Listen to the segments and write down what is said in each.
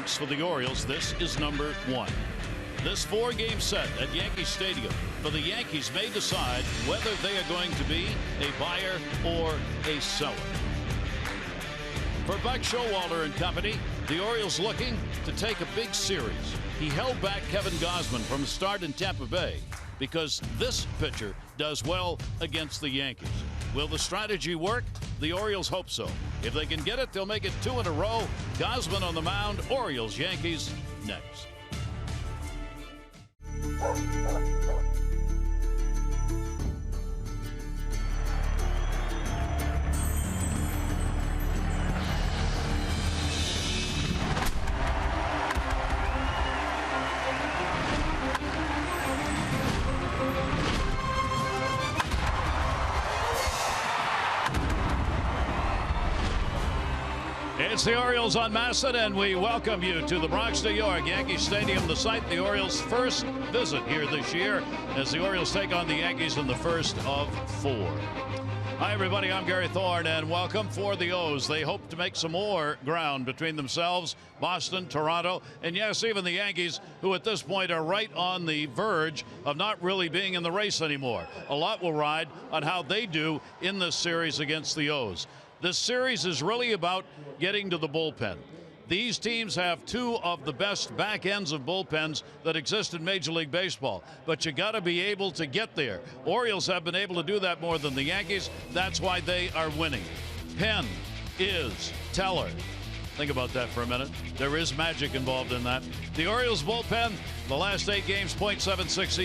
For the Orioles, this is number 1. This 4-game set at Yankee Stadium for the Yankees may decide whether they are going to be a buyer or a seller. For Buck Showalter and company, the Orioles looking to take a big series. He held back Kevin Gosman from a start in Tampa Bay because this pitcher does well against the Yankees. Will the strategy work? The Orioles hope so. If they can get it, they'll make it 2 in a row. Gosman on the mound. Orioles, Yankees next. It's the Orioles on Masson, and we welcome you to the Bronx, New York, Yankee Stadium, the site the Orioles' first visit here this year as the Orioles take on the Yankees in the first of 4. Hi, everybody. I'm Gary Thorne, and welcome for the O's. They hope to make some more ground between themselves, Boston, Toronto, and yes, even the Yankees, who at this point are right on the verge of not really being in the race anymore. A lot will ride on how they do in this series against the O's. This series is really about getting to the bullpen. These teams have 2 of the best back ends of bullpens that exist in Major League Baseball, but you got to be able to get there. Orioles have been able to do that more than the Yankees. That's why they are winning. Penn is Teller. Think about that for a minute. There is magic involved in that. The Orioles bullpen, the last 8 games, .76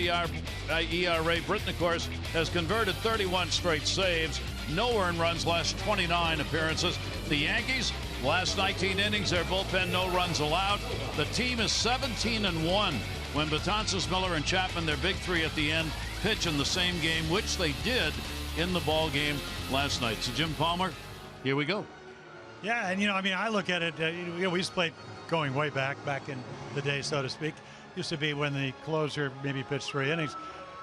ERA. Britton, of course, has converted 31 straight saves. No earned runs last 29 appearances. The Yankees, last 19 innings, their bullpen, no runs allowed. The team is 17-1 when Betances, Miller, and Chapman, their big 3 at the end, pitch in the same game, which they did in the ball game last night. So, Jim Palmer, here we go. Yeah, and I look at it. We used to play going way back in the day, so to speak. Used to be when the closer maybe pitched 3 innings.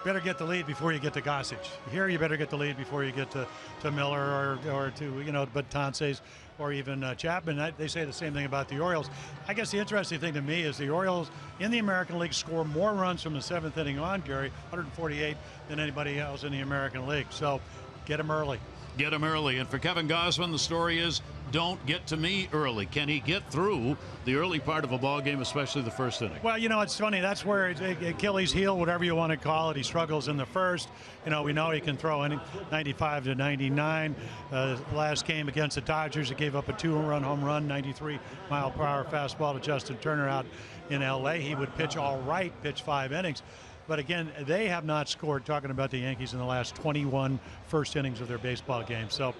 Better get the lead before you get to Gossage. Here, you better get the lead before you get to Miller or to Betances or even Chapman. They say the same thing about the Orioles. I guess the interesting thing to me is the Orioles in the American League score more runs from the 7th inning on, Gary, 148, than anybody else in the American League. So get them early. Get him early. And for Kevin Gosman, the story is don't get to me early. Can he get through the early part of a ball game, especially the first inning? Well, it's funny. That's where Achilles heel, whatever you want to call it. He struggles in the first. We know he can throw any 95 to 99. Last game against the Dodgers, he gave up a 2-run home run, 93-mile-per-hour fastball to Justin Turner out in L.A. He would pitch all right, pitch 5 innings. But again, they have not scored, talking about the Yankees, in the last 21 first innings of their baseball game. So,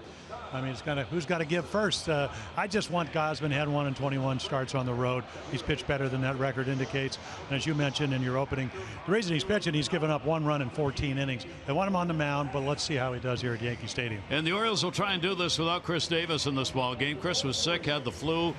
it's kind of who's got to give first. I just want Gosman had 1 in 21 starts on the road. He's pitched better than that record indicates. And as you mentioned in your opening, the reason he's pitching, he's given up 1 run in 14 innings. They want him on the mound, but let's see how he does here at Yankee Stadium. And the Orioles will try and do this without Chris Davis in this ball game. Chris was sick, had the flu.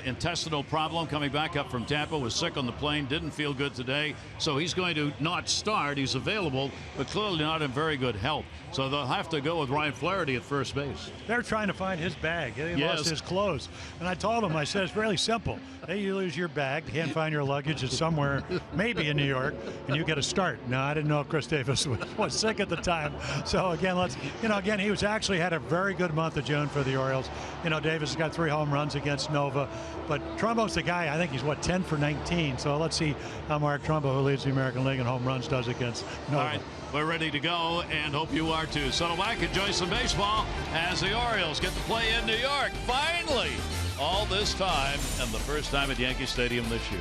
Intestinal problem coming back up from Tampa, was sick on the plane, didn't feel good today, so he's going to not start. He's available, but clearly not in very good health, so they'll have to go with Ryan Flaherty at first base. They're trying to find his bag. He lost his clothes, and I told him, I said, it's really simple. Hey, you lose your bag, can't find your luggage, it's somewhere maybe in New York, and you get a start. No, I didn't know if Chris Davis was sick at the time. So again, again, he was actually had a very good month of June for the Orioles. Davis has got 3 home runs against Nova, but Trumbo's the guy. I think he's 10 for 19. So let's see how Mark Trumbo, who leads the American League in home runs, does against Nova. All right, we're ready to go, and hope you are too. Settle back, enjoy some baseball as the Orioles get to play in New York. Finally, all this time, and the first time at Yankee Stadium this year.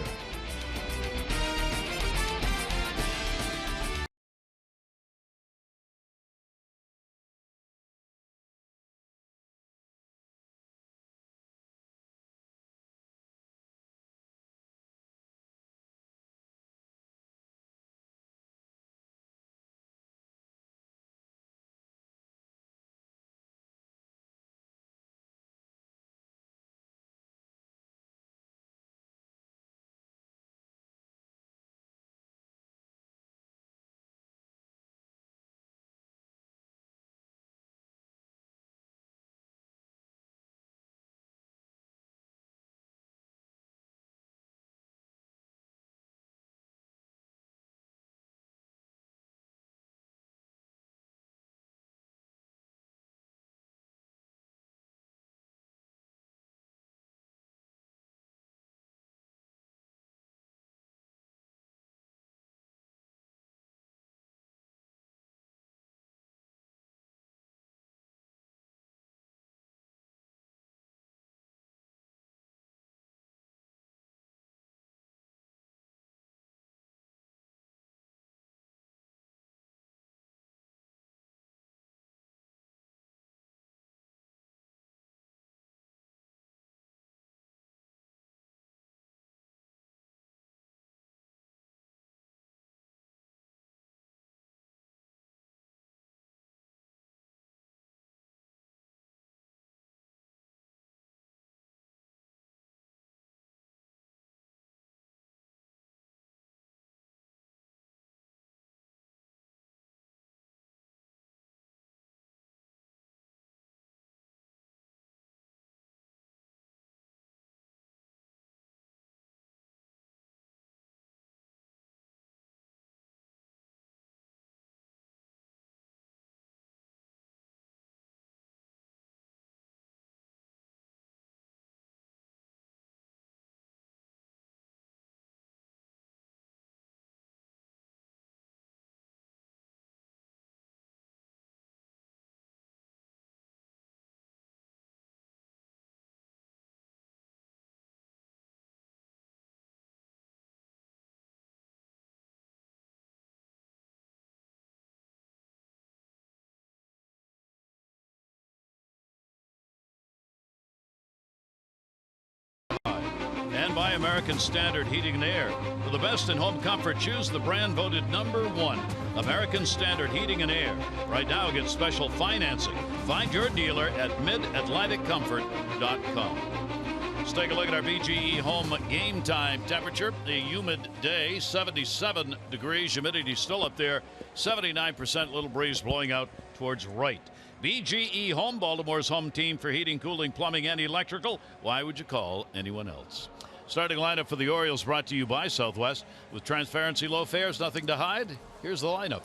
and by American Standard Heating and Air. For the best in home comfort, choose the brand voted #1, American Standard Heating and Air. Right now, get special financing. Find your dealer at midatlanticcomfort.com. Let's take a look at our BGE home game time temperature. A humid day, 77 degrees. Humidity still up there, 79%. Little breeze blowing out towards right. BGE Home, Baltimore's home team for heating, cooling, plumbing, and electrical. Why would you call anyone else? Starting lineup for the Orioles brought to you by Southwest. With transparency, low fares, nothing to hide. Here's the lineup.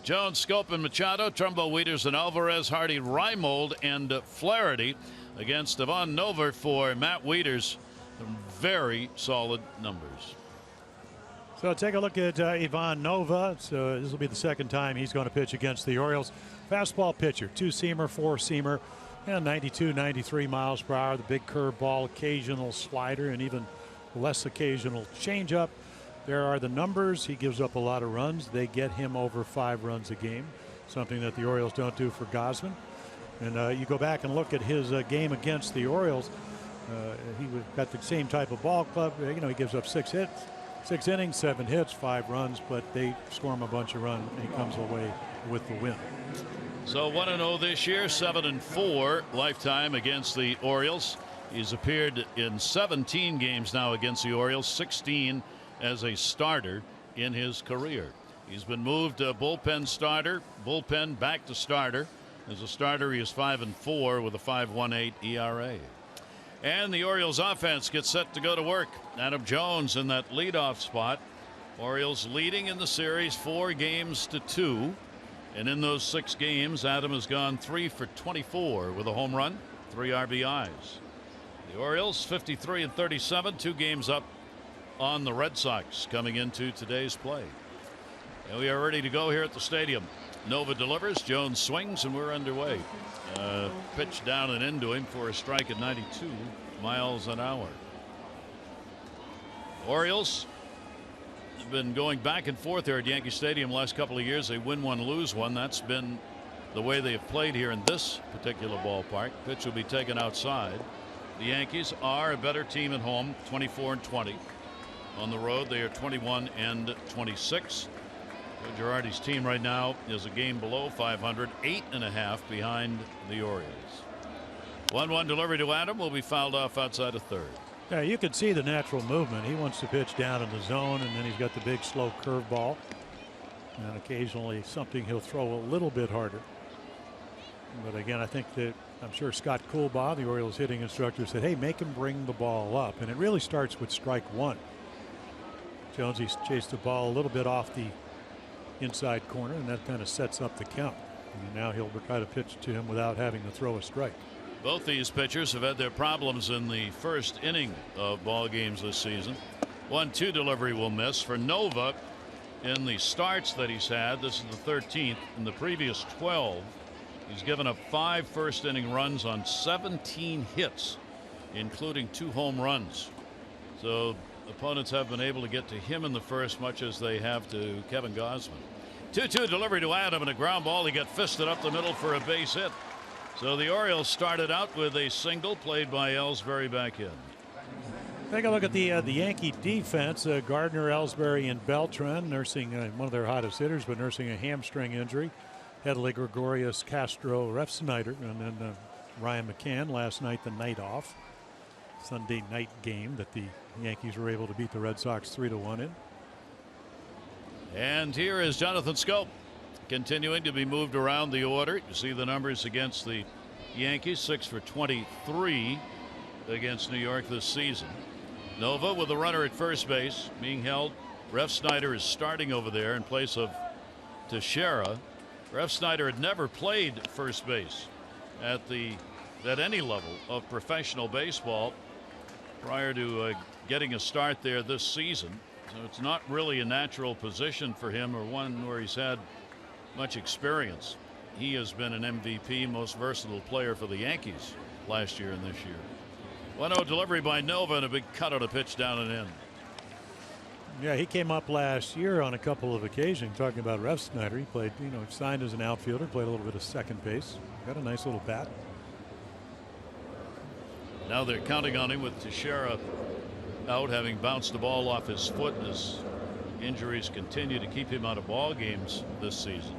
Jones, Schoop, and Machado, Trumbo, Wieters, and Alvarez, Hardy, Reimold, and Flaherty against Devon Nover for Matt Wieters. Very solid numbers. So take a look at Ivan Nova. So this will be the second time he's going to pitch against the Orioles. Fastball pitcher, 2-seamer, 4-seamer, and 92, 93 miles per hour. The big curveball, occasional slider, and even less occasional changeup. There are the numbers. He gives up a lot of runs. They get him over 5 runs a game, something that the Orioles don't do for Gosman. And you go back and look at his game against the Orioles. He got the same type of ball club. You know, he gives up 6 hits, 6 innings, 7 hits, 5 runs, but they score him a bunch of runs, and he comes away with the win. So 1-0 this year, 7-4 lifetime against the Orioles. He's appeared in 17 games now against the Orioles, 16 as a starter in his career. He's been moved to bullpen starter, bullpen back to starter. As a starter, he is 5-4 with a 5.18 ERA. And the Orioles offense gets set to go to work. Adam Jones in that leadoff spot. Orioles leading in the series 4-2. And in those 6 games, Adam has gone 3 for 24 with a home run, 3 RBIs. The Orioles 53-37, 2 games up on the Red Sox coming into today's play. And we are ready to go here at the stadium. Nova delivers, Jones swings, and we're underway. Pitch down and into him for a strike at 92 miles an hour. Orioles have been going back and forth here at Yankee Stadium last couple of years. They win one, lose one. That's been the way they have played here in this particular ballpark. Pitch will be taken outside. The Yankees are a better team at home, 24-20. On the road, they are 21-26. Joe Girardi's team right now is a game below 500, 8.5 behind the Orioles. 1-1 delivery to Adam will be fouled off outside of third. Yeah, you can see the natural movement. He wants to pitch down in the zone, and then he's got the big slow curveball, and occasionally something he'll throw a little bit harder. But again, I think that I'm sure Scott Coolbaugh, the Orioles hitting instructor, said, hey, make him bring the ball up. And it really starts with strike 1. Jonesy chased the ball a little bit off the inside corner, and that kind of sets up the count. And now he'll try to pitch to him without having to throw a strike. Both these pitchers have had their problems in the first inning of ball games this season. 1-2 delivery will miss for Nova. In the starts that he's had, this is the 13th. In the previous 12, he's given up 5 first inning runs on 17 hits, including 2 home runs. So opponents have been able to get to him in the first much as they have to Kevin Gosman. 2-2 delivery to Adam, and a ground ball. He got fisted up the middle for a base hit. So the Orioles started out with a single played by Ellsbury back in. Take a look at the Yankee defense. Gardner, Ellsbury, and Beltran nursing one of their hottest hitters, but nursing a hamstring injury. Headley, Gregorius, Castro, Refsnyder, and then Ryan McCann last night, the night off. Sunday night game that the Yankees were able to beat the Red Sox 3-1 in. And here is Jonathan Schoop continuing to be moved around the order. You see the numbers against the Yankees, 6 for 23 against New York this season. Nova with a runner at first base being held. Refsnyder is starting over there in place of Teixeira. Refsnyder had never played first base at any level of professional baseball prior to getting a start there this season. So it's not really a natural position for him, or one where he's had much experience. He has been an MVP, most versatile player for the Yankees last year and this year. 1-0 delivery by Nova, and a big cut on a pitch down and in. Yeah, he came up last year on a couple of occasions. Talking about Refsnyder, he played, signed as an outfielder, played a little bit of second base. Got a nice little bat. Now they're counting on him with Teixeira out, having bounced the ball off his foot as injuries continue to keep him out of ball games this season.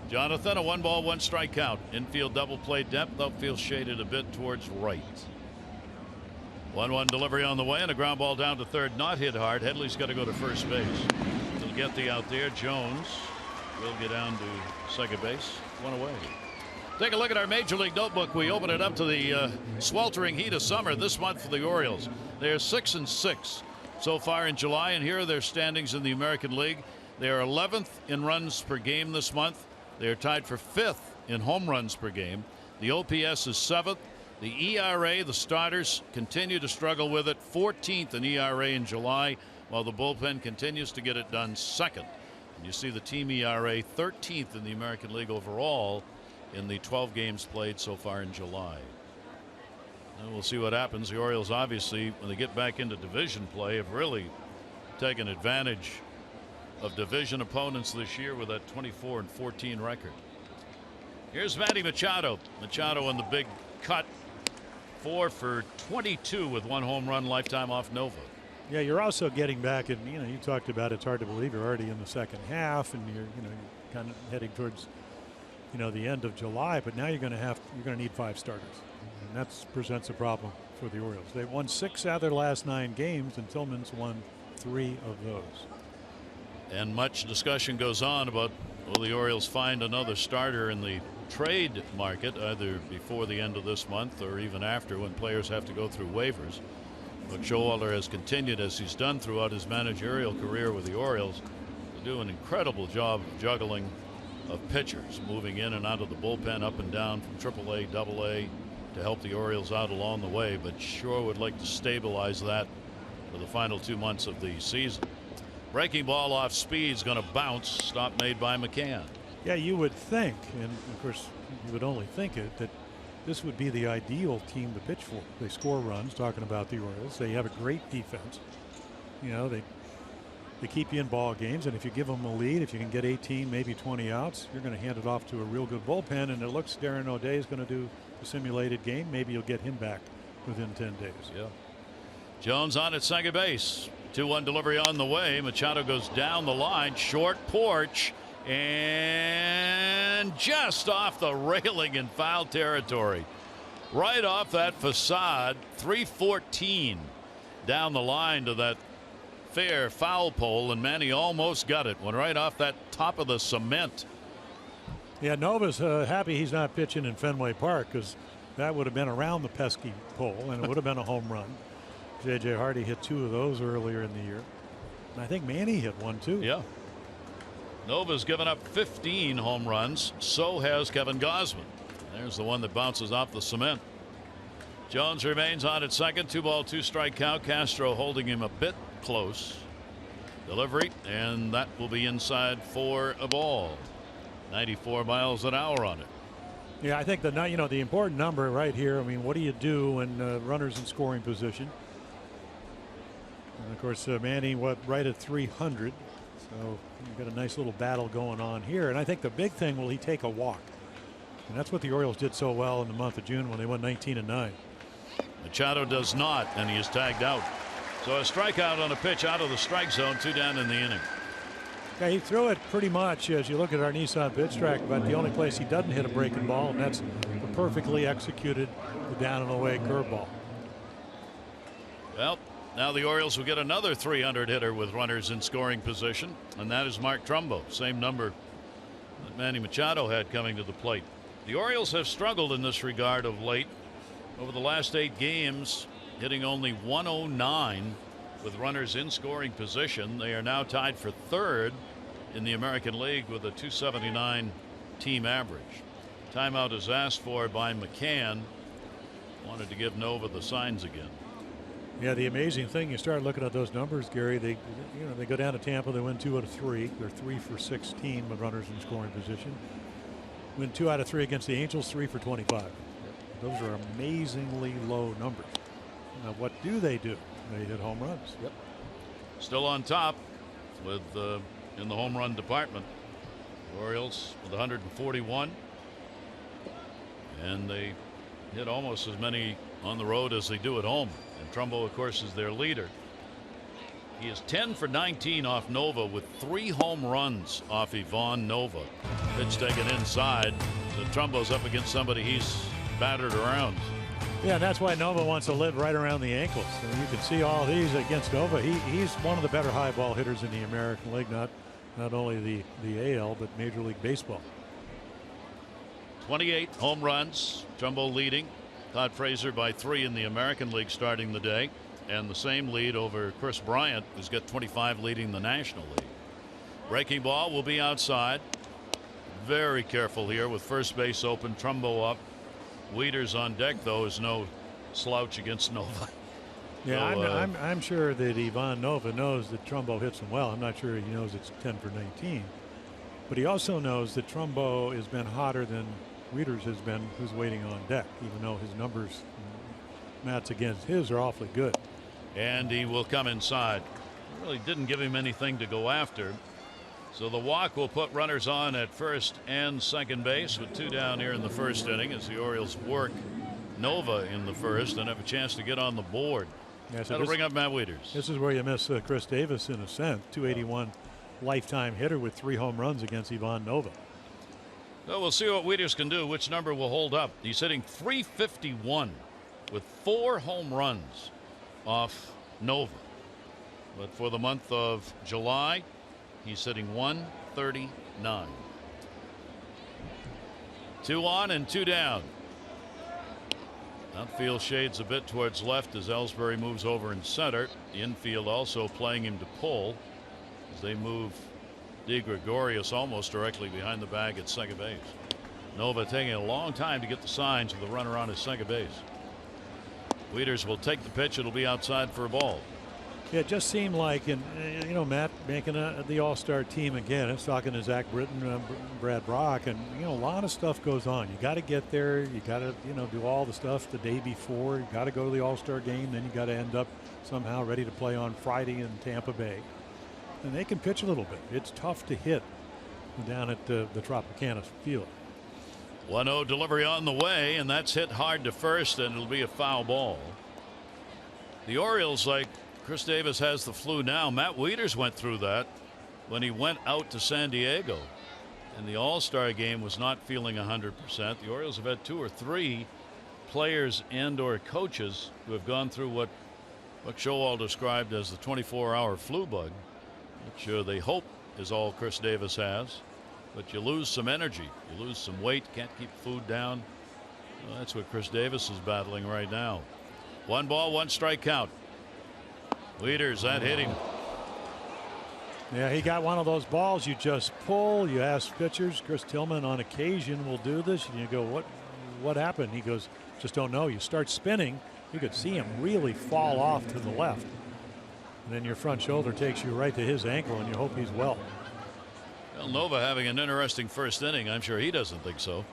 Jonathan, a 1-ball, 1-strike count. Infield double play depth, outfield shaded a bit towards right. 1-1 delivery on the way, and a ground ball down to third, not hit hard. Headley's got to go to first base. He'll get the out there. Jones will get down to second base. 1 away. Take a look at our Major League Notebook. We open it up to the sweltering heat of summer this month for the Orioles. They're 6-6 so far in July, and here are their standings in the American League. They are 11th in runs per game this month. They are tied for 5th in home runs per game. The OPS is 7th. The ERA, the starters continue to struggle with it. 14th in ERA in July, while the bullpen continues to get it done 2nd. And you see the team ERA 13th in the American League overall in the 12 games played so far in July. And we'll see what happens. The Orioles, obviously, when they get back into division play, have really taken advantage of division opponents this year with that 24-14 record. Here's Manny Machado. Machado on the big cut. 4 for 22 with 1 home run lifetime off Nova. Yeah, you're also getting back, and you talked about it's hard to believe you're already in the second half, and you're kind of heading towards the end of July. But now you're going to need 5 starters, and that presents a problem for the Orioles. They've won 6 out of their last 9 games, and Tillman's won 3 of those. And much discussion goes on about, will the Orioles find another starter in the trade market either before the end of this month or even after, when players have to go through waivers. But Showalter has continued, as he's done throughout his managerial career with the Orioles, to do an incredible job of juggling of pitchers, moving in and out of the bullpen, up and down from AAA, AA, to help the Orioles out along the way. But sure would like to stabilize that for the final 2 months of the season. Breaking ball off speed is going to bounce. Stop made by McCann. Yeah, you would think, and of course you would only think it, that this would be the ideal team to pitch for. They score runs, talking about the Orioles. They have a great defense. They keep you in ball games, and if you give them a lead, if you can get 18, maybe 20 outs, you're going to hand it off to a real good bullpen, and it looks Darren O'Day is going to do a simulated game. Maybe you'll get him back within 10 days. Yeah. Jones on at second base. 2-1 delivery on the way. Machado goes down the line, short porch, and just off the railing in foul territory. Right off that facade. 314 down the line to that fair foul pole, and Manny almost got it. Went right off that top of the cement. Yeah, Nova's happy he's not pitching in Fenway Park, because that would have been around the pesky pole, and it would have been a home run. J.J. Hardy hit 2 of those earlier in the year. And I think Manny hit 1 too. Yeah. Nova's given up 15 home runs. So has Kevin Gosman. There's the one that bounces off the cement. Jones remains on at second. 2-ball, 2-strike count. Castro holding him a bit close. Delivery, and that will be inside for a ball. 94 miles an hour on it. Yeah, I think the important number right here. I mean, what do you do when runners in scoring position? And of course, Manny, right at 300. So you've got a nice little battle going on here. And I think the big thing, will he take a walk? And that's what the Orioles did so well in the month of June when they won 19-9. Machado does not, and he is tagged out. So a strikeout on a pitch out of the strike zone, 2 down in the inning. Yeah, he threw it pretty much, as you look at our Nissan pitch track, but the only place he doesn't hit a breaking ball, and that's the perfectly executed down and away curveball. Well, now the Orioles will get another 300 hitter with runners in scoring position, and that is Mark Trumbo. Same number that Manny Machado had coming to the plate. The Orioles have struggled in this regard of late. Over the last 8 games, hitting only 109 with runners in scoring position. They are now tied for 3rd in the American League with a 279 team average. Timeout is asked for by McCann. Wanted to give Nova the signs again. Yeah, the amazing thing, you start looking at those numbers, Gary. They go down to Tampa. They win 2 out of 3. They're 3 for 16 with runners in scoring position. Win 2 out of 3 against the Angels. 3 for 25. Those are amazingly low numbers. Now, what do? They hit home runs. Yep. Still on top with in the home run department. Orioles with 141, and they hit almost as many on the road as they do at home. And Trumbo, of course, is their leader. He is 10 for 19 off Nova with 3 home runs off Ivan Nova. Pitch taken inside. So Trumbo's up against somebody he's battered around. Yeah, and that's why Nova wants to live right around the ankles. And you can see all these against Nova. He's one of the better high ball hitters in the American League, not only the AL, but Major League Baseball. 28 home runs. Trumbo leading. Todd Frazier by 3 in the American League starting the day. And the same lead over Chris Bryant, who's got 25 leading the National League. Breaking ball will be outside. Very careful here with first base open. Trumbo up. Wieters on deck, though, is no slouch against Nova. Yeah, So, I'm sure that Ivan Nova knows that Trumbo hits him well. I'm not sure he knows it's 10 for 19. But he also knows that Trumbo has been hotter than Wieters has been, who's waiting on deck, even though his numbers, Matt's against his, are awfully good. And he will come inside. Really didn't give him anything to go after. So the walk will put runners on at first and second base with 2 down here in the first inning as the Orioles work Nova in the first and have a chance to get on the board. Yeah, so that'll bring up Matt Wieters. This is where you miss Chris Davis in a sense. 281 lifetime hitter with 3 home runs against Ivan Nova. So we'll see what Wieters can do, which number will hold up. He's hitting .351 with 4 home runs off Nova. But for the month of July, he's hitting .139. 2 on and 2 down. Outfield shades a bit towards left as Ellsbury moves over in center. The infield also playing him to pull as they move De Gregorius almost directly behind the bag at second base. Nova taking a long time to get the signs with the runner on his second base. Wieters will take the pitch. It'll be outside for a ball. Yeah, it just seemed like, and Matt making the All-Star team again. I was talking to Zach Britton, Brad Brock, and a lot of stuff goes on. You got to get there. You got to do all the stuff the day before. You got to go to the All-Star game. Then you got to end up somehow ready to play on Friday in Tampa Bay. And they can pitch a little bit. It's tough to hit down at the Tropicana field. 1-0 delivery on the way, and that's hit hard to first, and it'll be a foul ball. The Orioles, like Chris Davis, has the flu now. Matt Wieters went through that when he went out to San Diego. And the All-Star game was not feeling 100%. The Orioles have had 2 or 3 players and or coaches who have gone through what Buck Showalter described as the 24-hour flu bug, which they hope is all Chris Davis has. But you lose some energy. You lose some weight. Can't keep food down. Well, that's what Chris Davis is battling right now. 1 ball, 1 strike count. Wieters, that hit him. Yeah, he got one of those balls you just pull. You ask pitchers. Chris Tillman on occasion will do this. And you go, what happened? He goes, just don't know. You start spinning. You could see him really fall off to the left. And then your front shoulder takes you right to his ankle, and you hope he's well. Well, Nova having an interesting first inning. I'm sure he doesn't think so.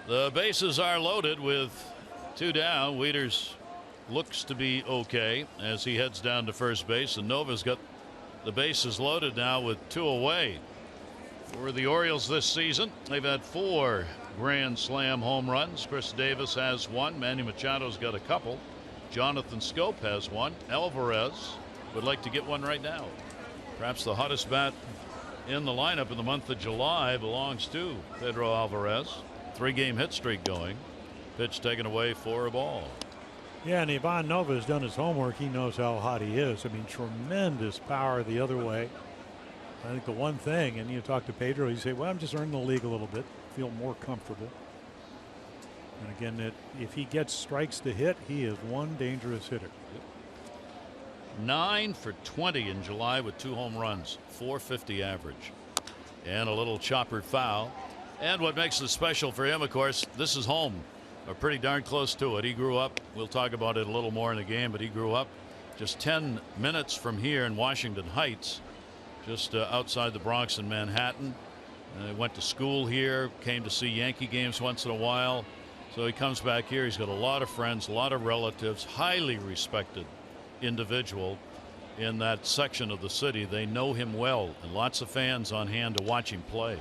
The bases are loaded with 2 down. Wieters looks to be okay as he heads down to first base, and Nova's got the bases loaded now with 2 away. For the Orioles this season, they've had 4 grand slam home runs. Chris Davis has 1. Manny Machado's got a couple. Jonathan Schoop has 1. Alvarez would like to get one right now. Perhaps the hottest bat in the lineup in the month of July belongs to Pedro Alvarez. 3-game hit streak going. Pitch taken away for a ball. Yeah, and Ivan Nova has done his homework. He knows how hot he is. I mean, tremendous power the other way. I think the one thing, and you talk to Pedro, you say, well, I'm just earning the league a little bit, feel more comfortable. And again, if he gets strikes to hit, he is one dangerous hitter. 9 for 20 in July with 2 home runs, .450 average, and a little chopper foul. And what makes it special for him, of course, this is home, or pretty darn close to it. He grew up, we'll talk about it a little more in the game, but he grew up just 10 minutes from here in Washington Heights, just outside the Bronx in Manhattan. Went to school here, came to see Yankee games once in a while. So he comes back here. He's got a lot of friends, a lot of relatives, highly respected individual in that section of the city. They know him well, and lots of fans on hand to watch him play.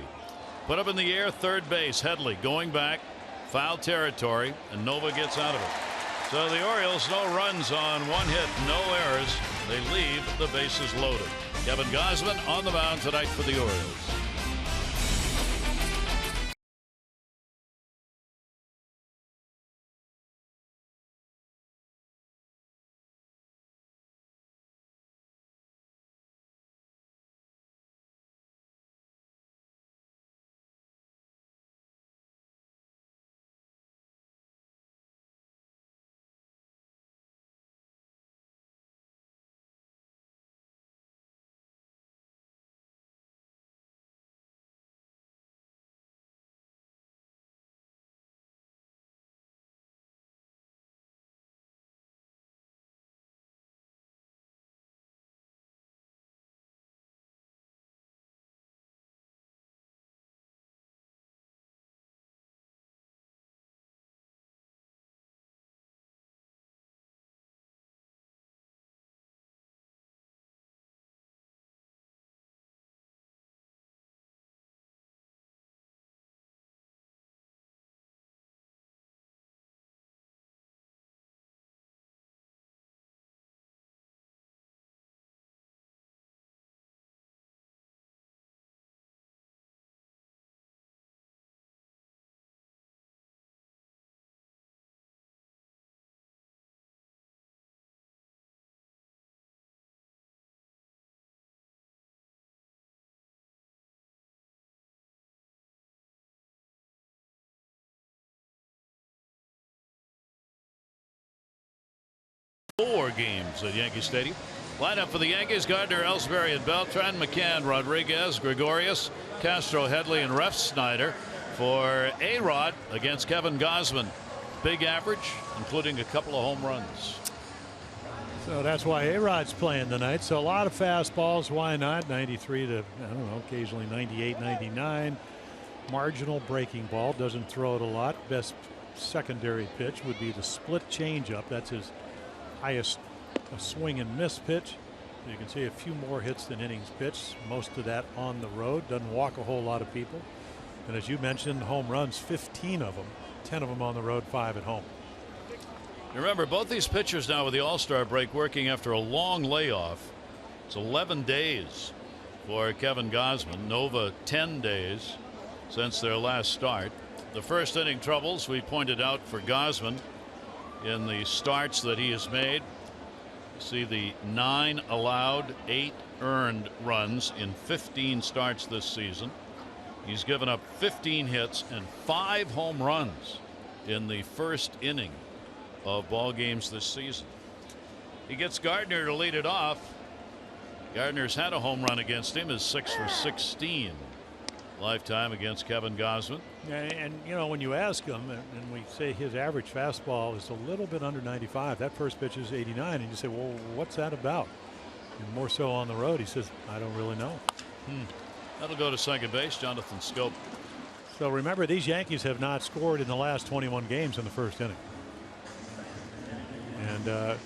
Put up in the air, third base. Headley going back, foul territory, and Nova gets out of it. So the Orioles, no runs on 1 hit, no errors. They leave the bases loaded. Kevin Gosman on the mound tonight for the Orioles. Four games at Yankee Stadium. Lineup for the Yankees: Gardner, Ellsbury, and Beltran, McCann, Rodriguez, Gregorius, Castro, Headley, and Refsnyder. For A-Rod against Kevin Gosman. Big average, including a couple of home runs. So that's why A-Rod's playing tonight. So a lot of fastballs. Why not? 93 to, I don't know, occasionally 98, 99. Marginal breaking ball. Doesn't throw it a lot. Best secondary pitch would be the split changeup. That's his highest swing and miss pitch. You can see a few more hits than innings pitched. Most of that on the road. Doesn't walk a whole lot of people. And as you mentioned, home runs, 15 of them. 10 of them on the road, 5 at home. Remember, both these pitchers now with the All-Star break working after a long layoff. It's 11 days for Kevin Gosman. Nova 10 days since their last start. The first inning troubles we pointed out for Gosman in the starts that he has made. See the 9 allowed, 8 earned runs in 15 starts this season. He's given up 15 hits and 5 home runs in the first inning of ball games this season. He gets Gardner to lead it off. Gardner's had a home run against him, is 6 for 16 lifetime against Kevin Gosman. And you know, when you ask him, and we say his average fastball is a little bit under 95, that first pitch is 89, and you say, well, what's that about? And more so on the road, he says, I don't really know. That'll go to second base, Jonathan Schoop. So remember, these Yankees have not scored in the last 21 games in the first inning. And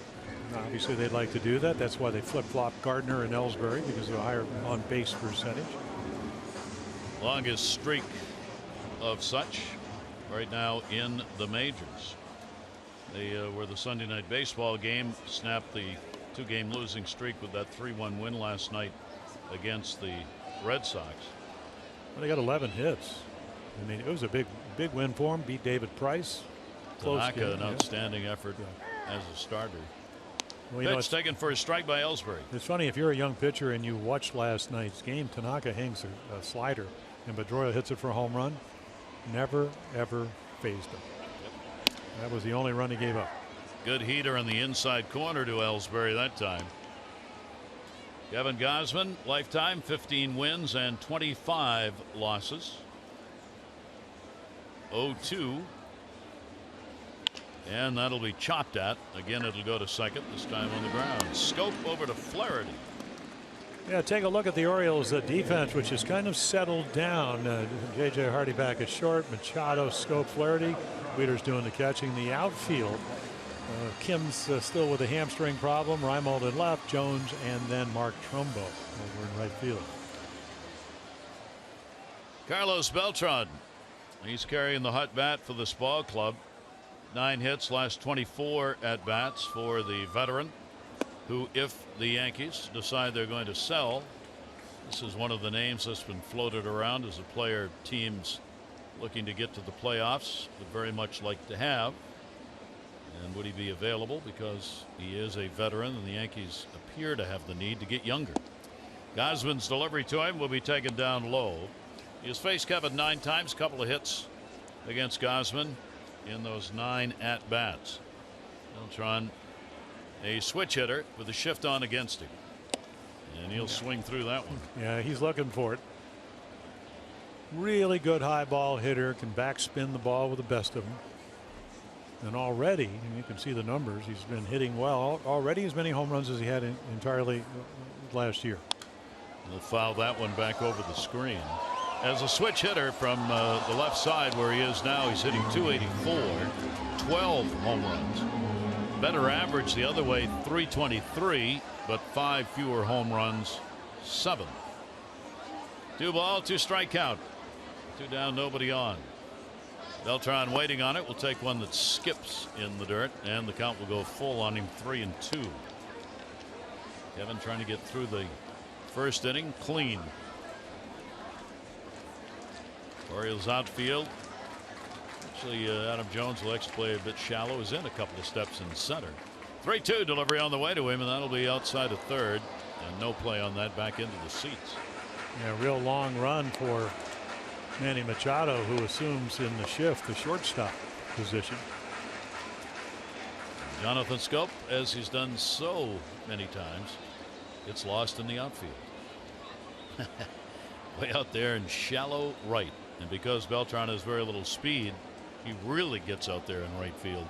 obviously they'd like to do that. That's why they flip-flop Gardner and Ellsbury, because of a higher on-base percentage. Longest streak of such right now in the majors. They were the Sunday Night Baseball game, snapped the 2-game losing streak with that 3-1 win last night against the Red Sox. Well, they got 11 hits. I mean, it was a big win for them. Beat David Price. Tanaka, an outstanding effort as a starter. Well, pitch taken for a strike by Ellsbury. It's funny, if you're a young pitcher and you watched last night's game, Tanaka hangs a slider and Pedroia hits it for a home run. Never, ever phased him. That was the only run he gave up. Good heater in the inside corner to Ellsbury that time. Kevin Gosman, lifetime 15 wins and 25 losses. 0-2. And that'll be chopped at. Again, it'll go to second, this time on the ground. Schoop over to Flaherty. Yeah, take a look at the Orioles defense, which has kind of settled down. J.J. Hardy back at short, Machado, Schoop, Flaherty. Weeder's doing the catching. The outfield, Kim's still with a hamstring problem. Reimold in left, Jones, and then Mark Trumbo over in right field. Carlos Beltran. He's carrying the hot bat for this ball club. 9 hits, last 24 at bats for the veteran, who, if the Yankees decide they're going to sell, this is one of the names that's been floated around as a player teams looking to get to the playoffs would very much like to have. And would he be available, because he is a veteran and the Yankees appear to have the need to get younger. Gosman's delivery to him will be taken down low. He has faced Kevin 9 times, couple of hits against Gosman in those 9 at bats. Beltran, a switch hitter with a shift on against him, and he'll swing through that one. Yeah, he's looking for it. Really good high ball hitter, can backspin the ball with the best of them. And already, and you can see the numbers, he's been hitting well. Already as many home runs as he had entirely last year. We'll foul that one back over the screen. As a switch hitter from the left side where he is now, he's hitting .284, 12 home runs. Better average the other way, .323, but 5 fewer home runs, 7. 2 ball, 2 strike count. 2 down, nobody on. Beltran waiting on it, will take one that skips in the dirt, and the count will go full on him, 3-2. Kevin trying to get through the first inning clean. Orioles outfield. Actually, Adam Jones will play a bit shallow, is in a couple of steps in center. 3-2 delivery on the way to him, and that'll be outside of third, and no play on that, back into the seats. Yeah, real long run for Manny Machado, who assumes in the shift the shortstop position. Jonathan Schoop, as he's done so many times, gets lost in the outfield. Way out there in shallow right. And because Beltran has very little speed, he really gets out there in right field.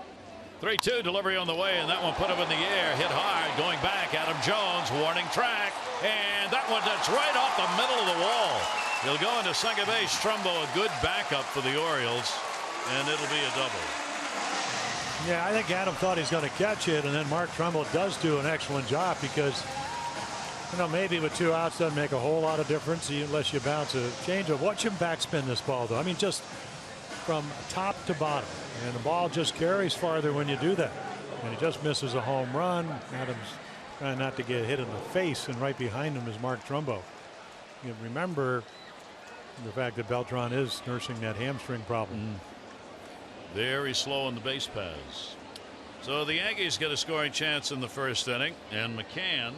3-2 delivery on the way, and that one put him in the air, hit hard, going back. Adam Jones, warning track, and that one that's right off the middle of the wall. He'll go into second base. Trumbo, a good backup for the Orioles, and it'll be a double. Yeah, I think Adam thought he's going to catch it, and then Mark Trumbo does do an excellent job, because maybe with 2 outs doesn't make a whole lot of difference unless you bounce a changeup. Watch him backspin this ball, though. I mean, just from top to bottom, and the ball just carries farther when you do that. And he just misses a home run. Adams trying not to get hit in the face, and right behind him is Mark Trumbo. You remember the fact that Beltran is nursing that hamstring problem. Very slow on the base paths. So the Yankees get a scoring chance in the first inning, and McCann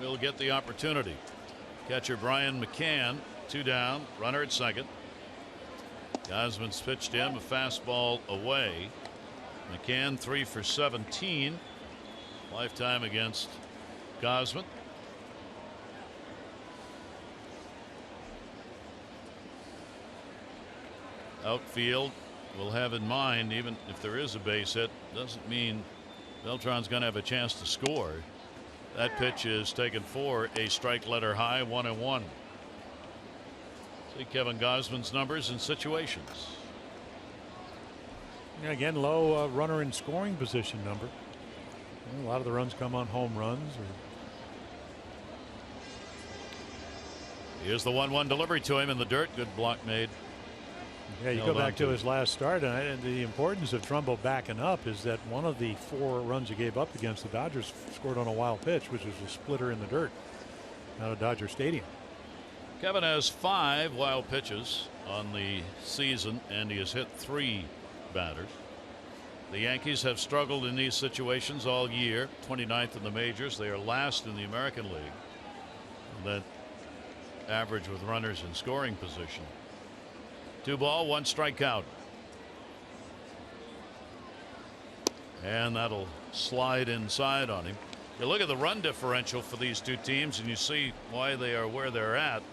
will get the opportunity. Catcher Brian McCann, 2 down, runner at second. Gosman's pitched him a fastball away. McCann 3 for 17 lifetime against Gosman. Outfield will have in mind, even if there is a base hit, doesn't mean Beltran's going to have a chance to score. That pitch is taken for a strike letter high, 1-1. See Kevin Gosman's numbers and situations. Yeah, again, low runner in scoring position number. A lot of the runs come on home runs. Here's the 1-1 delivery to him in the dirt. Good block made. Yeah, you go back to his last start, and the importance of Trumbo backing up is that one of the 4 runs he gave up against the Dodgers scored on a wild pitch, which was a splitter in the dirt out of Dodger Stadium. Kevin has 5 wild pitches on the season, and he has hit 3 batters. The Yankees have struggled in these situations all year. 29th in the majors. They are last in the American League. That average with runners in scoring position. 2 ball, 1 strikeout. And that'll slide inside on him. You look at the run differential for these 2 teams, and you see why they are where they're at.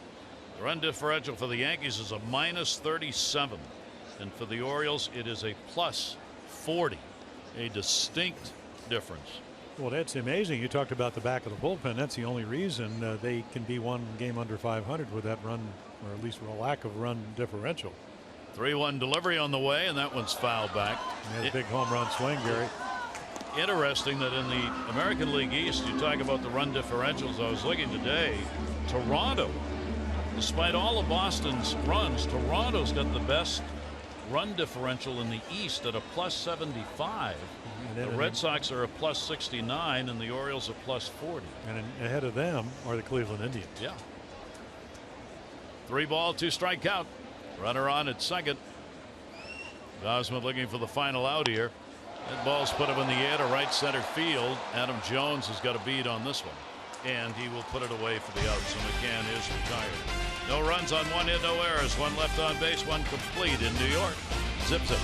The run differential for the Yankees is a -37, and for the Orioles it is a +40. A distinct difference. Well, that's amazing. You talked about the back of the bullpen. That's the only reason they can be 1 game under 500 with that run, or at least a lack of run differential. 3-1 delivery on the way, and that one's fouled back. A big home run swing, Gary. Interesting that in the American League East, you talk about the run differentials. I was looking today, Toronto, despite all of Boston's runs, Toronto's got the best run differential in the East at a +75. The Red Sox are a +69 and the Orioles are +40. And ahead of them are the Cleveland Indians. Yeah. 3 ball, 2 strike count. Runner on at second. Gosman looking for the final out here. That ball's put up in the air to right center field. Adam Jones has got a bead on this one, and he will put it away for the out. So McCann is retired. No runs on 1 hit, no errors. 1 left on base, 1 complete in New York. Zip zip.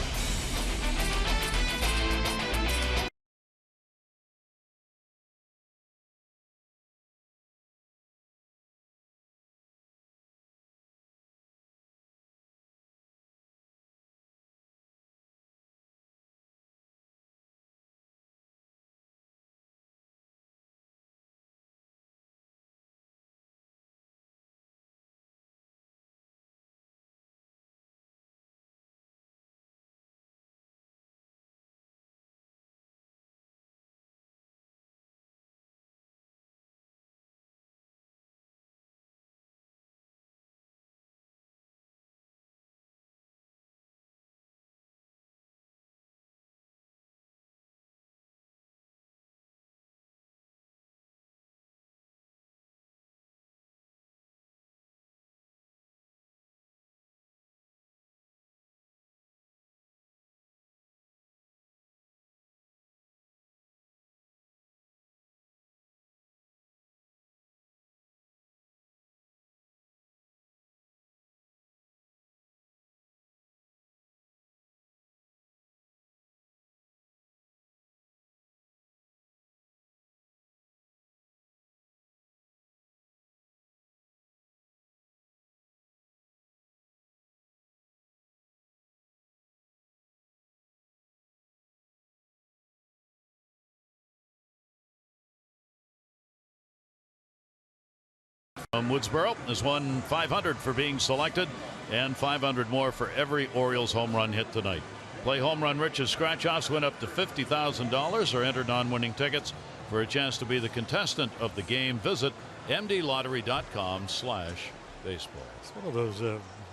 Woodsboro has won 500 for being selected and 500 more for every Orioles home run hit tonight. Play Home Run Rich's scratch-offs win up to $50,000 or enter non-winning tickets for a chance to be the contestant of the game. Visit mdlottery.com/baseball. It's one of those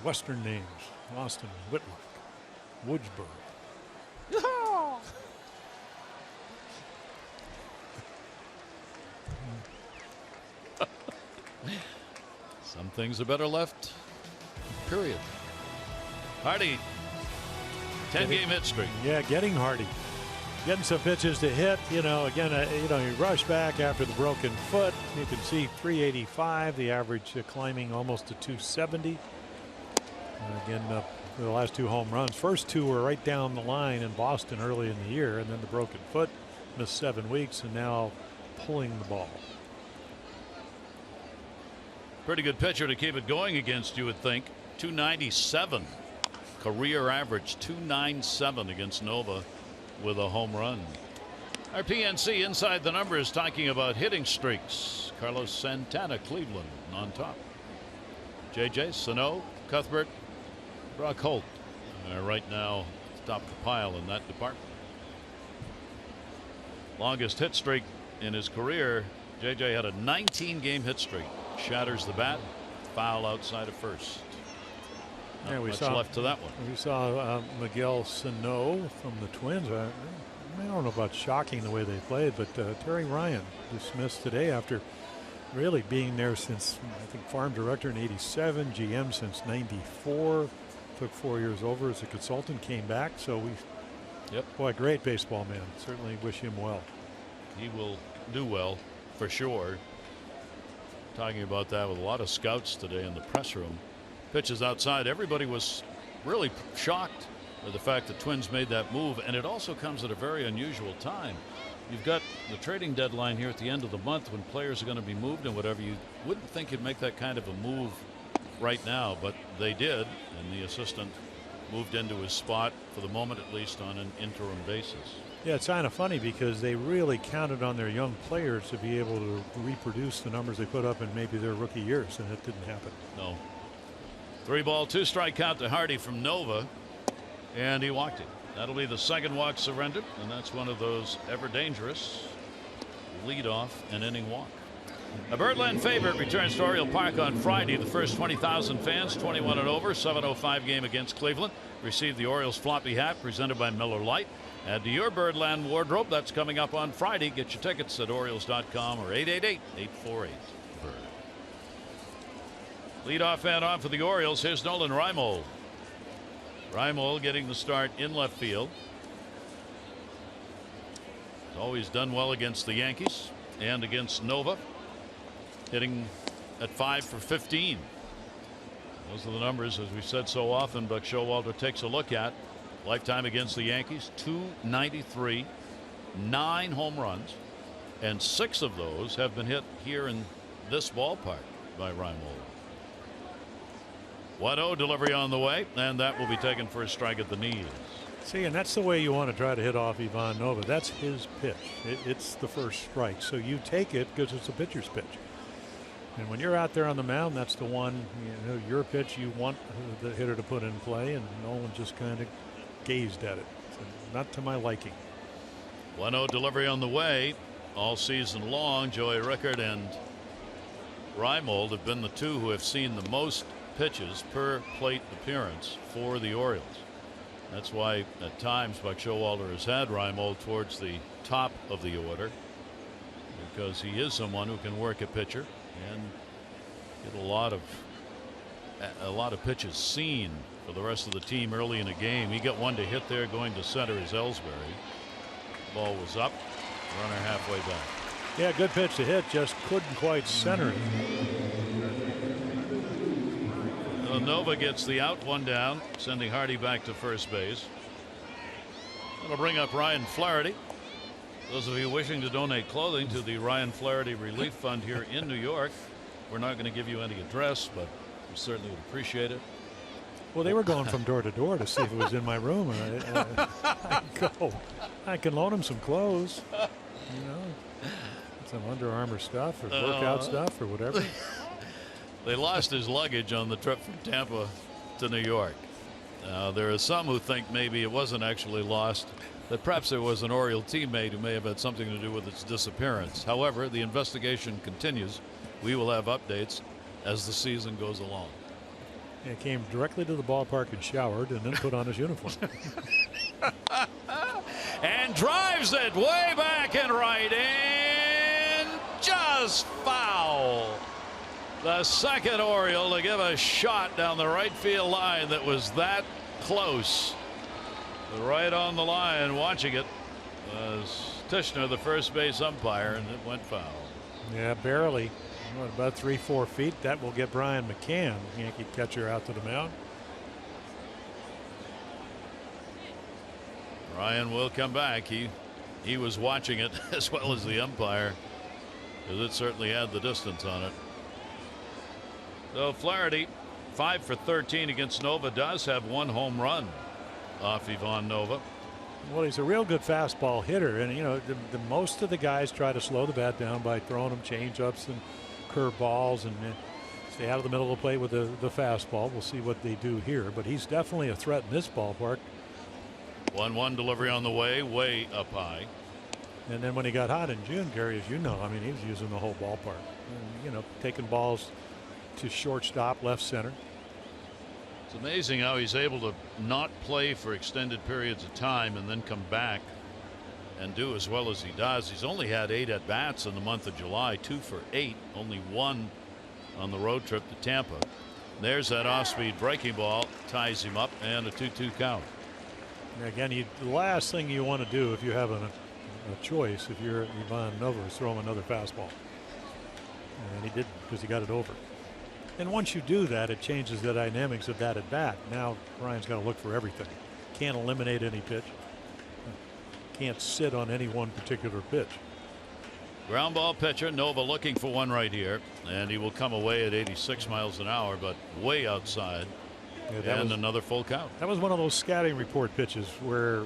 Western names. Austin, Whitlock, Woodsboro. Some things are better left. Period. Hardy, 10-game hit streak. Yeah, getting Hardy. Getting some pitches to hit. You know, again, he rushed back after the broken foot. You can see 385, the average climbing almost to 270. Again, the last 2 home runs. First 2 were right down the line in Boston early in the year, and then the broken foot, missed 7 weeks, and now pulling the ball. Pretty good pitcher to keep it going against, you would think. 297 career average, 297 against Nova with a home run. Our PNC Inside the Numbers talking about hitting streaks. Carlos Santana, Cleveland, on top. JJ, Sano, Cuthbert, Brock Holt right now top the pile in that department. Longest hit streak in his career. JJ had a 19-game hit streak. Shatters the bat, foul outside of first. Not much left to that one. We saw Miguel Sano from the Twins. I don't know about shocking the way they played, but Terry Ryan dismissed today after really being there since, I think, farm director in '87, GM since '94. Took 4 years over as a consultant, came back. So boy, great baseball man. Certainly wish him well. He will do well for sure. Talking about that with a lot of scouts today in the press room. Pitches outside. Everybody was really shocked with the fact that Twins made that move, and it also comes at a very unusual time. You've got the trading deadline here at the end of the month when players are going to be moved and whatever. You wouldn't think you'd make that kind of a move right now, but they did, and the assistant moved into his spot for the moment, at least on an interim basis. Yeah, it's kind of funny because they really counted on their young players to be able to reproduce the numbers they put up in maybe their rookie years, and it didn't happen. No. 3 ball, 2 strike count to Hardy from Nova, and he walked it. That'll be the second walk surrendered, and that's one of those ever dangerous leadoff and inning walk. A Birdland favorite returns to Oriole Park on Friday. The first 20,000 fans, 21 and over, 7:05 game against Cleveland. Receive the Orioles floppy hat presented by Miller Lite. Add to your Birdland wardrobe. That's coming up on Friday. Get your tickets at Orioles.com or 888-848-BIRD. Leadoff man on for the Orioles. Here's Nolan Reimold. Reimold getting the start in left field. He's always done well against the Yankees and against Nova. Hitting at 5 for 15. Those are the numbers, as we said so often, Buck Showalter takes a look at. Lifetime against the Yankees, 293, 9 home runs, and 6 of those have been hit here in this ballpark by Reimold. 1-0 delivery on the way, and that will be taken for a strike at the knees. See, and that's the way you want to try to hit off Ivan Nova. That's his pitch. It's the first strike, so you take it because it's a pitcher's pitch. And when you're out there on the mound, that's the one, your pitch you want the hitter to put in play, and Nolan just kind of gazed at it. So not to my liking. 1-0 delivery on the way. All season long, Joey Rickard and Reimold have been the two who have seen the most pitches per plate appearance for the Orioles. That's why at times Buck Showalter has had Reimold towards the top of the order, because he is someone who can work a pitcher and get a lot of pitches seen for the rest of the team early in a game. He got one to hit there going to center as Ellsbury. Ball was up, runner halfway back. Yeah, good pitch to hit, just couldn't quite center it. Nova gets the out, 1 down, sending Hardy back to first base. That'll bring up Ryan Flaherty. Those of you wishing to donate clothing to the Ryan Flaherty Relief Fund here in New York, we're not going to give you any address, but we certainly would appreciate it. Well, they were going from door to door to see if it was in my room, and I can loan him some clothes, some Under Armour stuff or workout stuff or whatever. They lost his luggage on the trip from Tampa to New York. There are some who think maybe it wasn't actually lost, that perhaps there was an Oriole teammate who may have had something to do with its disappearance. However, the investigation continues. We will have updates as the season goes along. He came directly to the ballpark and showered and then put on his uniform. And drives it way back and right, and just foul. The second Oriole to give a shot down the right field line that was that close. Right on the line, watching it was Tishner, the first base umpire, and it went foul. Yeah, barely. About 3-4 feet. That will get Brian McCann, Yankee catcher, out to the mound. Ryan will come back. He was watching it as well as the umpire, because it certainly had the distance on it. So Flaherty, 5 for 13 against Nova, does have 1 home run off Ivan Nova. Well, he's a real good fastball hitter, and the most of the guys try to slow the bat down by throwing him change-ups and curveballs and stay out of the middle of the plate with the fastball. We'll see what they do here, but he's definitely a threat in this ballpark. 1-1 delivery on the way up high. And then when he got hot in June, Gary, as you know, I mean, he was using the whole ballpark, and, taking balls to shortstop, left center. It's amazing how he's able to not play for extended periods of time and then come back and do as well as he does. He's only had 8 at bats in the month of July, 2 for 8, only 1 on the road trip to Tampa. There's that off-speed breaking ball, ties him up, and a 2-2 count. And again, the last thing you want to do if you have a choice, if you're Ivan Nova, is throw him another fastball. And he didn't, because he got it over. And once you do that, it changes the dynamics of that at bat. Now Ryan's got to look for everything. Can't eliminate any pitch. Can't sit on any one particular pitch. Ground ball pitcher, Nova looking for one right here, and he will come away at 86 miles an hour, but way outside. Yeah, and another full count. That was one of those scouting report pitches where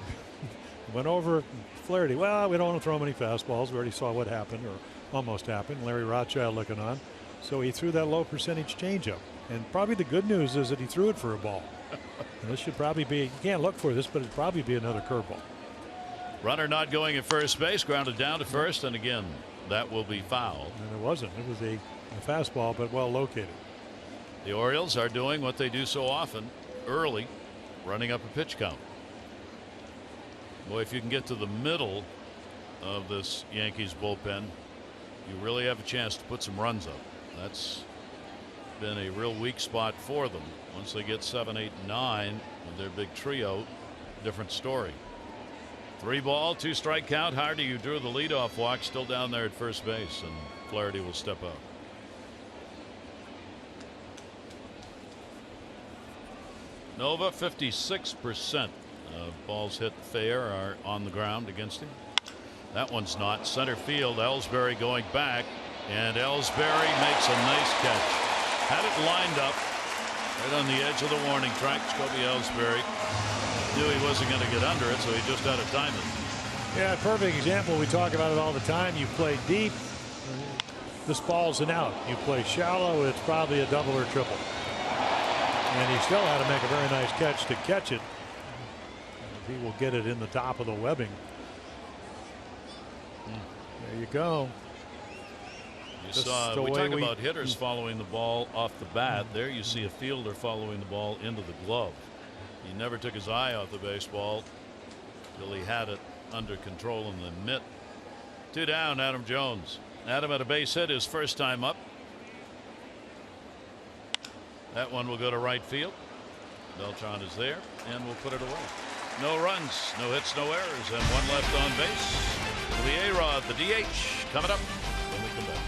went over Flaherty. Well, we don't want to throw him any fastballs. We already saw what happened, or almost happened. Larry Rothschild looking on. So he threw that low percentage changeup. And probably the good news is that he threw it for a ball. And this should probably be, you can't look for this, but it'd probably be another curveball. Runner not going at first base, grounded down to first, and again that will be foul. And it wasn't. It was a fastball, but well located. The Orioles are doing what they do so often early, running up a pitch count. Boy, if you can get to the middle of this Yankees bullpen, you really have a chance to put some runs up. That's been a real weak spot for them. Once they get 7, 8, 9 with their big trio, different story. 3-ball, 2-strike count. Hardy, you drew the leadoff walk, still down there at first base, and Flaherty will step up. Nova, 56% of balls hit fair are on the ground against him. That one's not. Center field, Ellsbury going back, and Ellsbury makes a nice catch. Had it lined up right on the edge of the warning track. Jacoby Ellsbury knew he wasn't going to get under it, so he just had to time it. Yeah, perfect example. We talk about it all the time. You play deep, this ball's an out. You play shallow, it's probably a double or triple. And he still had to make a very nice catch to catch it. He will get it in the top of the webbing. There you go. You saw, we talk about hitters following the ball off the bat. There you see a fielder following the ball into the glove. He never took his eye off the baseball till he had it under control in the mitt. 2 down, Adam Jones. Adam had a base hit his first time up. That one will go to right field. Beltran is there, and we'll put it away. No runs, no hits, no errors, and 1 left on base. It'll be A-Rod, the DH, coming up when we come back.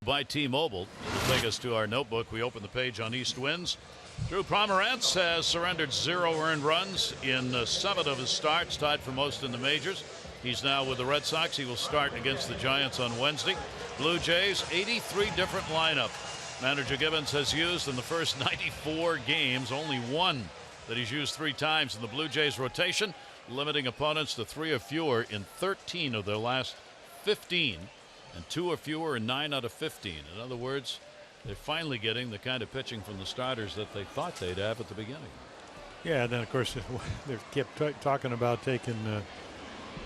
By T-Mobile. It'll take us to our notebook. We open the page on East Winds. Drew Pomerantz has surrendered 0 earned runs in 7 of his starts, tied for most in the majors. He's now with the Red Sox. He will start against the Giants on Wednesday. Blue Jays, 83 different lineup. Manager Gibbons has used in the first 94 games, only 1 that he's used 3 times in the Blue Jays rotation, limiting opponents to 3 or fewer in 13 of their last 15. And 2 or fewer in 9 out of 15. In other words, they're finally getting the kind of pitching from the starters that they thought they'd have at the beginning. Yeah, and then of course they kept talking about taking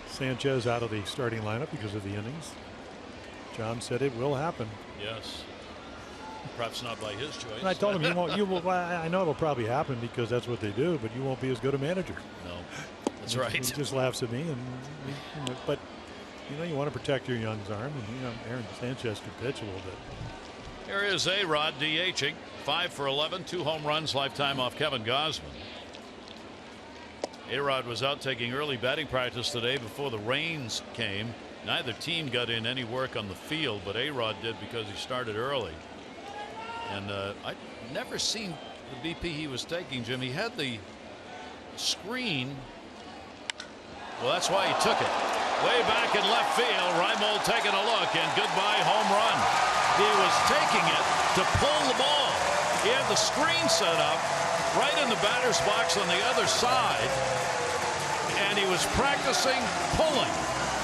Sanchez out of the starting lineup because of the innings. John said it will happen. Yes. Perhaps not by his choice. And I told him you won't. You will. Well, I know it'll probably happen because that's what they do, but you won't be as good a manager. No, that's right. He just laughs at me, but. You know, you want to protect your young arm, and you know, Aaron Sanchez can pitch a little bit. Here is A-Rod DHing, 5 for 11, 2 home runs lifetime off Kevin Gosman. A-Rod was out taking early batting practice today before the rains came. Neither team got in any work on the field, but A-Rod did because he started early. And I'd never seen the BP he was taking, Jim. He had the screen. Well, that's why he took it. Way back in left field, Reimold taking a look, and goodbye home run. He was taking it to pull the ball. He had the screen set up, right in the batter's box on the other side, and he was practicing pulling,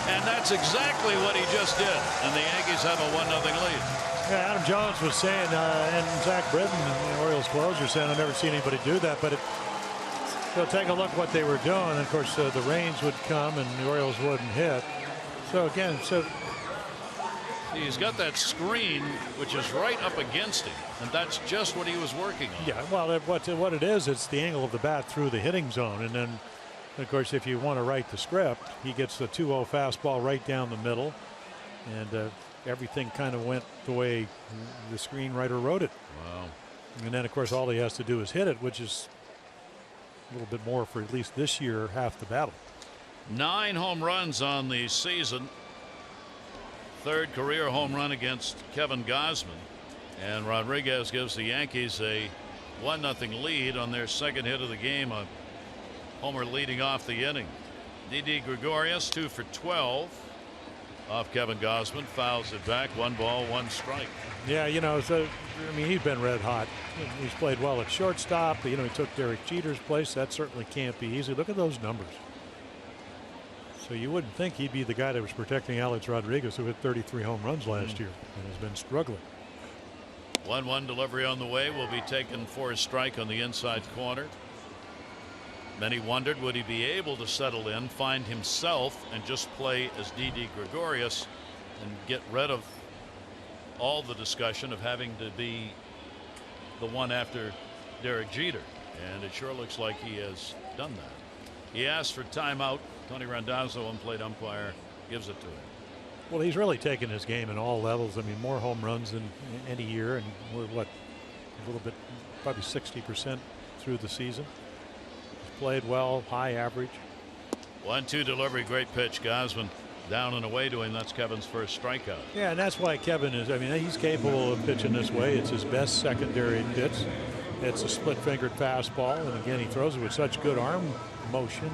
and that's exactly what he just did, and the Yankees have a 1-0 lead. Yeah, Adam Jones was saying, and Zach Britton, the Orioles closer, saying, I've never seen anybody do that, but they'll take a look at what they were doing. And of course, the rains would come and the Orioles wouldn't hit. So again, he's got that screen, which is right up against him, and that's just what he was working on. Yeah, well, what it is, it's the angle of the bat through the hitting zone. And then, of course, if you want to write the script, he gets the 2-0 fastball right down the middle. And everything kind of went the way the screenwriter wrote it. Wow. And then, of course, all he has to do is hit it, which is a little bit more for at least this year, half the battle. 9 home runs on the season. 3rd career home run against Kevin Gosman. And Rodriguez gives the Yankees a 1-0 lead on their 2nd hit of the game. A homer leading off the inning. Didi Gregorius 2 for 12 off Kevin Gosman. Fouls it back. 1 ball, 1 strike. Yeah, you know, so I mean, he's been red hot. He's played well at shortstop. But, you know, he took Derek Jeter's place. That certainly can't be easy. Look at those numbers. So you wouldn't think he'd be the guy that was protecting Alex Rodriguez, who hit 33 home runs last year and has been struggling. 1-1 delivery on the way, will be taken for a strike on the inside corner. Many wondered, would he be able to settle in, find himself, and just play as Didi Gregorius and get rid of all the discussion of having to be the one after Derek Jeter. And it sure looks like he has done that. He asked for timeout. Tony Randazzo, unplayed umpire, gives it to him. Well, he's really taken his game in all levels. I mean, more home runs than any year, and we're what, a little bit, probably 60% through the season. He's played well, high average. 1-2 delivery, great pitch. Gosman down and away to him. That's Kevin's first strikeout. Yeah, and that's why Kevin is, I mean, he's capable of pitching this way. It's his best secondary pitch. It's a split-fingered fastball, and again, he throws it with such good arm motion,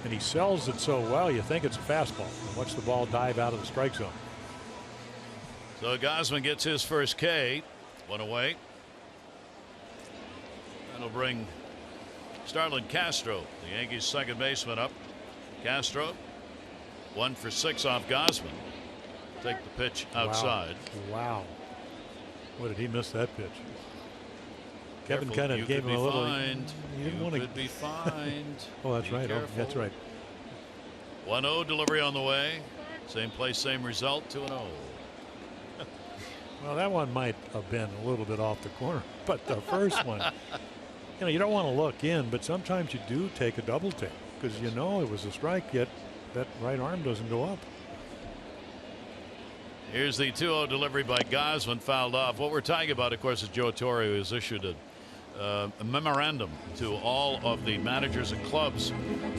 and he sells it so well, you think it's a fastball. Watch the ball dive out of the strike zone. So Gosman gets his first K. 1 away. That'll bring Starlin Castro, the Yankees' second baseman, up. Castro 1 for 6 off Gosman. Take the pitch outside. Wow. What did he miss that pitch? Kevin Careful, kind of gave him a little. Fined. He didn't you want to. could be fined. Oh, that's Be right. Oh, careful. that's right. 1-0 delivery on the way. Same place, same result. 2-0. Well, that one might have been a little bit off the corner, but the first one, you know, you don't want to look in, but sometimes you do take a double take because you know it was a strike, yet that right arm doesn't go up. Here's the 2-0 delivery by Gosman, fouled off. What we're talking about, of course, is Joe Torre, who has issued a memorandum to all of the managers and clubs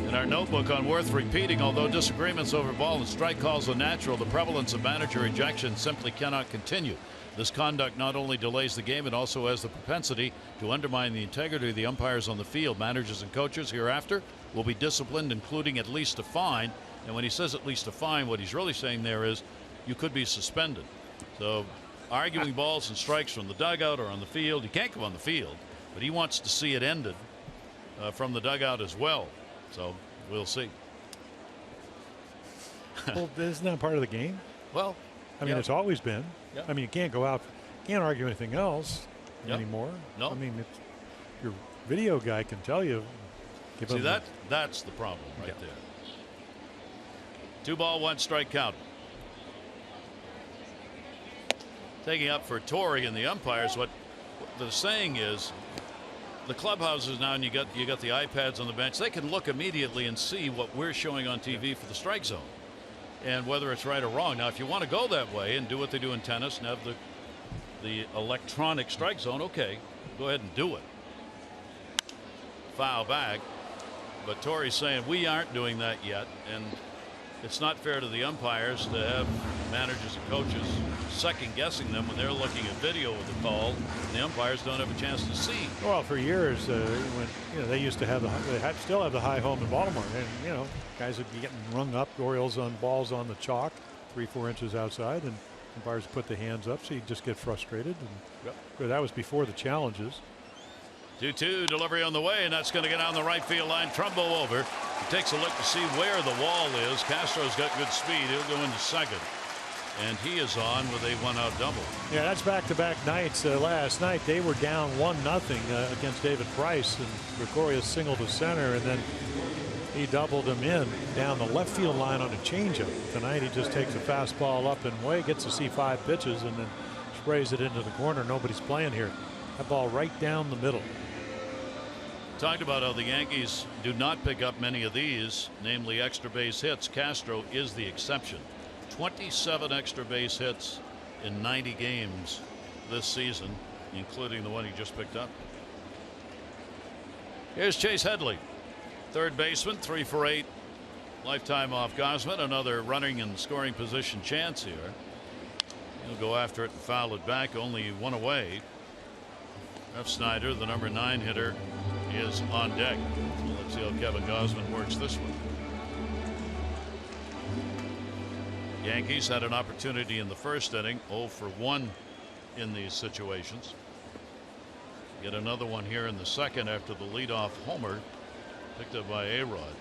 in our notebook on worth repeating. Although disagreements over ball and strike calls are natural, the prevalence of manager ejection simply cannot continue. This conduct not only delays the game, it also has the propensity to undermine the integrity of the umpires on the field. Managers and coaches hereafter will be disciplined, including at least a fine. And when he says at least a fine, what he's really saying there is you could be suspended. So arguing balls and strikes from the dugout or on the field, you can't go on the field, but he wants to see it ended from the dugout as well. So we'll see. Well, isn't that part of the game? Well, I mean, it's always been. Yep. I mean, you can't go out, can't argue anything else anymore. No. I mean, your video guy can tell you. See, that's the problem right there. 2 ball, 1 strike count. Taking up for Torre and the umpires. What the saying is, the clubhouses now, and you got the iPads on the bench. They can look immediately and see what we're showing on TV for the strike zone, and whether it's right or wrong. Now, if you want to go that way and do what they do in tennis and have the electronic strike zone, okay, go ahead and do it. Foul back, but Torre's saying we aren't doing that yet, and it's not fair to the umpires to have managers and coaches second guessing them when they're looking at video of the call and the umpires don't have a chance to see. Well, for years, when they used to have they still have the high home in Baltimore, and guys would be getting rung up, Orioles on balls on the chalk, 3-4 inches outside, and umpires put the hands up, so you just get frustrated. And that was before the challenges. 2-2 delivery on the way, and that's going to get on the right field line. Trumbo over. He takes a look to see where the wall is. Castro's got good speed. He'll go into second. And he is on with a 1-out double. Yeah, that's back-to-back nights. Last night they were down 1-0 against David Price, and Gregorius singled to center, and then he doubled him in down the left field line on a changeup. Tonight he just takes a fastball up and away, gets to see 5 pitches, and then sprays it into the corner. Nobody's playing here. That ball right down the middle. Talked about how the Yankees do not pick up many of these, namely extra base hits. Castro is the exception. 27 extra base hits in 90 games this season, including the one he just picked up. Here's Chase Headley, third baseman, 3 for 8, lifetime off Gosman. Another running and scoring position chance here. He'll go after it and foul it back, only 1 away. F. Snyder, the number 9 hitter, is on deck. So let's see how Kevin Gosman works this one. Yankees had an opportunity in the first inning, 0 for 1 in these situations. Get another one here in the second after the leadoff homer picked up by A-Rod.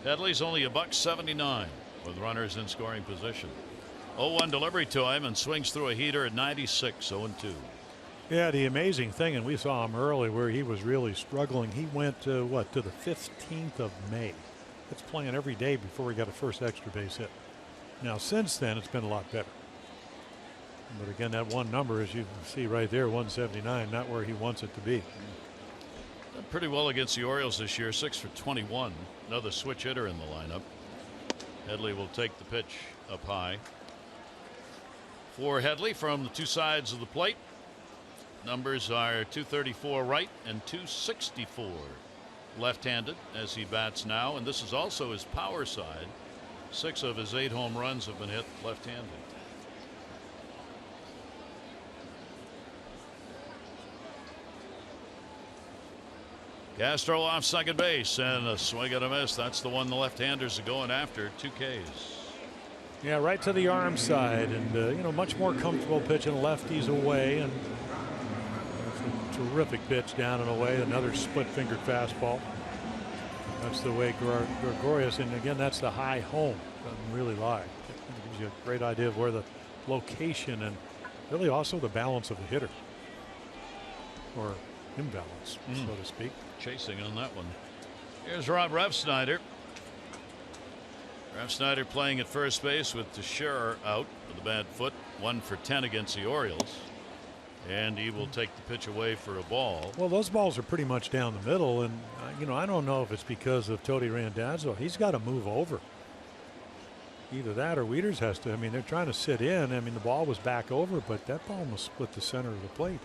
Headley's only $1.79 with runners in scoring position. 0-1 delivery to him, and swings through a heater at 96, 0-2. Yeah, the amazing thing, and we saw him early where he was really struggling. He went to the 15th of May. It's playing every day before he got a first extra base hit. Now since then it's been a lot better. But again, that one number, as you can see right there, 179, not where he wants it to be. Done pretty well against the Orioles this year, 6 for 21. Another switch hitter in the lineup. Headley will take the pitch up high. For Headley from the 2 sides of the plate, numbers are 234 right and 264 left-handed as he bats now, and this is also his power side. 6 of his 8 home runs have been hit left-handed. Castro off second base, and a swing and a miss. That's the one the left-handers are going after. 2 Ks. Yeah, right to the arm side, and much more comfortable pitching lefties away, and terrific pitch down and away. Another split-fingered fastball. That's the way Gregorius, and again, that's the high home. Doesn't really lie. It gives you a great idea of where the location and really also the balance of the hitter, or imbalance, so to speak. Chasing on that one. Here's Rob Refsnyder. Refsnyder playing at first base with Teixeira out with a bad foot. 1 for 10 against the Orioles. And he will take the pitch away for a ball. Well, those balls are pretty much down the middle, and I don't know if it's because of Tony Randazzo. He's got to move over. Either that or Wieters has to. I mean, they're trying to sit in. I mean, the ball was back over, but that ball almost split the center of the plate.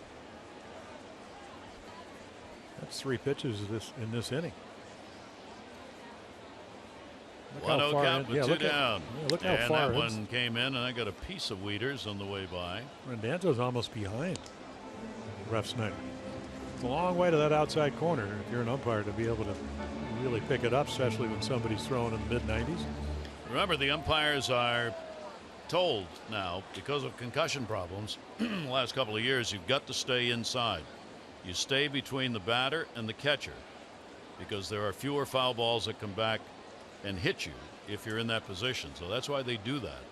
That's 3 pitches in this inning. 1-0 count with 2 down. Look how and far that one came in, and I got a piece of Wieters on the way by. Randazzo's almost behind Refsnyder. It's a long way to that outside corner if you're an umpire to be able to really pick it up, especially when somebody's throwing in the mid-90s. Remember, the umpires are told now, because of concussion problems the last couple of years, you've got to stay inside. You stay between the batter and the catcher, because there are fewer foul balls that come back and hit you if you're in that position. So that's why they do that.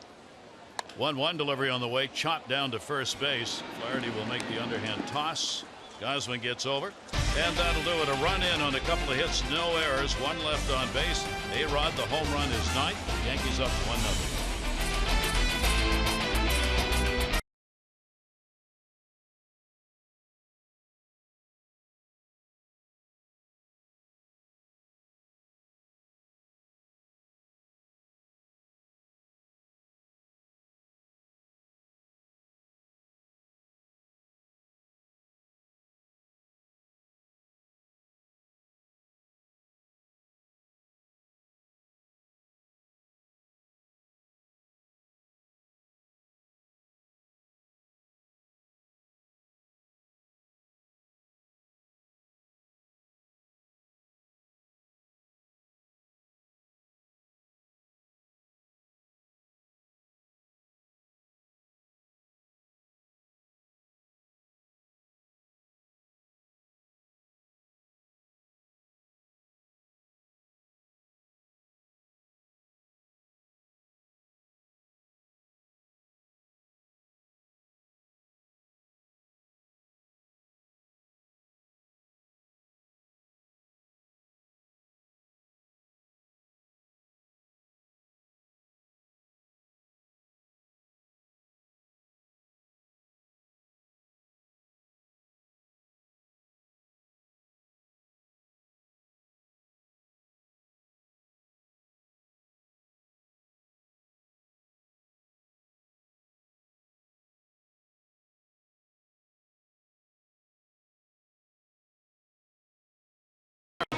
1-1 delivery on the way, chopped down to first base. Flaherty will make the underhand toss. Gosman gets over, and that'll do it. A run in on a couple of hits, no errors, 1 left on base. A-Rod, the home run is 9th. Yankees up 1-0.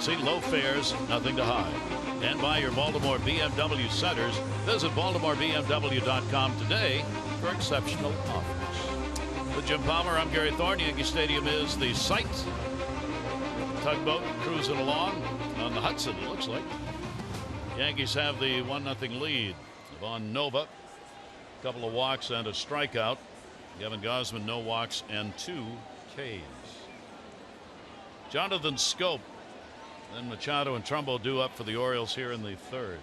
efficiency, low fares, nothing to hide. And by your Baltimore BMW centers. Visit BaltimoreBMW.com today for exceptional offers. With Jim Palmer, I'm Gary Thorne. Yankee Stadium is the site. Tugboat cruising along on the Hudson, it looks like. Yankees have the 1-0 lead on Nova. A couple of walks and a strikeout. Kevin Gosman, no walks and 2 Ks. Jonathan Schoop. Then Machado and Trumbo due up for the Orioles here in the 3rd.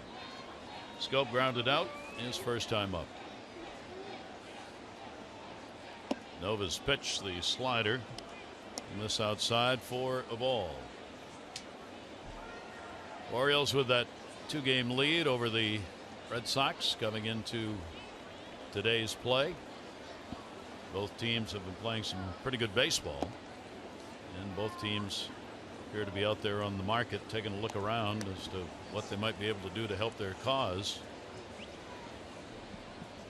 Schoop grounded out, his first time up. Nova's pitch, the slider. And this outside for a ball. Orioles with that 2-game lead over the Red Sox coming into today's play. Both teams have been playing some pretty good baseball. And both teams appear to be out there on the market taking a look around as to what they might be able to do to help their cause.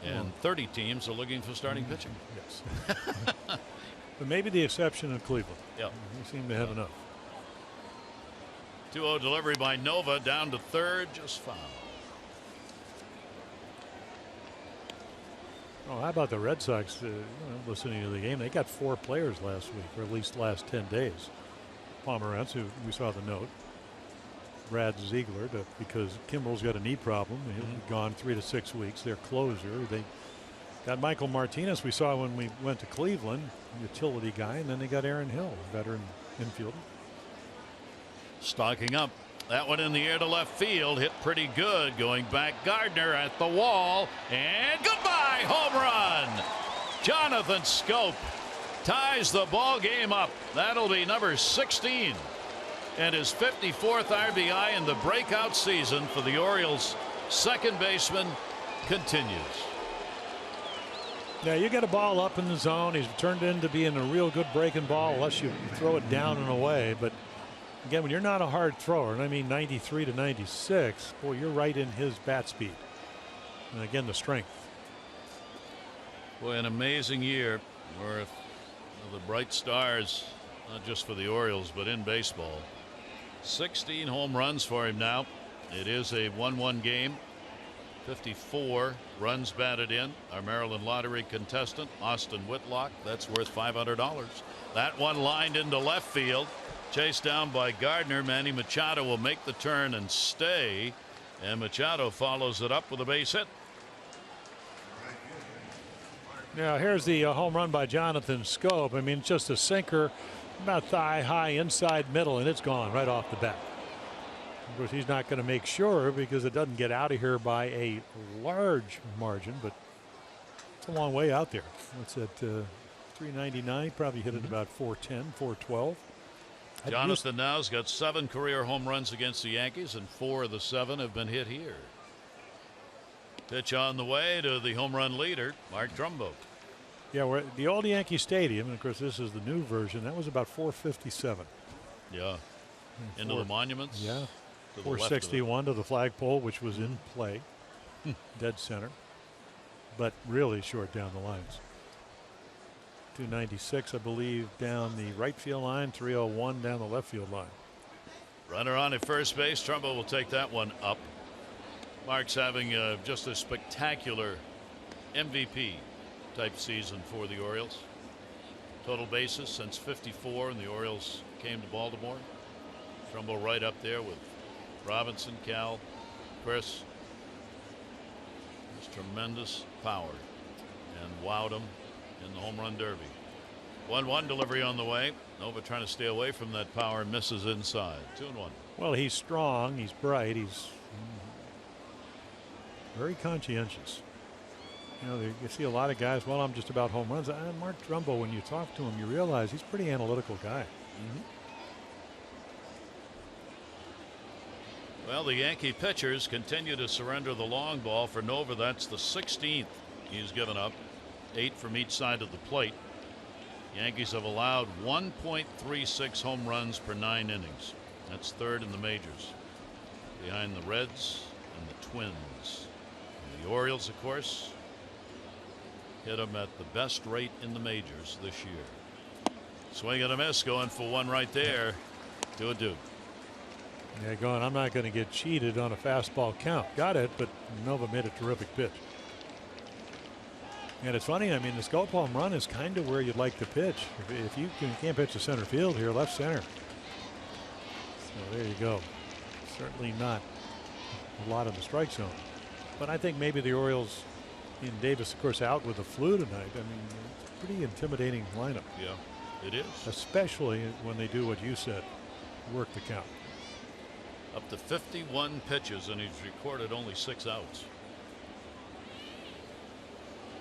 And 30 teams are looking for starting pitching. Yes. But maybe the exception of Cleveland. Yeah. They seem to have enough. 2-0 delivery by Nova down to 3rd, just foul. Oh, how about the Red Sox? Listening to the game, they got 4 players last week, or at least last 10 days. Pomeranz, who we saw the note. Brad Ziegler, because Kimbrel's got a knee problem. He's gone 3 to 6 weeks. Their closer. They got Michael Martinez, we saw when we went to Cleveland, utility guy, and then they got Aaron Hill, veteran infielder. Stocking up. That one in the air to left field, hit pretty good. Going back, Gardner at the wall, and goodbye, home run. Jonathan Schoop ties the ball game up. That'll be number 16 and his 54th RBI in the breakout season for the Orioles. Second baseman continues. Yeah, you get a ball up in the zone. He's turned into being a real good breaking ball unless you throw it down and away. But again, when you're not a hard thrower, and I mean 93 to 96, boy, you're right in his bat speed. And again, the strength. Boy, an amazing year where the bright stars, not just for the Orioles, but in baseball. 16 home runs for him now. It is a 1-1 game. 54 runs batted in. Our Maryland lottery contestant, Austin Whitlock, that's worth $500. That one lined into left field. Chased down by Gardner. Manny Machado will make the turn and stay. And Machado follows it up with a base hit. Now here's the home run by Jonathan Schoop. I mean, just a sinker, about thigh high inside middle, and it's gone right off the bat. Of course, he's not going to make sure because it doesn't get out of here by a large margin, but it's a long way out there. What's that? 399. Probably hit it about 410, 412. Jonathan now's got 7 career home runs against the Yankees, and 4 of the 7 have been hit here. Pitch on the way to the home run leader, Mark Trumbo. Yeah, we're at the old Yankee Stadium, and of course this is the new version. That was about 457. Yeah. Into the monuments. Yeah. To 461 to the flagpole, which was in play. Dead center. But really short down the lines. 296, I believe, down the right field line. 301 down the left field line. Runner on at first base. Trumbo will take that one up. Mark's having just a spectacular MVP type season for the Orioles. Total bases since '54 when the Orioles came to Baltimore. Trumbo right up there with Robinson, Cal, Chris. Just tremendous power and wowed him in the home run derby. 1-1 delivery on the way. Nova trying to stay away from that power, misses inside. 2-1. Well, he's strong, he's bright, he's very conscientious. You know, you see a lot of guys, well, I'm just about home runs. Mark Trumbo, when you talk to him, you realize he's a pretty analytical guy. Well, the Yankee pitchers continue to surrender the long ball for Nova. That's the 16th he's given up. 8 from each side of the plate. Yankees have allowed 1.36 home runs per 9 innings. That's 3rd in the majors, behind the Reds and the Twins. And the Orioles, of course, hit them at the best rate in the majors this year. Swing and a miss, going for one right there. 2-2. Yeah, going, I'm not going to get cheated on a fastball count. Got it, but Nova made a terrific pitch. And it's funny, I mean, the Schoop home run is kind of where you'd like to pitch. If you can't pitch to center field here, left center. So there you go. Certainly not a lot in the strike zone. But I think maybe the Orioles, in Davis, of course, out with the flu tonight. I mean, it's a pretty intimidating lineup. Yeah, it is. Especially when they do what you said, work the count. Up to 51 pitches, and he's recorded only 6 outs.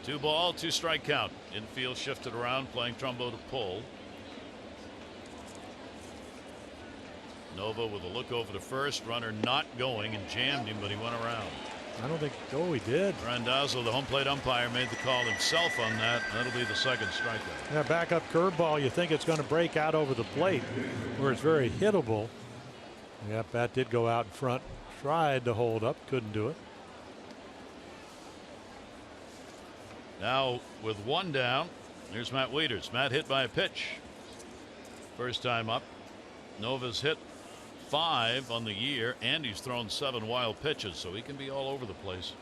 2 ball, 2 strike count. Infield shifted around, playing Trumbo to pull. Nova with a look over to first, runner not going, and jammed him, but he went around. I don't think. Oh, he did. Randazzo, the home plate umpire, made the call himself on that. That'll be the second strikeout. Yeah, backup curveball. You think it's going to break out over the plate, where it's very hittable. Yep, that did go out in front. Tried to hold up, couldn't do it. Now with 1 down, there's Matt Wieters. Matt hit by a pitch. First time up. Nova's hit 5 on the year, and he's thrown 7 wild pitches, so he can be all over the place.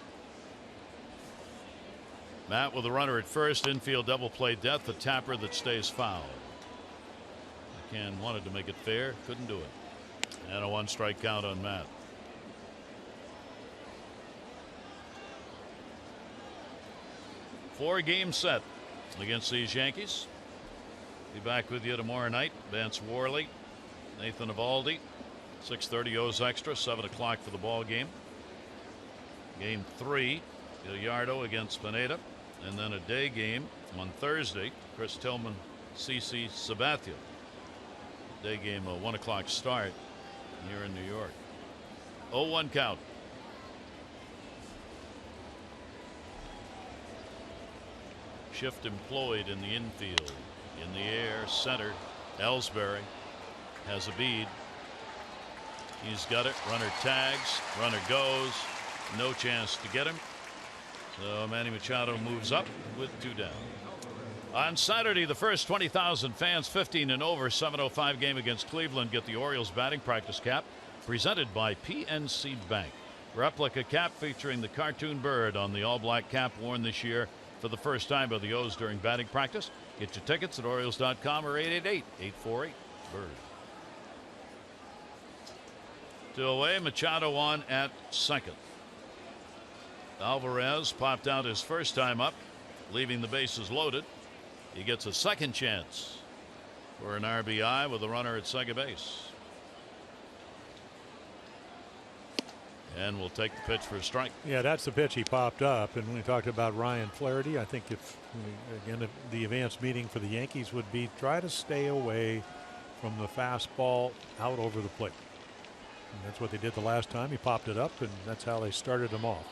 Matt with a runner at first, infield double play death, a tapper that stays foul. McCann wanted to make it fair, couldn't do it. And a 1 strike count on Matt. Four-game set against these Yankees. Be back with you tomorrow night. Vance Worley, Nathan Eovaldi. 6:30 O's Extra, 7 o'clock for the ball game. Game 3, Gallardo against Pineda, and then a day game on Thursday. Chris Tillman, CC Sabathia. Day game, a 1 o'clock start here in New York. 0-1 count. Shift employed in the infield. In the air, center. Ellsbury has a bead. He's got it. Runner tags. Runner goes. No chance to get him. So Manny Machado moves up with 2 down. On Saturday, the first 20,000 fans 15 and over 7:05 game against Cleveland get the Orioles batting practice cap presented by PNC Bank. Replica cap featuring the cartoon bird on the all-black cap worn this year for the first time by the O's during batting practice. Get your tickets at Orioles.com or 888-848-BIRD. 2 away, Machado on at second. Alvarez popped out his first time up, leaving the bases loaded. He gets a second chance for an RBI with a runner at second base. And we'll take the pitch for a strike. Yeah, that's the pitch he popped up. And when we talked about Ryan Flaherty, I think if the advanced meeting for the Yankees would be try to stay away from the fastball out over the plate. And that's what they did the last time. He popped it up, and that's how they started him off.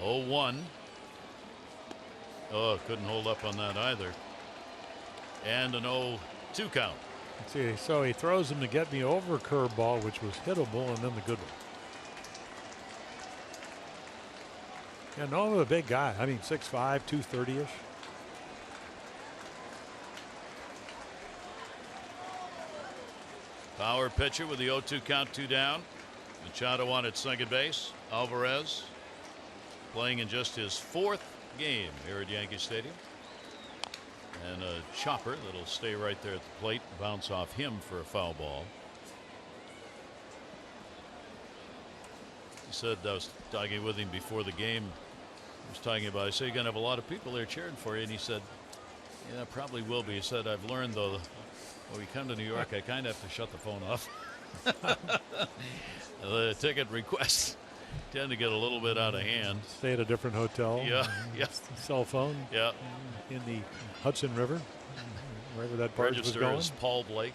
Oh, 1. Oh, couldn't hold up on that either. And an 0-2 count. Let's see, so he throws him to get me over curveball, which was hittable, and then the good one. Yeah, Nova, a big guy. I mean, 6'5", 230-ish. Power pitcher with the 0-2 count, 2 down. Machado on at second base. Alvarez playing in just his 4th game here at Yankee Stadium. And a chopper that'll stay right there at the plate, bounce off him for a foul ball. He said, I was talking with him before the game. I was talking about, I said, you're going to have a lot of people there cheering for you. And he said, yeah, probably will be. He said, I've learned, though, when we come to New York, I kind of have to shut the phone off. The ticket requests tend to get a little bit out of hand. Stay at a different hotel. Yeah, yeah. Cell phone. Yeah. In the Hudson River, wherever that barge was going. Register as Paul Blake.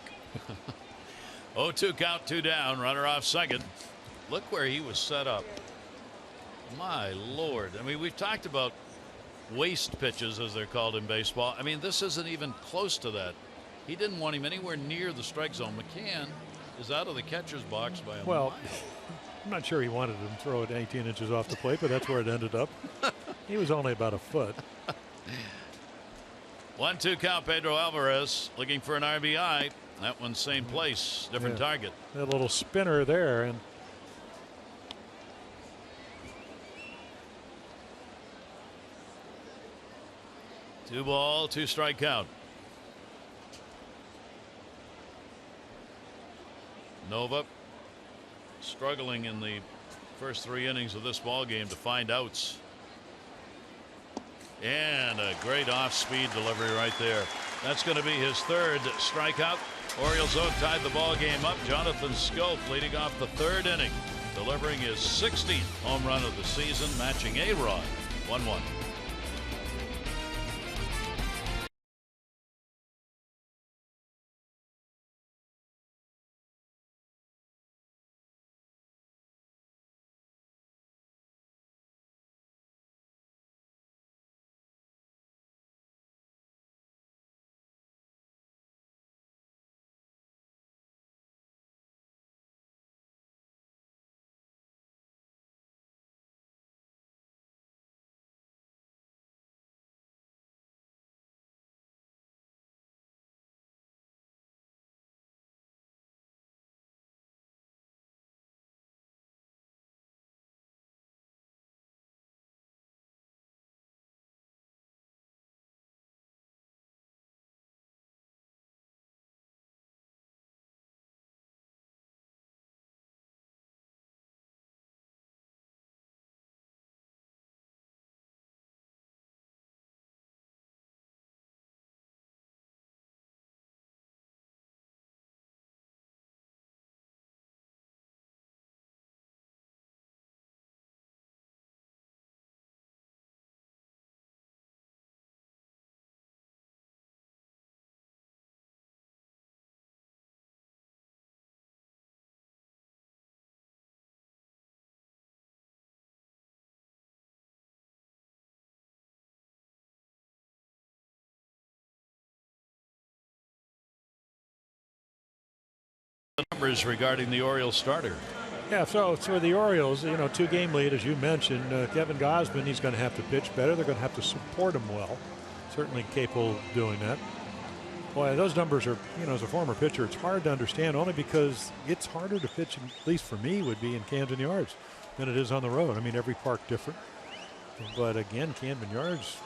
0-2 count, 2 down. Runner off second. Look where he was set up. My Lord. I mean, we've talked about waste pitches, as they're called in baseball. I mean, this isn't even close to that. He didn't want him anywhere near the strike zone. McCann is out of the catcher's box by a mile. I'm not sure he wanted him to throw it 18 inches off the plate, but that's where it ended up. He was only about a foot. 1-2 count. Pedro Alvarez looking for an RBI. That one same place, different target. That little spinner there, and 2 ball, 2 strike count. Nova struggling in the first 3 innings of this ball game to find outs. And a great off-speed delivery right there. That's going to be his 3rd strikeout. Orioles tied the ball game up. Jonathan Schoop leading off the 3rd inning, delivering his 16th home run of the season, matching A-Rod. 1-1. The numbers regarding the Orioles starter. yeah, so for the Orioles, 2-game lead, as you mentioned. Kevin Gosman, he's going to have to pitch better. They're going to have to support him well. Certainly capable of doing that. Boy, those numbers are, as a former pitcher, it's hard to understand, only because it's harder to pitch, at least for me, would be in Camden Yards than it is on the road. I mean, every park different. But again, Camden Yards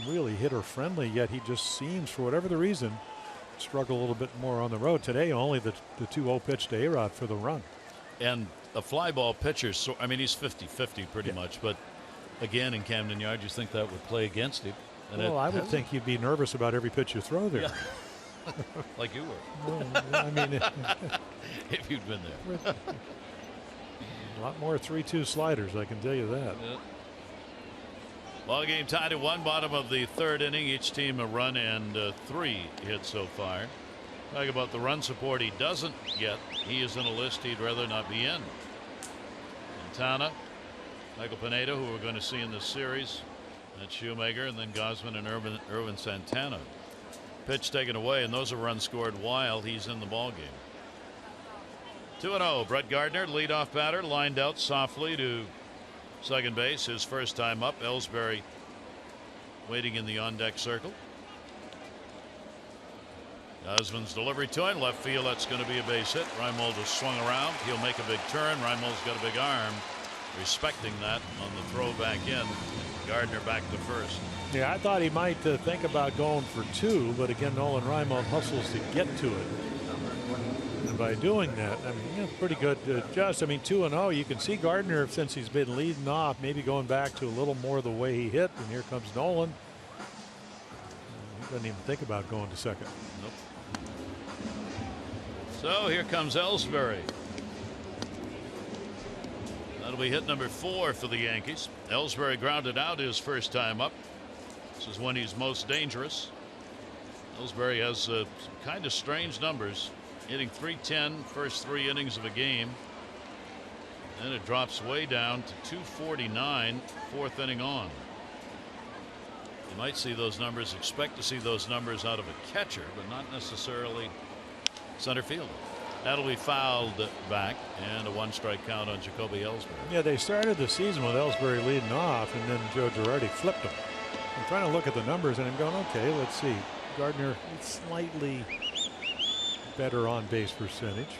really hitter friendly, yet he just seems, for whatever the reason, struggle a little bit more on the road. Today, only the 2-0 pitch to A-Rod for the run. And a fly ball pitcher, so I mean, he's 50-50 pretty much, but again, in Camden Yards, you think that would play against him. And well, I would think you'd be nervous about every pitch you throw there. Yeah. Like you were. Well, I mean, if you'd been there. A lot more 3-2 sliders, I can tell you that. Yeah. Ball game tied at 1, bottom of the 3rd inning. Each team a run and 3 hits so far. Talk about the run support he doesn't get. He is in a list he'd rather not be in. Montana, Michael Pineda, who we're going to see in this series. That's Shoemaker, and then Gosman and Irvin Santana. Pitch taken away, and those are runs scored while he's in the ball game. 2-0. Brett Gardner, leadoff batter, lined out softly to second base, his first time up. Ellsbury waiting in the on-deck circle. Gosman's delivery to him, left field. That's going to be a base hit. Reimold has swung around. He'll make a big turn. Reimold's got a big arm, respecting that on the throw back in. Gardner back to first. Yeah, I thought he might think about going for 2, but again, Nolan Reimold hustles to get to it. And by doing that, I mean, pretty good adjust. I mean, 2-0, you can see Gardner, since he's been leading off, maybe going back to a little more the way he hit. And here comes Nolan. He doesn't even think about going to second. Nope. So here comes Ellsbury. That'll be hit number 4 for the Yankees. Ellsbury grounded out his first time up. This is when he's most dangerous. Ellsbury has some kind of strange numbers, hitting .310 first 3 innings of a game. Then it drops way down to .249 4th inning on. You might see those numbers, expect to see those numbers out of a catcher, but not necessarily center fielder. That'll be fouled back, and a 1-strike count on Jacoby Ellsbury. Yeah, they started the season with Ellsbury leading off, and then Joe Girardi flipped him. I'm trying to look at the numbers and I'm going, okay, let's see. Gardner slightly better on base percentage.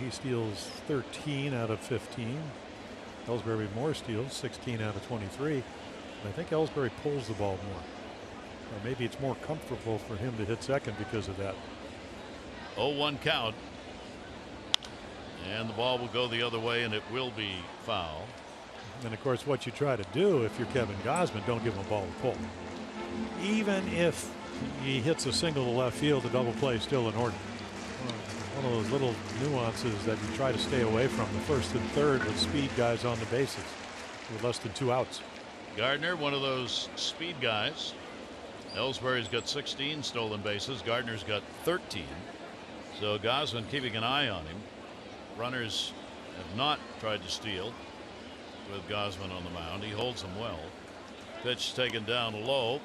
He steals 13 out of 15. Ellsbury more steals, 16 out of 23. And I think Ellsbury pulls the ball more. Or maybe it's more comfortable for him to hit second because of that. 0-1 count. And the ball will go the other way, and it will be foul. And of course, what you try to do if you're Kevin Gosman, don't give him a ball to pull. Even if he hits a single to left field, the double play is still in order. One of those little nuances that you try to stay away from. The first and third with speed guys on the bases with less than 2 outs. Gardner, one of those speed guys. Ellsbury's got 16 stolen bases. Gardner's got 13. So Gosman keeping an eye on him. Runners have not tried to steal with Gosman on the mound. He holds them well. Pitch taken down low,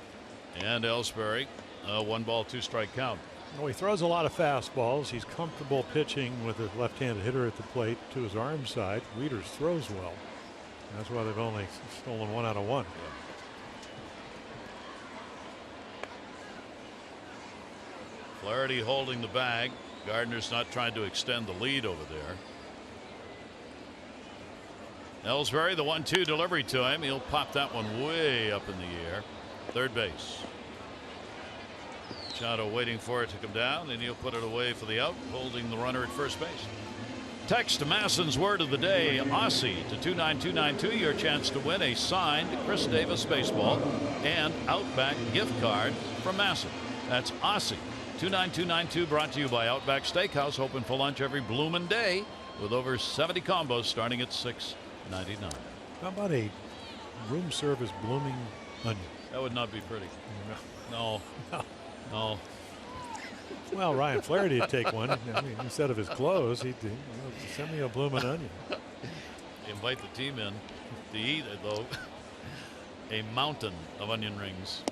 and Ellsbury, 1 ball, 2 strike count. Well, he throws a lot of fastballs. He's comfortable pitching with a left-handed hitter at the plate to his arm side. Wieters throws well. That's why they've only stolen 1 out of 1. Flaherty holding the bag. Gardner's not trying to extend the lead over there. Ellsbury, the 1-2 delivery to him. He'll pop that one way up in the air. Third base. Machado waiting for it to come down, and he'll put it away for the out, holding the runner at first base. Text Masson's word of the day, Aussie, to 29292. Your chance to win a signed Chris Davis baseball and Outback gift card from Masson. That's Aussie. 29292, brought to you by Outback Steakhouse, open for lunch every bloomin' day with over 70 combos starting at $6.99. How about a room service blooming onion? That would not be pretty. No. No. Well, Ryan Flaherty would take one. I mean, instead of his clothes, he'd send me a blooming onion. Invite the team in to eat it, though. A mountain of onion rings.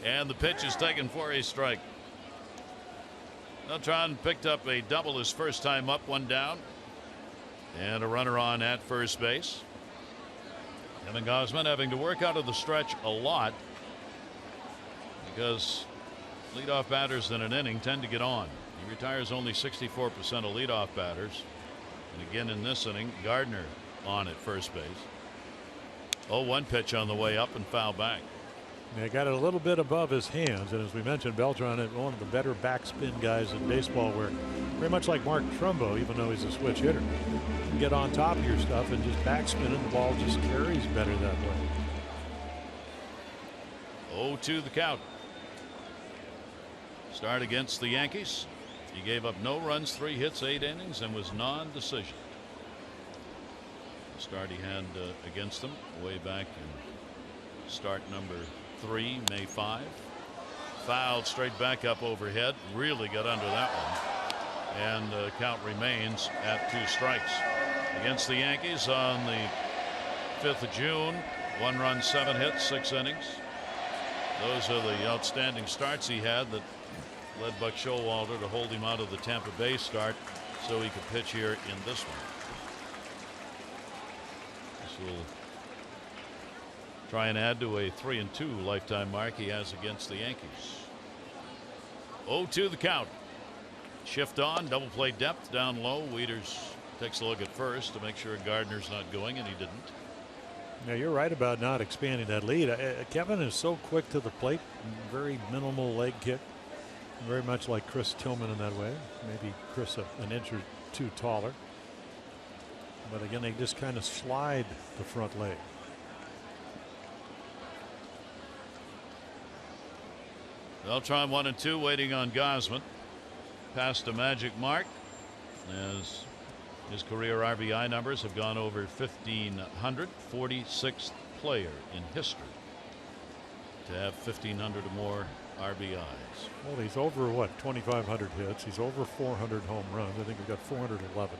And the pitch is taken for a strike. Beltran picked up a double his first time up, 1 down. And a runner on at first base. Kevin Gosman having to work out of the stretch a lot because leadoff batters in an inning tend to get on. He retires only 64% of leadoff batters. And again in this inning, Gardner on at first base. 0-1 pitch on the way up and foul back. Yeah, got it a little bit above his hands, and as we mentioned, Beltran is one of the better backspin guys in baseball, where very much like Mark Trumbo, even though he's a switch hitter, you can get on top of your stuff and just backspin it, and the ball just carries better that way. 0-2 the count. Start against the Yankees. He gave up no runs, 3 hits, 8 innings, and was non-decision. The start he had against them way back in start number 3, May 5. Fouled straight back up overhead. Really got under that one. And the count remains at 2 strikes. Against the Yankees on the 5th of June. 1 run, 7 hits, 6 innings. Those are the outstanding starts he had that led Buck Showalter to hold him out of the Tampa Bay start so he could pitch here in this one. This will try and add to a 3-2 lifetime mark he has against the Yankees. 0-2 the count. Shift on, double play depth down low. Wieters takes a look at first to make sure Gardner's not going, and he didn't. Yeah, you're right about not expanding that lead. Kevin is so quick to the plate, very minimal leg kick, very much like Chris Tillman in that way. Maybe Chris an inch or 2 taller. But again, they just kind of slide the front leg. Beltran 1-2, waiting on Gosman. Past a magic mark as his career RBI numbers have gone over 1,500. 46th player in history to have 1,500 or more RBIs. Well, he's over what, 2,500 hits. He's over 400 home runs. I think he's got 411.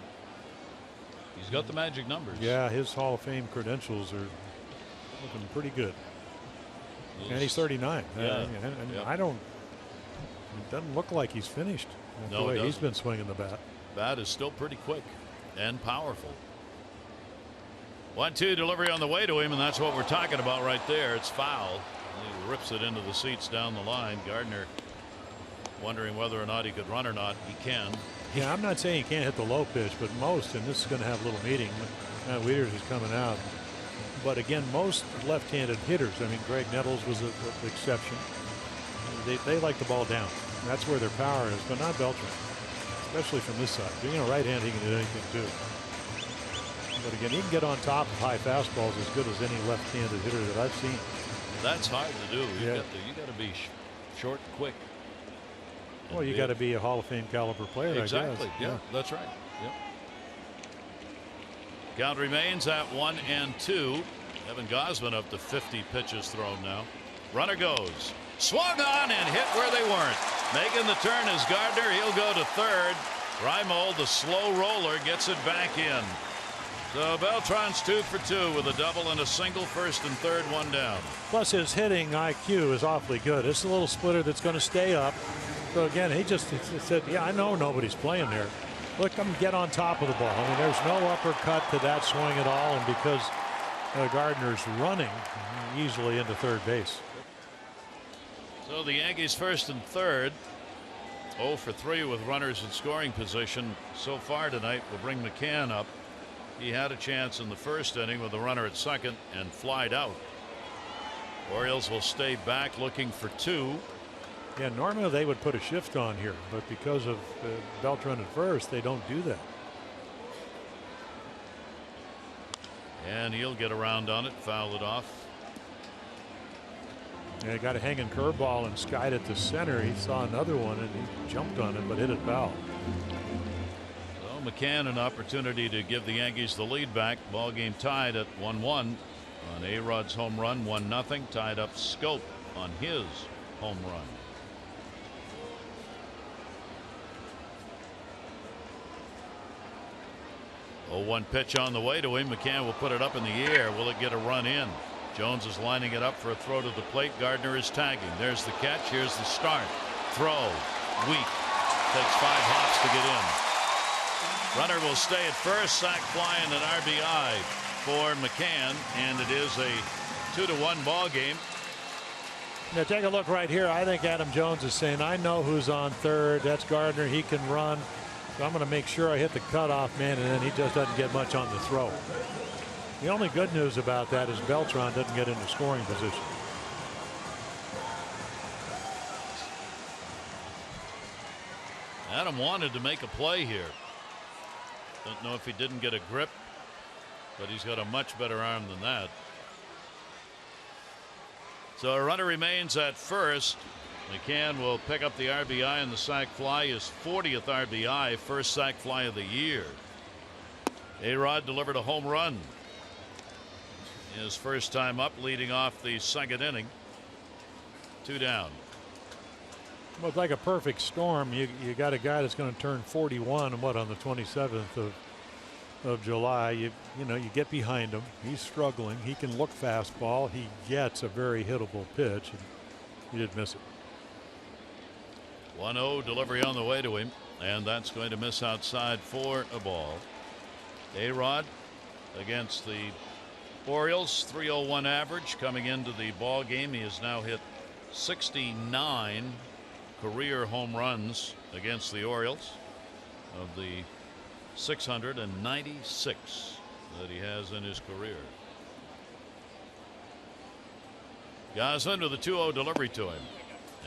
He's got the magic numbers. Yeah, his Hall of Fame credentials are looking pretty good. And he's 39. Yeah. I don't. It doesn't look like he's finished. No, the way he's been swinging the bat. Bat is still pretty quick and powerful. 1-2 delivery on the way to him, and that's what we're talking about right there. It's foul. He rips it into the seats down the line. Gardner wondering whether or not he could run or not. He can. Yeah, I'm not saying he can't hit the low pitch, but most, and this is going to have a little meeting. Wieters is coming out. But again, most left-handed hitters, I mean, Greg Nettles was an exception. They like the ball down. That's where their power is, but not Beltran, especially from this side. Being a right hand, he can do anything too. But again, he can get on top of high fastballs as good as any left-handed hitter that I've seen. That's hard to do. You got to be short, quick. Well, you got to be a Hall of Fame caliber player. Exactly. I guess. Yeah, that's right. Yep. Count remains at 1-2. Evan Gosman up to 50 pitches thrown now. Runner goes. Swung on and hit where they weren't. Making the turn is Gardner. He'll go to third. Reimold, the slow roller, gets it back in. So Beltran's 2 for 2 with a double and a single, first and third, one down. Plus his hitting IQ is awfully good. It's a little splitter that's going to stay up. So again, he said, yeah, I know nobody's playing there. Look, come get on top of the ball. I mean, there's no uppercut to that swing at all, and because Gardner's running easily into third base. So the Yankees first and third. 0 for 3 with runners in scoring position so far tonight. Will bring McCann up. He had a chance in the first inning with a runner at second and flied out. Orioles will stay back looking for 2. Yeah, normally they would put a shift on here, but because of Beltran at first, they don't do that. And he'll get around on it, foul it off. Yeah, he got a hanging curveball and skied it to center. He saw another one and he jumped on it, but hit it foul. So McCann an opportunity to give the Yankees the lead back. Ball game tied at 1-1 on A-Rod's home run. 1-0. Tied up Schoop on his home run. Oh, 1 pitch on the way to him. McCann will put it up in the air. Will it get a run in? Jones is lining it up for a throw to the plate. Gardner is tagging. There's the catch. Here's the start. Throw. Weak. Takes 5 hops to get in. Runner will stay at first. Sac fly and an RBI for McCann, and it is a 2-1 ball game. Now take a look right here. I think Adam Jones is saying, I know who's on third. That's Gardner. He can run. So I'm going to make sure I hit the cutoff man, and then he just doesn't get much on the throw. The only good news about that is Beltran doesn't get into scoring position. Adam wanted to make a play here. Don't know if he didn't get a grip, but he's got a much better arm than that. So a runner remains at first. McCann will pick up the RBI, and the sac fly, his 40th RBI, first sac fly of the year. A-Rod delivered a home run his first time up, leading off the second inning. 2 down. Well, it's like a perfect storm. You got a guy that's going to turn 41 on the 27th of July. You get behind him. He's struggling. He can look fastball. He gets a very hittable pitch, and he did miss it. 1-0 delivery on the way to him, and that's going to miss outside for a ball. A-Rod against the Orioles, 301 average coming into the ball game. He has now hit 69 career home runs against the Orioles of the 696 that he has in his career. Gosman with a 2-0 delivery to him,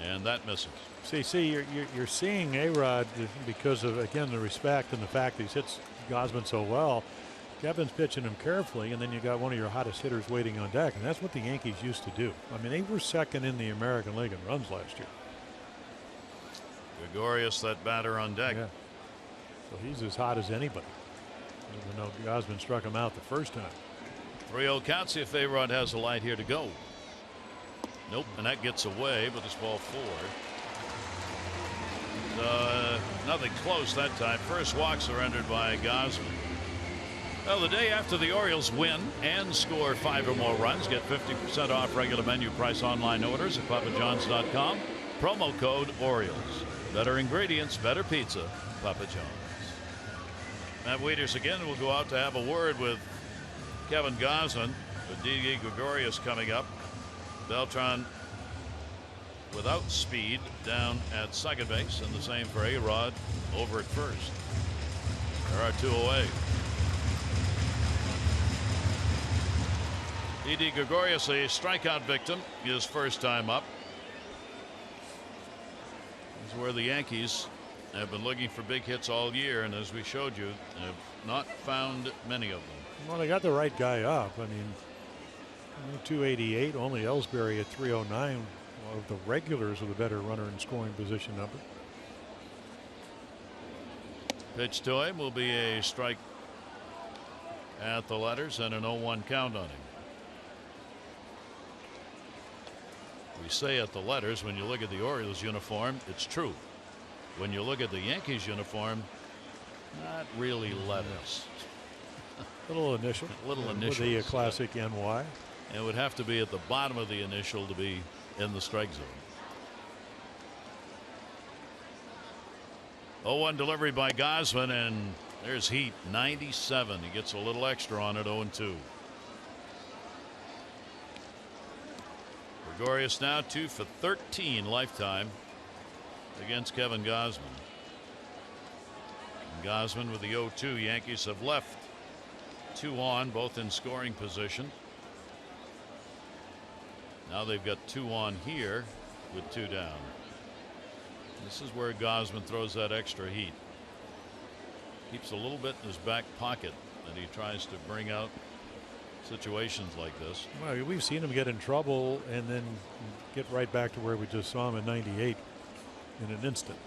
and that misses. See, you're seeing A-Rod because of, again, the respect and the fact that he hits Gosman so well. Kevin's pitching him carefully, and then you got one of your hottest hitters waiting on deck, and that's what the Yankees used to do. I mean, they were second in the American League in runs last year. Gregorius, that batter on deck. Yeah. So he's as hot as anybody, even though Gosman struck him out the first time. 3-0 count. See if A-Rod has a light here to go. Nope, and that gets away, but it's ball 4. Nothing close that time. First walk surrendered by Gosman. Well, the day after the Orioles win and score 5 or more runs, get 50% off regular menu price online orders at papajohns.com. Promo code Orioles. Better ingredients, better pizza. Papa John's. Matt Wieters again will go out to have a word with Kevin Gosman, with D.E. Gregorius coming up. Beltran without speed down at second base, and the same for A-Rod over at first. There are two away. Didi Gregorius, a strikeout victim, his first time up. This is where the Yankees have been looking for big hits all year, and as we showed you, have not found many of them. Well, they got the right guy up. I mean, 288, only Ellsbury at 309. Well, the regulars are the better runner in scoring position number. Pitch to him will be a strike at the letters and an 0-1 count on him. We say at the letters, when you look at the Orioles uniform, it's true. When you look at the Yankees uniform, not really letters. Little initial. Little initial. With the classic NY. It would have to be at the bottom of the initial to be in the strike zone. 0-1 delivery by Gosman, and there's heat. 97. He gets a little extra on it. 0-2. Gregorius now 2 for 13 lifetime against Kevin Gosman. And Gosman with the 0-2. Yankees have left 2 on, both in scoring position. Now they've got 2 on here with 2 down. This is where Gosman throws that extra heat. Keeps a little bit in his back pocket that he tries to bring out situations like this. Well, we've seen him get in trouble and then get right back to where we just saw him in 98 in an instant.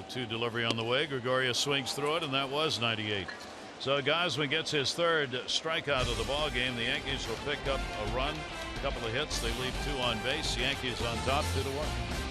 0-2 delivery on the way. Gregorius swings through it, and that was 98. So Gosman gets his third strikeout of the ball game. The Yankees will pick up a run, a couple of hits. They leave 2 on base. Yankees on top 2-1.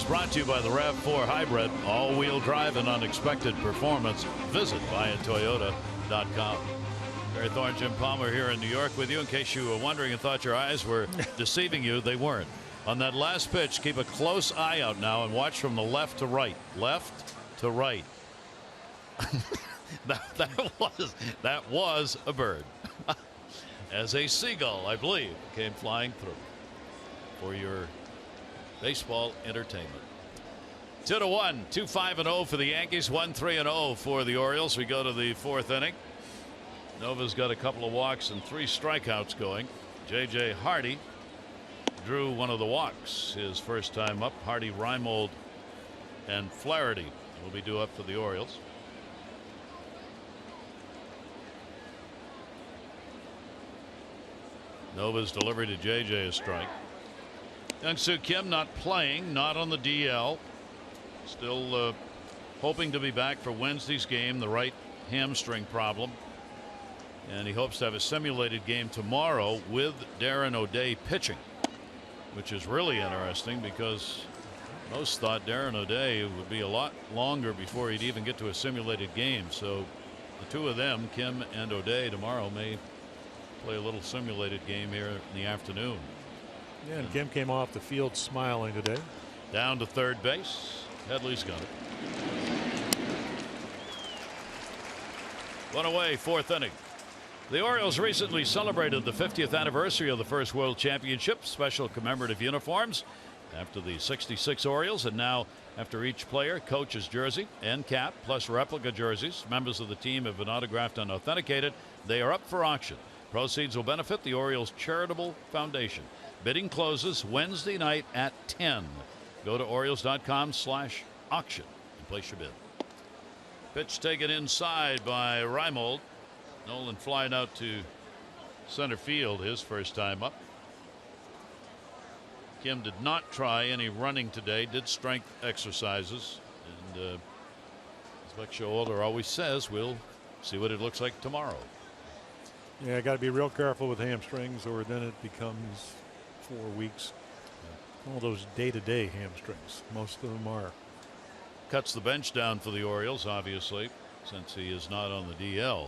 Brought to you by the RAV4 Hybrid, all-wheel drive and unexpected performance. Visit buyatoyota.com. Barry Thorne, Jim Palmer here in New York with you. In case you were wondering and thought your eyes were deceiving you, they weren't. On that last pitch, keep a close eye out now and watch from the left to right. Left to right. that was a bird. As a seagull, I believe, came flying through for your baseball entertainment. 2-1, 2-5-0 for the Yankees, 1-3-0 for the Orioles. We go to the 4th inning. Nova's got a couple of walks and 3 strikeouts going. J.J. Hardy drew one of the walks his first time up. Hardy, Reimold, and Flaherty will be due up for the Orioles. Nova's delivery to J.J. a strike. Young-Soo Kim not playing, not on the DL. Still hoping to be back for Wednesday's game, the right hamstring problem. And he hopes to have a simulated game tomorrow with Darren O'Day pitching, which is really interesting because Most thought Darren O'Day would be a lot longer before he'd even get to a simulated game. So the two of them, Kim and O'Day, tomorrow may play a little simulated game here in the afternoon. Yeah, and Kim came off the field smiling today. Down to third base. Headley's got it. One away, fourth inning. The Orioles recently celebrated the 50th anniversary of the first World Championship. Special commemorative uniforms after the '66 Orioles, and now after each player, coach's jersey and cap, plus replica jerseys. Members of the team have been autographed and authenticated. They are up for auction. Proceeds will benefit the Orioles Charitable Foundation. Bidding closes Wednesday night at 10. Go to Orioles.com/auction and place your bid. Pitch taken inside by Reimold. Nolan flying out to center field, his first time up. Kim did not try any running today, did strength exercises, and as Buck Showalter always says, we'll see what it looks like tomorrow. Yeah, got to be real careful with hamstrings, or then it becomes 4 weeks. All those day-to-day hamstrings, most of them are. Cuts the bench down for the Orioles, obviously, since he is not on the DL.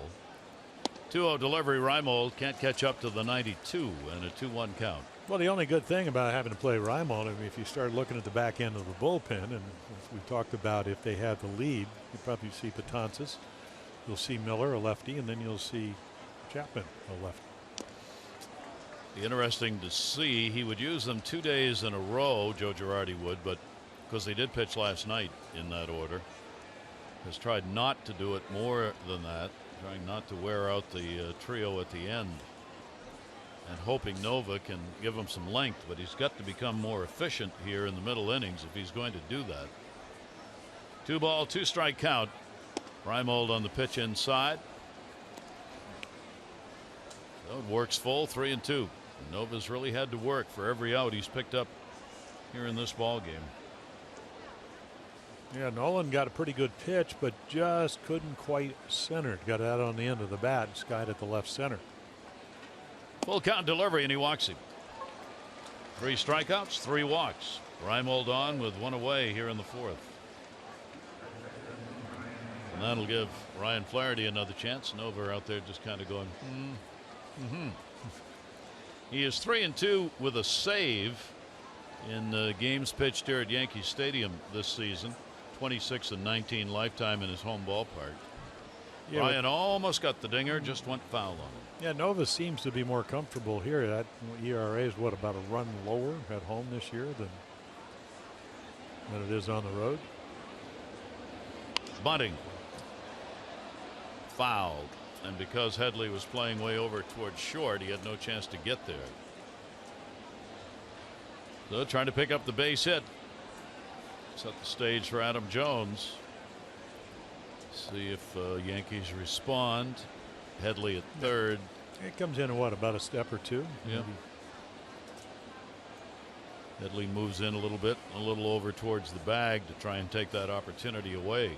2-0 delivery. Reimold can't catch up to the 92 and a 2-1 count. Well, the only good thing about having to play Reimold, I mean, if you start looking at the back end of the bullpen, and as we talked about, if they have the lead, you probably see Betances, you'll see Miller, a lefty, and then you'll see Chapman, a lefty. Be interesting to see. He would use them 2 days in a row, Joe Girardi would, but because they did pitch last night in that order, has tried not to do it more than that, trying not to wear out the trio at the end, and hoping Nova can give him some length, but he's got to become more efficient here in the middle innings if he's going to do that. 2-ball, 2-strike count. Reimold on the pitch inside. So it works full, 3-2. Nova's really had to work for every out he's picked up here in this ball game. Yeah, Nolan got a pretty good pitch, but just couldn't quite center it. Got it out on the end of the bat and skied at the left center. Full count delivery, and he walks him. 3 strikeouts, 3 walks. Reimold on with 1 away here in the 4th. And that'll give Ryan Flaherty another chance. Nova out there just kind of going, He is 3-2 with a save in games pitched here at Yankee Stadium this season. 26-19 lifetime in his home ballpark. Yeah, Ryan almost got the dinger, just went foul on him. Yeah, Nova seems to be more comfortable here. That ERA is what, about a run lower at home this year than it is on the road. Bunting fouled, and because Headley was playing way over towards short, he had no chance to get there. So trying to pick up the base hit. Set the stage for Adam Jones. See if Yankees respond. Headley at third. It comes in what, about a step or two? Yeah. Maybe. Headley moves in a little bit, a little over towards the bag to try and take that opportunity away.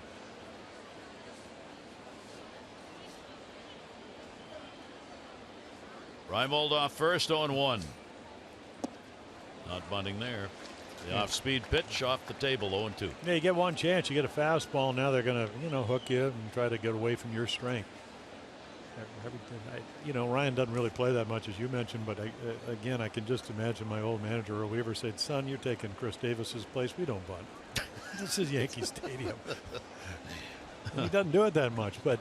Reimold off first, 0-1. Not bunting there. The off-speed pitch off the table, 0-2. Yeah, you get one chance, you get a fastball. Now they're going to, hook you and try to get away from your strength. Ryan doesn't really play that much, as you mentioned, but again, I can just imagine my old manager Earl Weaver said, "Son, you're taking Chris Davis's place. We don't bunt. This is Yankee Stadium." He doesn't do it that much, but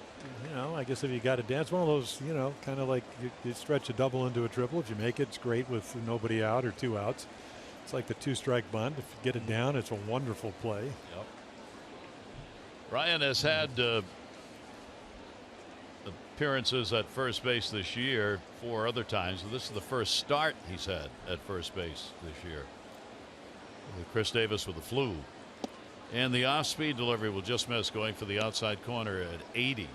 I guess if you got to dance, one of those, kind of like you stretch a double into a triple. If you make it, it's great with nobody out or 2 outs. It's like the 2-strike bunt. If you get it down, it's a wonderful play. Yep. Ryan has had appearances at first base this year 4 other times. So this is the first start he's had at first base this year. With Chris Davis with the flu. And the off-speed delivery will just miss, going for the outside corner at 80.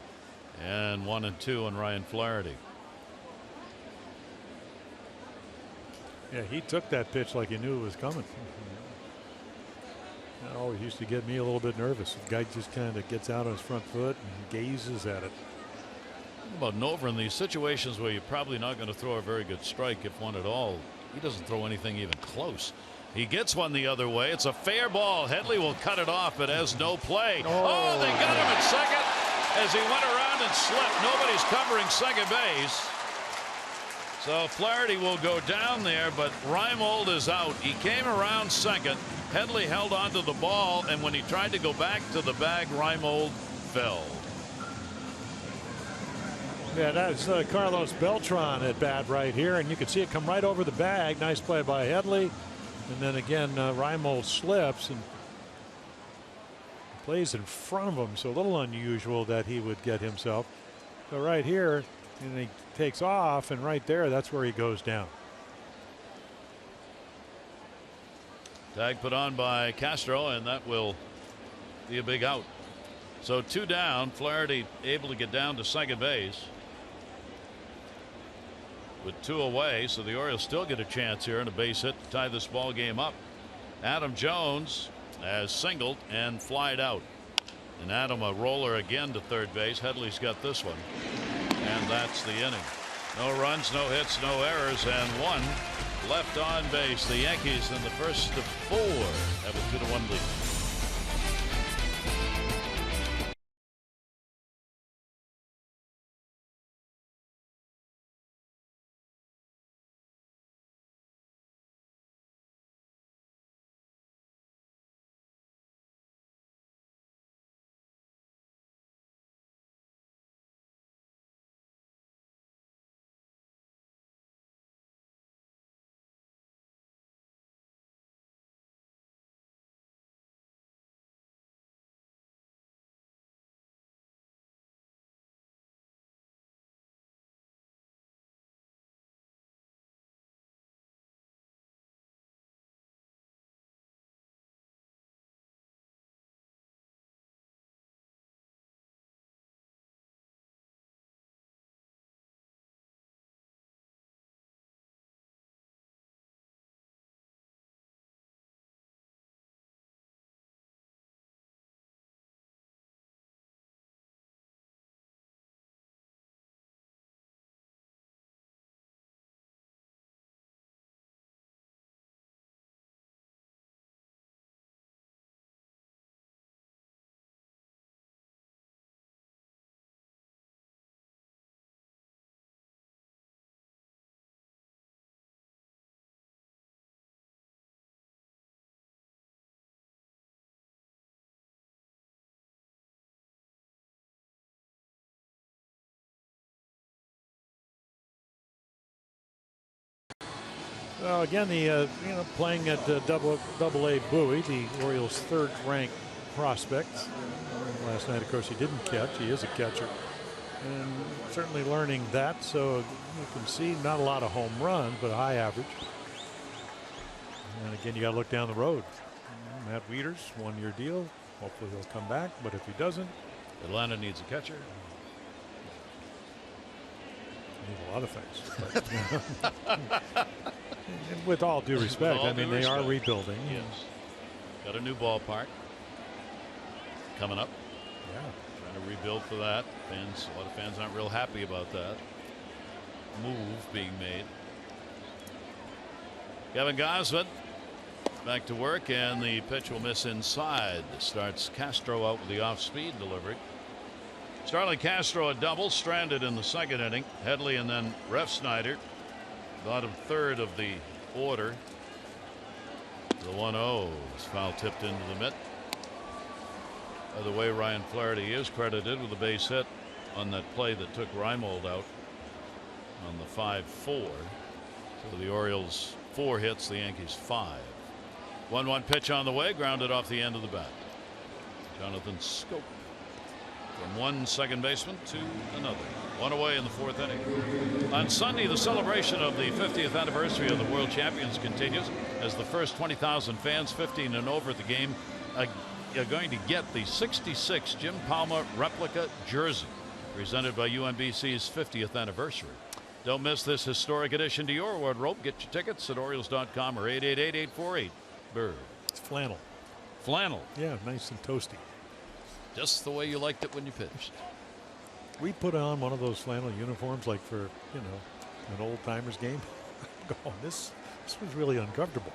And 1-2 on Ryan Flaherty. Yeah, he took that pitch like he knew it was coming. That always used to get me a little bit nervous. The guy just kind of gets out on his front foot and gazes at it. About Nova in these situations where you're probably not going to throw a very good strike, if one at all, he doesn't throw anything even close. He gets one the other way. It's a fair ball. Headley will cut it off, but has no play. Oh, they got him at second as he went around and slipped. Nobody's covering second base. So Flaherty will go down there, but Reimold is out. He came around second. Headley held onto the ball, and when he tried to go back to the bag, Reimold fell. Yeah, that's Carlos Beltran at bat right here, and you can see it come right over the bag. Nice play by Headley. And then again, Reimold slips and plays in front of him, so a little unusual that he would get himself. So right here, and he takes off, and right there, that's where he goes down. Tag put on by Castro, and that will be a big out. So 2 down. Flaherty able to get down to second base with 2 away, so the Orioles still get a chance here and a base hit to tie this ball game up. Adam Jones has singled and flied out, and Adam a roller again to third base. Headley's got this one, and that's the inning. No runs, no hits, no errors, and 1 left on base. The Yankees in the first of 4 have a 2-1 lead. Well, again, the playing at double A Bowie, the Orioles' 3rd-ranked prospect. Last night, of course, he didn't catch. He is a catcher, and certainly learning that. So you can see not a lot of home runs, but a high average. And again, you got to look down the road. Matt Wieters, 1-year deal. Hopefully, he'll come back. But if he doesn't, Atlanta needs a catcher. Needs a lot of things. And with all due respect, I mean, they are rebuilding. Yes. Got a new ballpark coming up. Yeah. Trying to rebuild for that. A lot of fans aren't real happy about that move being made. Kevin Gosman back to work, and the pitch will miss inside. Starts Castro out with the off-speed delivery. Starling Castro a double, stranded in the 2nd inning. Headley and then Refsnyder. Bottom 3rd of the order. The 1-0 is foul tipped into the mitt. By the way, Ryan Flaherty is credited with a base hit on that play that took Reimold out on the 5-4. So the Orioles 4 hits, the Yankees 5. 1-1 pitch on the way, grounded off the end of the bat. Jonathan Schoop from one second baseman to another. 1 away in the 4th inning. On Sunday, the celebration of the 50th anniversary of the World Champions continues as the first 20,000 fans 15 and over at the game are going to get the '66 Jim Palmer replica jersey presented by UMBC's 50th anniversary. Don't miss this historic addition to your wardrobe. Get your tickets at Orioles.com or 888-848-BIRD. It's flannel. Flannel. Yeah, nice and toasty. Just the way you liked it when you pitched. We put on one of those flannel uniforms like for, an old timers game. Going, this was really uncomfortable.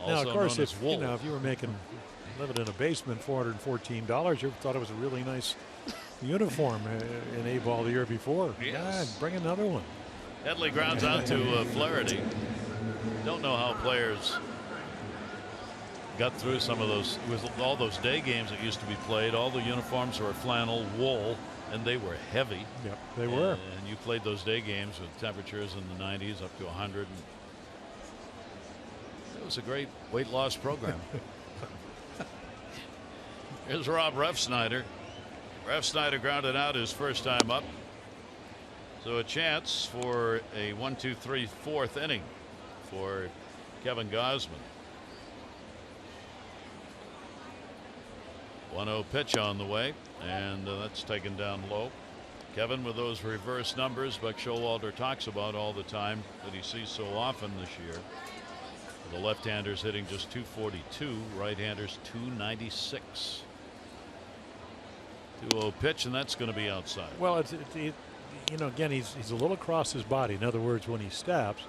Also now, of course, known as if wool. if you were living in a basement, $414, you thought it was a really nice uniform in A-ball the year before. Yes. God, bring another one. Headley grounds out to Flaherty. Don't know how players got through some of those with all those day games that used to be played. All the uniforms were flannel, wool, and they were heavy. Yep, they were. And you played those day games with temperatures in the 90s up to 100. It was a great weight loss program. Here's Rob Refsnyder. Refsnyder grounded out his first time up. So a chance for a 1-2-3 fourth inning for Kevin Gosman. 1-0 pitch on the way, and that's taken down low. Kevin with those reverse numbers Buck Showalter talks about all the time that he sees so often this year. The left-handers hitting just 242, right-handers 296. 2-0 pitch, and that's going to be outside. Well, again, he's a little across his body. In other words, when he steps,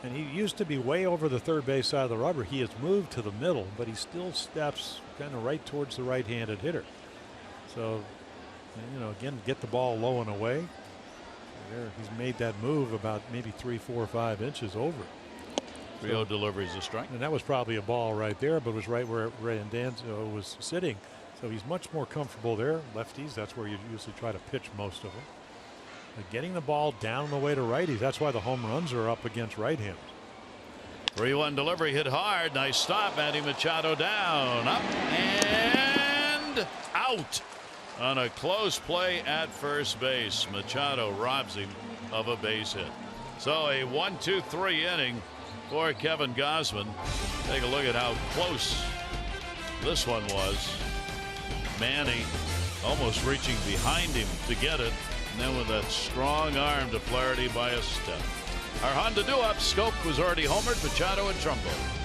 and he used to be way over the third base side of the rubber. He has moved to the middle, but he still steps kind of right towards the right-handed hitter. So, again, get the ball low and away. There, he's made that move about maybe 3, 4, 5 inches over. 3-0 delivers a strike. And that was probably a ball right there, but it was right where Randanzo was sitting. So he's much more comfortable there. Lefties, that's where you usually try to pitch most of them. But getting the ball down the way to righties, that's why the home runs are up against right-handers. 3-1 delivery hit hard. Nice stop. Manny Machado down, up, and out on a close play at first base. Machado robs him of a base hit. So a 1-2-3 inning for Kevin Gosman. Take a look at how close this one was. Manny almost reaching behind him to get it, and then with that strong arm to Flaherty by a step. Our Honda do-up. Schoop was already homered. Machado and Trumbo.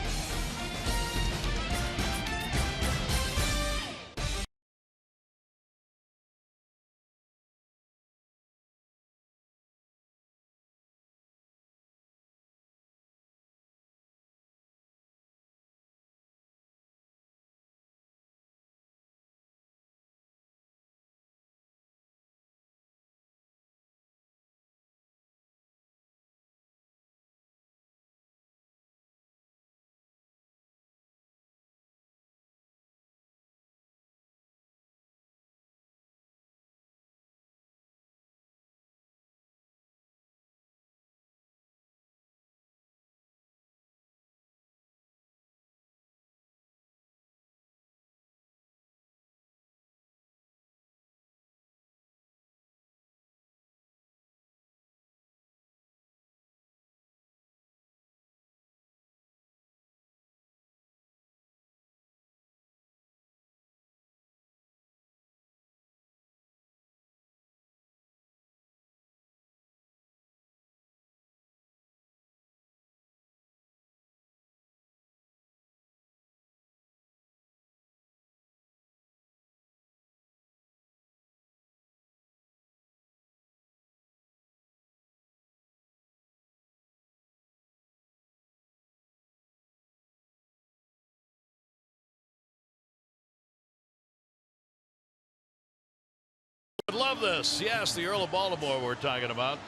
I love this. Yes, the Earl of Baltimore we're talking about.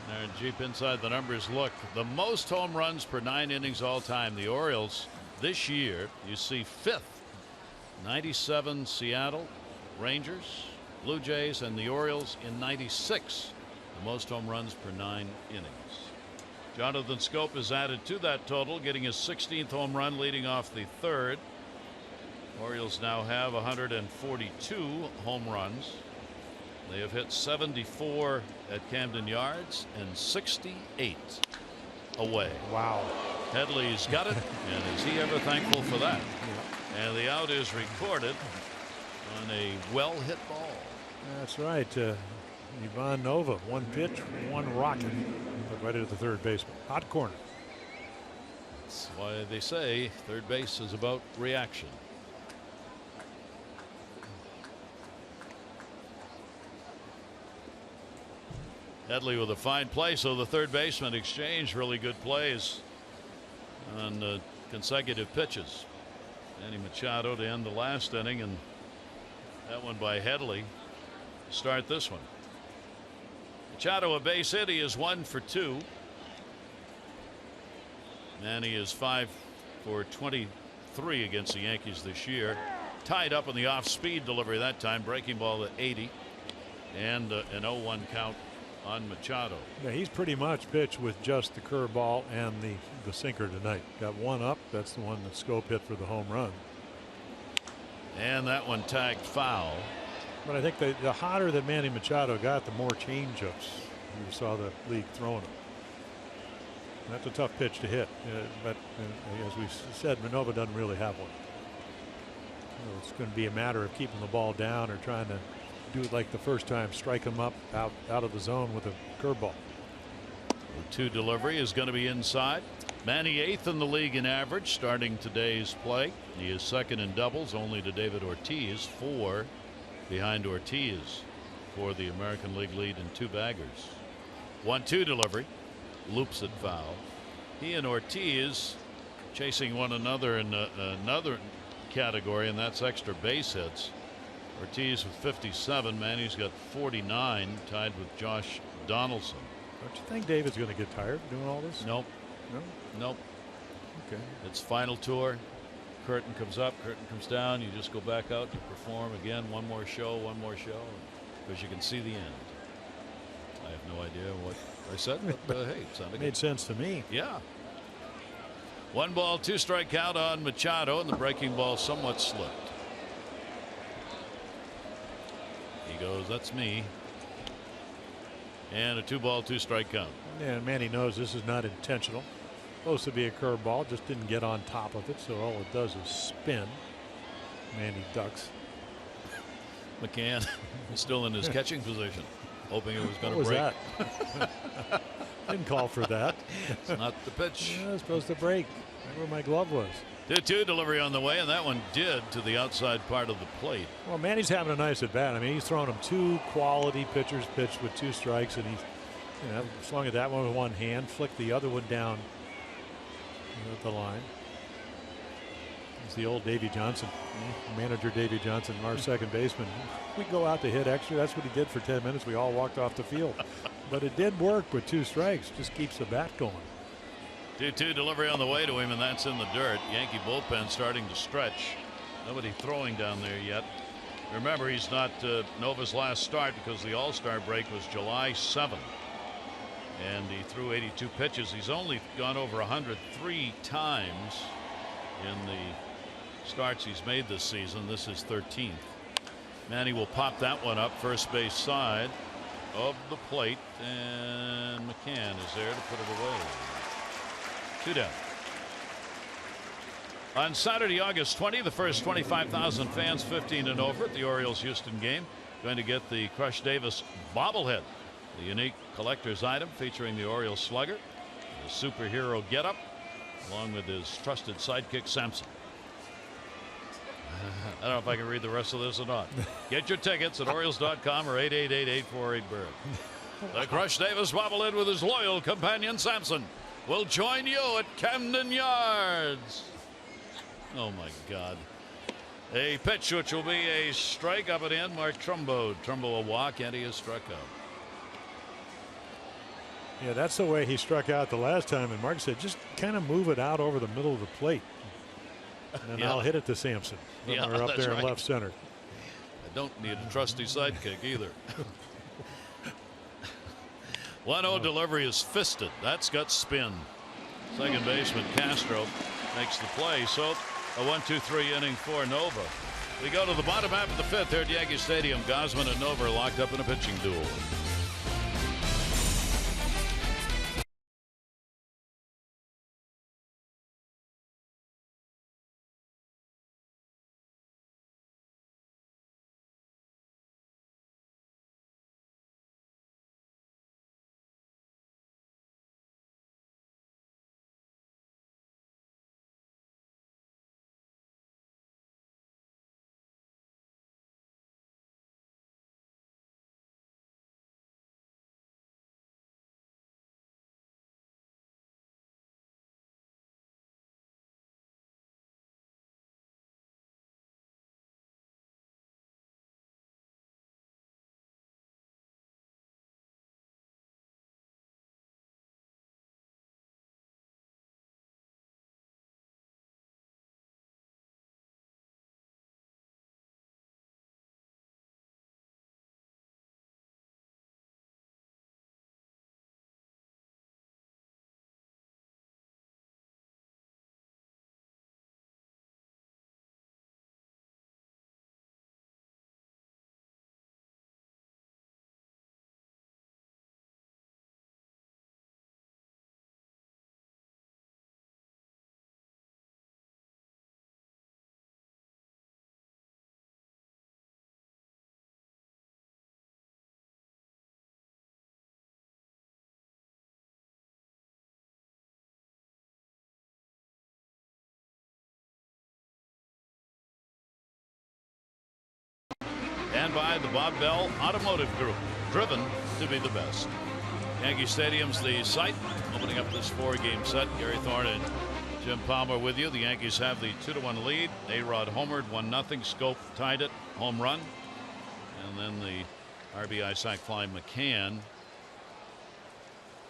They're deep inside the numbers. Look, the most home runs per 9 innings all time. The Orioles this year, you see 5th. 97 Seattle, Rangers, Blue Jays, and the Orioles in 96. The most home runs per 9 innings. Jonathan Schoop is added to that total, getting his 16th home run, leading off the 3rd. Orioles now have 142 home runs. They have hit 74 at Camden Yards and 68 away. Wow. Headley's got it, and is he ever thankful for that? Yeah. And the out is recorded on a well-hit ball. That's right. Ivan Nova, one pitch, one rocket, but right into the third baseman. Hot corner. That's why they say third base is about reaction. Headley with a fine play, so the third baseman exchanged really good plays on consecutive pitches. Manny Machado to end the last inning, and that one by Headley to start this one. Machado a base hit. He is 1 for 2. Manny is 5 for 23 against the Yankees this year. Tied up on the off-speed delivery that time. Breaking ball at 80, and an 0-1 count on Machado. Yeah, he's pretty much pitched with just the curveball and the sinker tonight. Got one up. That's the one that Schoop hit for the home run. And that one tagged foul. But I think the hotter that Manny Machado got, the more changeups you saw the league throwing him. That's a tough pitch to hit. But as we said, Manova doesn't really have one. It's going to be a matter of keeping the ball down or trying to do it like the first time, strike him up out of the zone with a curveball. The 2 delivery is going to be inside. Manny 8th in the league in average starting today's play. He is 2nd in doubles, only to David Ortiz, 4 behind Ortiz for the American League lead in 2 baggers. 1-2 delivery, loops it foul. He and Ortiz chasing one another in another category, and that's extra base hits. Ortiz with 57. Manny's got 49, tied with Josh Donaldson. Don't you think David's going to get tired doing all this? Nope. No? Nope. Okay. It's final tour. Curtain comes up, curtain comes down. You just go back out, you perform again. One more show, because you can see the end. I have no idea what I said, but hey, it sounded Made sense to me. Yeah. 1 ball, 2 strike count on Machado, and the breaking ball somewhat slipped. He goes, that's me. And a 2 ball, 2 strike count. Yeah, Manny knows this is not intentional. Supposed to be a curveball, just didn't get on top of it, so all it does is spin. Manny ducks. McCann is still in his catching position, hoping it was going to What was break. that? Didn't call for that. It's not the pitch. Yeah, it's supposed to break. Right where my glove was. 2-2 delivery on the way, and that one did to the outside part of the plate. Well, Manny's having a nice at bat. I mean, he's thrown him 2 quality pitchers pitched with 2 strikes, and he's, swung at that one with one hand, flicked the other one down at the line. It's the old Davy Johnson, manager Davy Johnson, our second baseman. We go out to hit extra. That's what he did for 10 minutes. We all walked off the field. But it did work with 2 strikes. Just keeps the bat going. 2-2 delivery on the way to him, and that's in the dirt. Yankee bullpen starting to stretch. Nobody throwing down there yet. Remember, he's not Nova's last start because the All-Star break was July 7th. And he threw 82 pitches. He's only gone over 103 times in the starts he's made this season. This is 13th. Manny will pop that one up first base side of the plate, and McCann is there to put it away. 2 down. On Saturday, August 20, the first 25,000 fans 15 and over at the Orioles Houston game going to get the Crush Davis bobblehead, the unique collector's item featuring the Orioles slugger, the superhero getup, along with his trusted sidekick Samson. I don't know if I can read the rest of this or not. Get your tickets at Orioles.com or 888-848-BIRD. The Crush Davis bobblehead with his loyal companion Samson will join you at Camden Yards. Oh my God. A pitch which will be a strike up and in. Mark Trumbo. Trumbo a walk, and he is struck out. Yeah, that's the way he struck out the last time. And Mark said, just kind of move it out over the middle of the plate. And then I'll hit it to Samson. Yeah, or up that's there right. in left center. I don't need a trusty sidekick either. 1-0 delivery is fisted. That's got spin. Second baseman Castro makes the play. So a 1-2-3 inning for Nova. We go to the bottom half of the 5th here at Yankee Stadium. Gosman and Nova are locked up in a pitching duel. and by the Bob Bell Automotive Group, driven to be the best. Yankee Stadium's the site, opening up this 4-game set. Gary Thorne and Jim Palmer with you. The Yankees have the 2-1 lead. A-Rod homered, 1-0. Schoop tied it, home run. And then the RBI sac fly McCann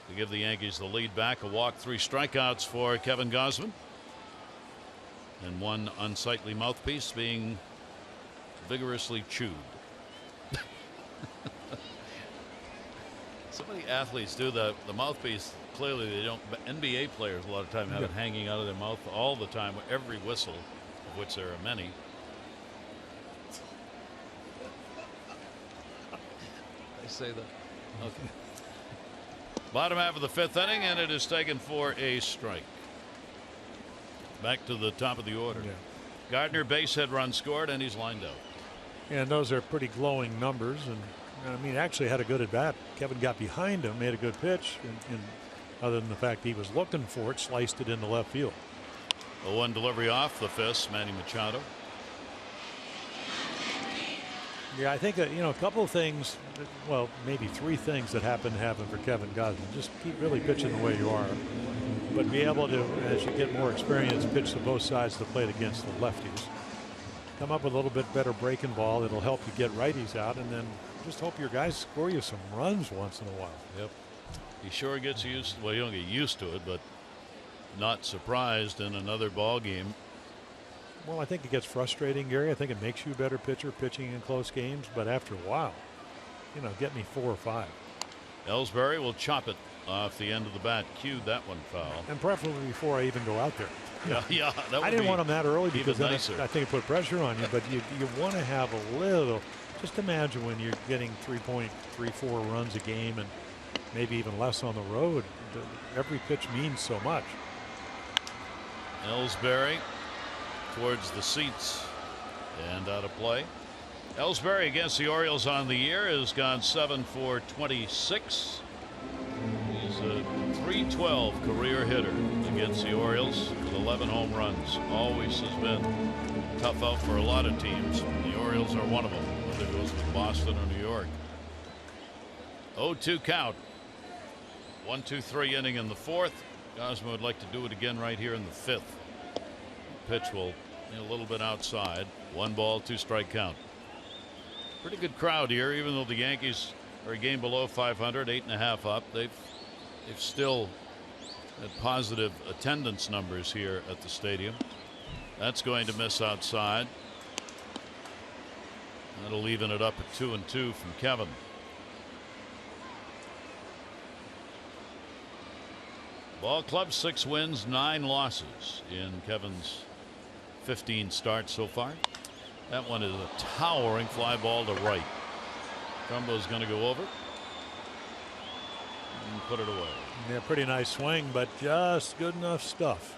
to give the Yankees the lead back. A walk, 3 strikeouts for Kevin Gosman. And 1 unsightly mouthpiece being vigorously chewed. So many athletes do that. The mouthpiece, clearly they don't. NBA players a lot of time have it hanging out of their mouth all the time, every whistle, of which there are many. They say that. Okay. Bottom half of the 5th inning, and it is taken for a strike. Back to the top of the order. Yeah. Gardner, base hit, run scored, and he's lined out. And those are pretty glowing numbers. And I mean, actually had a good at bat. Kevin got behind him, made a good pitch, and other than the fact he was looking for it, sliced it into left field. A 1 delivery off the fist, Manny Machado. Yeah, I think that, a couple of things, well, maybe 3 things that happen for Kevin Gosman. Just keep really pitching the way you are, but be able to, as you get more experience, pitch to both sides of the plate against the lefties. Come up with a little bit better breaking ball that'll help you get righties out, and then just hope your guys score you some runs once in a while. Yep. He sure gets used. Well, you don't get used to it, but not surprised in another ball game. Well, I think it gets frustrating, Gary. I think it makes you a better pitcher pitching in close games, but after a while, get me 4 or 5. Ellsbury will chop it off the end of the bat. Cued that one foul. And preferably before I even go out there. Yeah. That would I didn't want him that early because then I think it put pressure on you, but you want to have a little. Just imagine when you're getting 3.34 runs a game and maybe even less on the road. Every pitch means so much. Ellsbury towards the seats and out of play. Ellsbury against the Orioles on the year has gone 7 for 26. He's a .312 career hitter against the Orioles with 11 home runs. Always has been tough out for a lot of teams. The Orioles are one of them, whether it goes with Boston or New York. 0-2 count. 1-2-3 inning in the 4th. Gosman would like to do it again right here in the 5th. Pitch will be a little bit outside. 1 ball, 2 strike count. Pretty good crowd here, even though the Yankees are a game below 500, 8.5 up. They've still had positive attendance numbers here at the stadium. That's going to miss outside. That'll even it up at 2-2 from Kevin. Ball club 6 wins, 9 losses in Kevin's 15 starts so far. That one is a towering fly ball to right. Trumbo's going to go over and put it away. Yeah, pretty nice swing, but just good enough stuff.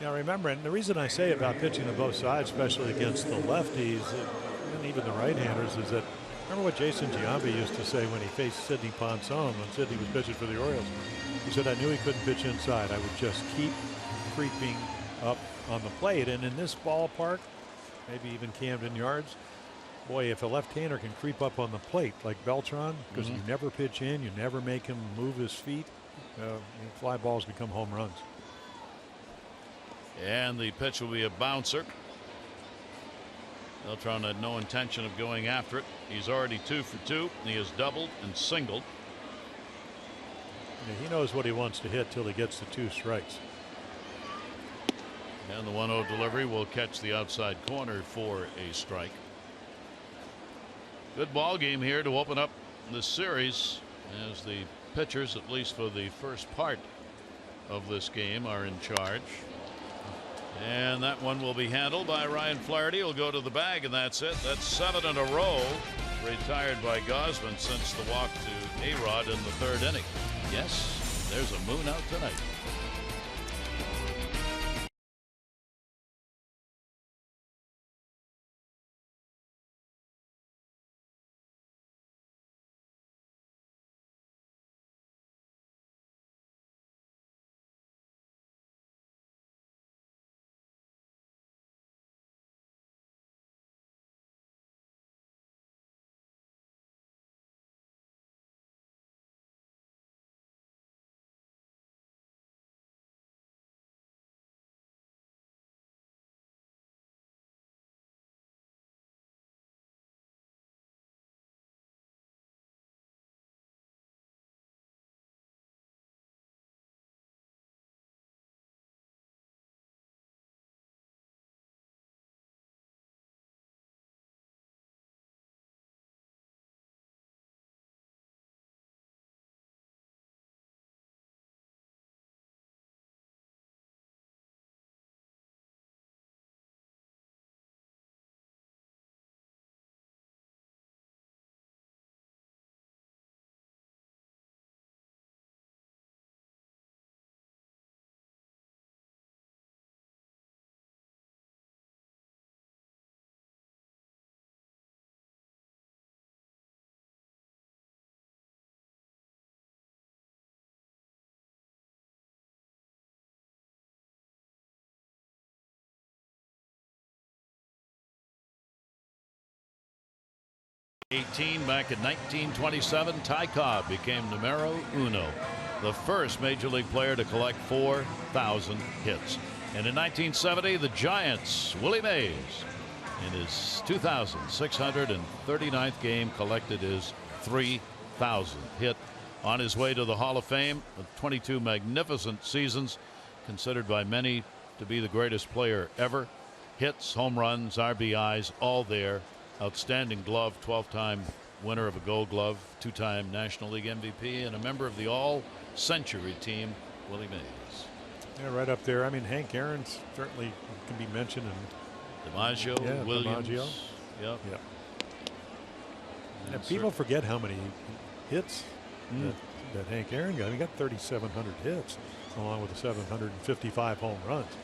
Now remember, and the reason I say about pitching to both sides, especially against the lefties and even the right-handers, is that remember what Jason Giambi used to say when he faced Sidney Ponson when Sidney was pitching for the Orioles. He said, I knew he couldn't pitch inside. I would just keep creeping up on the plate. And in this ballpark, maybe even Camden Yards, boy, if a left-hander can creep up on the plate like Beltran, because you never pitch in, you never make him move his feet, fly balls become home runs. And the pitch will be a bouncer. Beltran had no intention of going after it. He's already 2 for 2. And he has doubled and singled. Yeah, he knows what he wants to hit till he gets the 2 strikes. And the 1-0 delivery will catch the outside corner for a strike. Good ball game here to open up this series, as the pitchers, at least for the first part of this game, are in charge. And that one will be handled by Ryan Flaherty. He'll go to the bag, and that's it. That's 7 in a row retired by Gosman since the walk to A-Rod in the 3rd inning. Yes, there's a moon out tonight. 18 back in 1927, Ty Cobb became numero uno, the first major league player to collect 4,000 hits. And in 1970, the Giants, Willie Mays, in his 2,639th game, collected his 3,000th hit. On his way to the Hall of Fame with 22 magnificent seasons, considered by many to be the greatest player ever. Hits, home runs, RBIs, all there. Outstanding glove, 12-time winner of a Gold Glove, 2-time National League MVP, and a member of the All-Century team, Willie Mays. Yeah, right up there. I mean, Hank Aaron certainly can be mentioned. And DiMaggio, Williams. DiMaggio. Yep. And people forget how many hits that Hank Aaron got. He got 3,700 hits, along with the 755 home runs.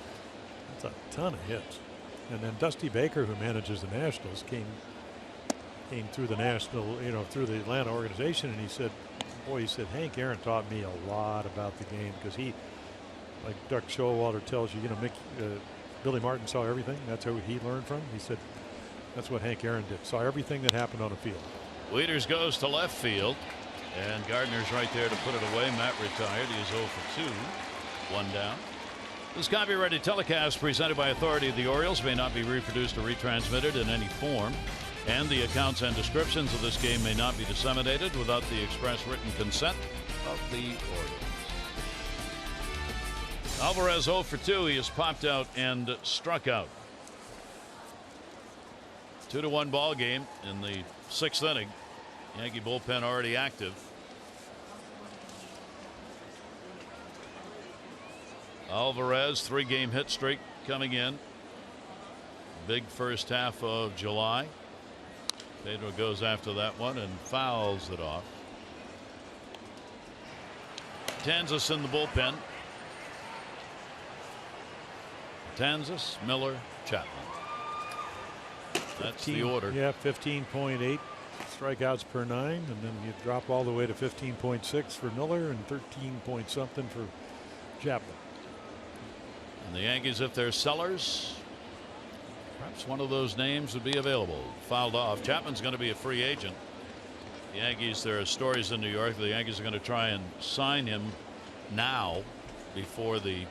That's a ton of hits. And then Dusty Baker, who manages the Nationals, came through the through the Atlanta organization, and he said, Hank Aaron taught me a lot about the game, because he, like Duck Showalter tells you, Billy Martin saw everything. That's who he learned from. He said that's what Hank Aaron did. Saw everything that happened on the field. Wieters goes to left field, and Gardner's right there to put it away. Matt retired. He is 0 for 2. One down. This copyrighted telecast presented by authority of the Orioles may not be reproduced or retransmitted in any form, and the accounts and descriptions of this game may not be disseminated without the express written consent of the Orioles. Alvarez 0 for 2. He has popped out and struck out. 2-1 ball game in the 6th inning. Yankee bullpen already active. Alvarez, 3-game hit streak coming in. Big first half of July. Pedro goes after that one and fouls it off. Tanzas in the bullpen. Tanzas, Miller, Chapman. That's the order. Yeah, 15.8 strikeouts per 9, and then you drop all the way to 15.6 for Miller and 13 point something for Chapman. And the Yankees, if they're sellers, perhaps one of those names would be available. Fouled off. Chapman's going to be a free agent. The Yankees, there are stories in New York. The Yankees are going to try and sign him now before the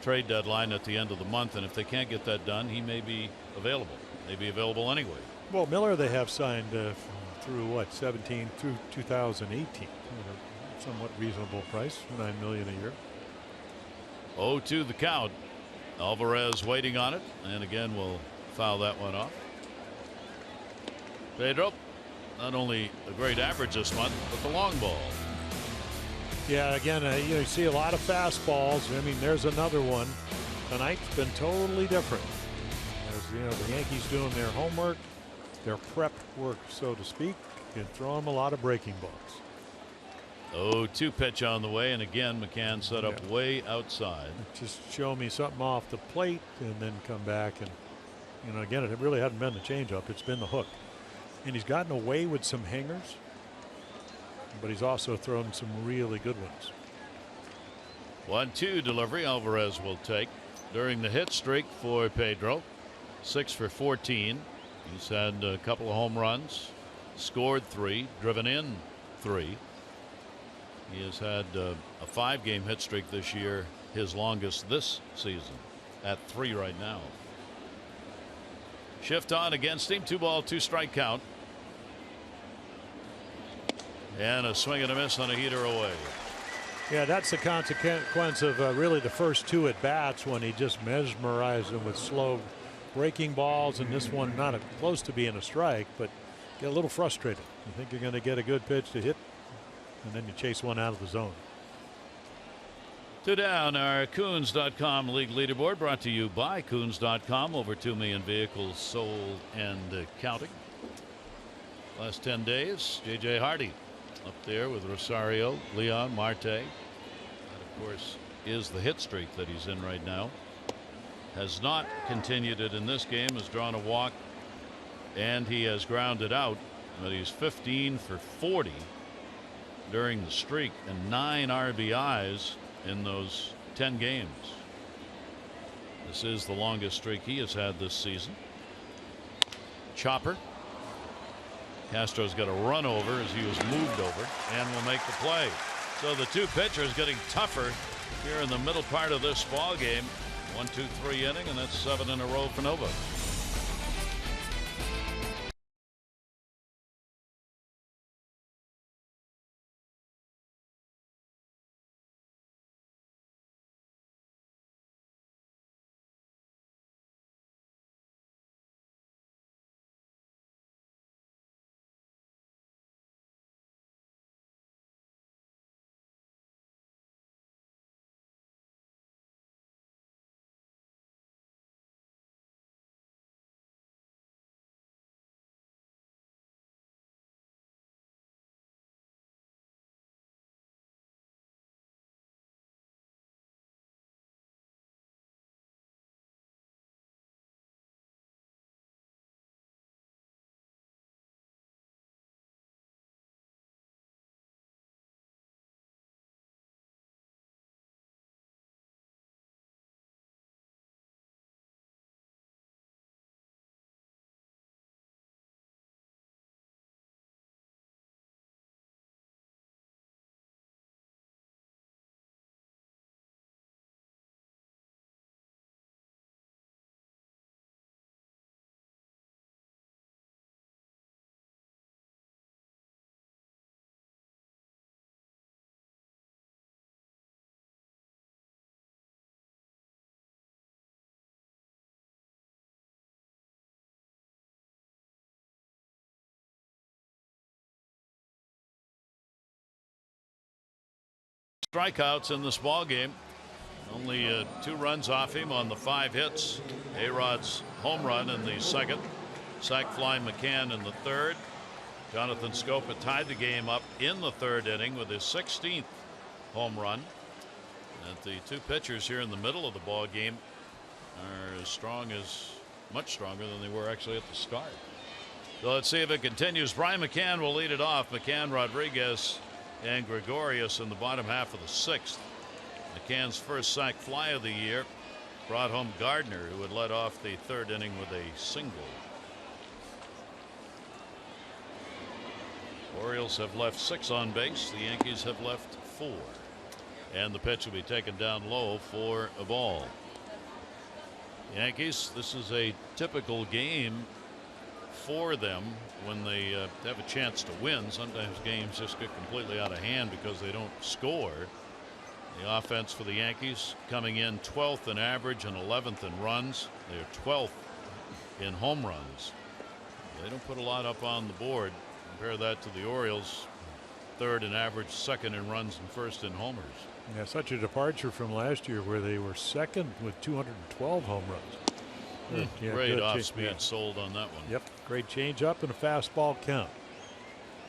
trade deadline at the end of the month. And if they can't get that done, he may be available. May be available anyway. Well, Miller they have signed through 17 through 2018 at a somewhat reasonable price, $9 million a year. 0-2 the count. Alvarez waiting on it, and again we'll foul that one off. Pedro, not only a great average this month, but the long ball. Yeah, again, you see a lot of fastballs. I mean, there's another one. Tonight's been totally different. As the Yankees doing their homework, their prep work, so to speak, and throw them a lot of breaking balls. 0-2 pitch on the way, and again McCann set up way outside. Just show me something off the plate and then come back, and again, it really hadn't been the changeup, it's been the hook. And he's gotten away with some hangers, but he's also thrown some really good ones. 1-2 delivery Alvarez will take. During the hit streak for Pedro, 6 for 14. He's had a couple of home runs, scored 3, driven in 3. He has had a 5-game hit streak this year, his longest this season, at 3 right now. Shift on against him. 2-ball, 2-strike count. And a swing and a miss on a heater away. Yeah, that's the consequence of really the first 2 at bats, when he just mesmerized him with slow breaking balls, and this one not close to being a strike, but get a little frustrated. You think you're going to get a good pitch to hit, and then you chase one out of the zone. 2 down. Our Coons.com league leaderboard brought to you by Coons.com. Over 2 million vehicles sold and counting. Last 10 days, J.J. Hardy up there with Rosario, Leon, Marte. That, of course, is the hit streak that he's in right now. Has not continued it in this game, has drawn a walk, and he has grounded out, but he's 15 for 40 during the streak and 9 RBIs in those 10 games. This is the longest streak he has had this season. Chopper. Castro's got a run over as he was moved over and will make the play. So the two pitchers getting tougher here in the middle part of this ball game. 1, 2, 3 inning, and that's 7 in a row for Nova. Strikeouts in this ball game. Only 2 runs off him on the 5 hits. A-Rod's home run in the second. Sac fly McCann in the third. Jonathan Schoop had tied the game up in the 3rd inning with his 16th home run. And the two pitchers here in the middle of the ball game are much stronger than they were actually at the start. So let's see if it continues. Brian McCann will lead it off. McCann, Rodriguez, and Gregorius in the bottom half of the 6th. McCann's first sac fly of the year brought home Gardner, who had led off the 3rd inning with a single. Orioles have left 6 on base. The Yankees have left 4. And the pitch will be taken down low for a ball. Yankees, this is a typical game for them when they have a chance to win. Sometimes games just get completely out of hand because they don't score. The offense for the Yankees coming in 12th in average and 11th in runs. They're 12th in home runs. They don't put a lot up on the board. Compare that to the Orioles, 3rd in average, 2nd in runs, and 1st in homers. Yeah, such a departure from last year where they were 2nd with 212 home runs. Yeah, great off-speed sold on that one. Yep, great change-up and a fastball count.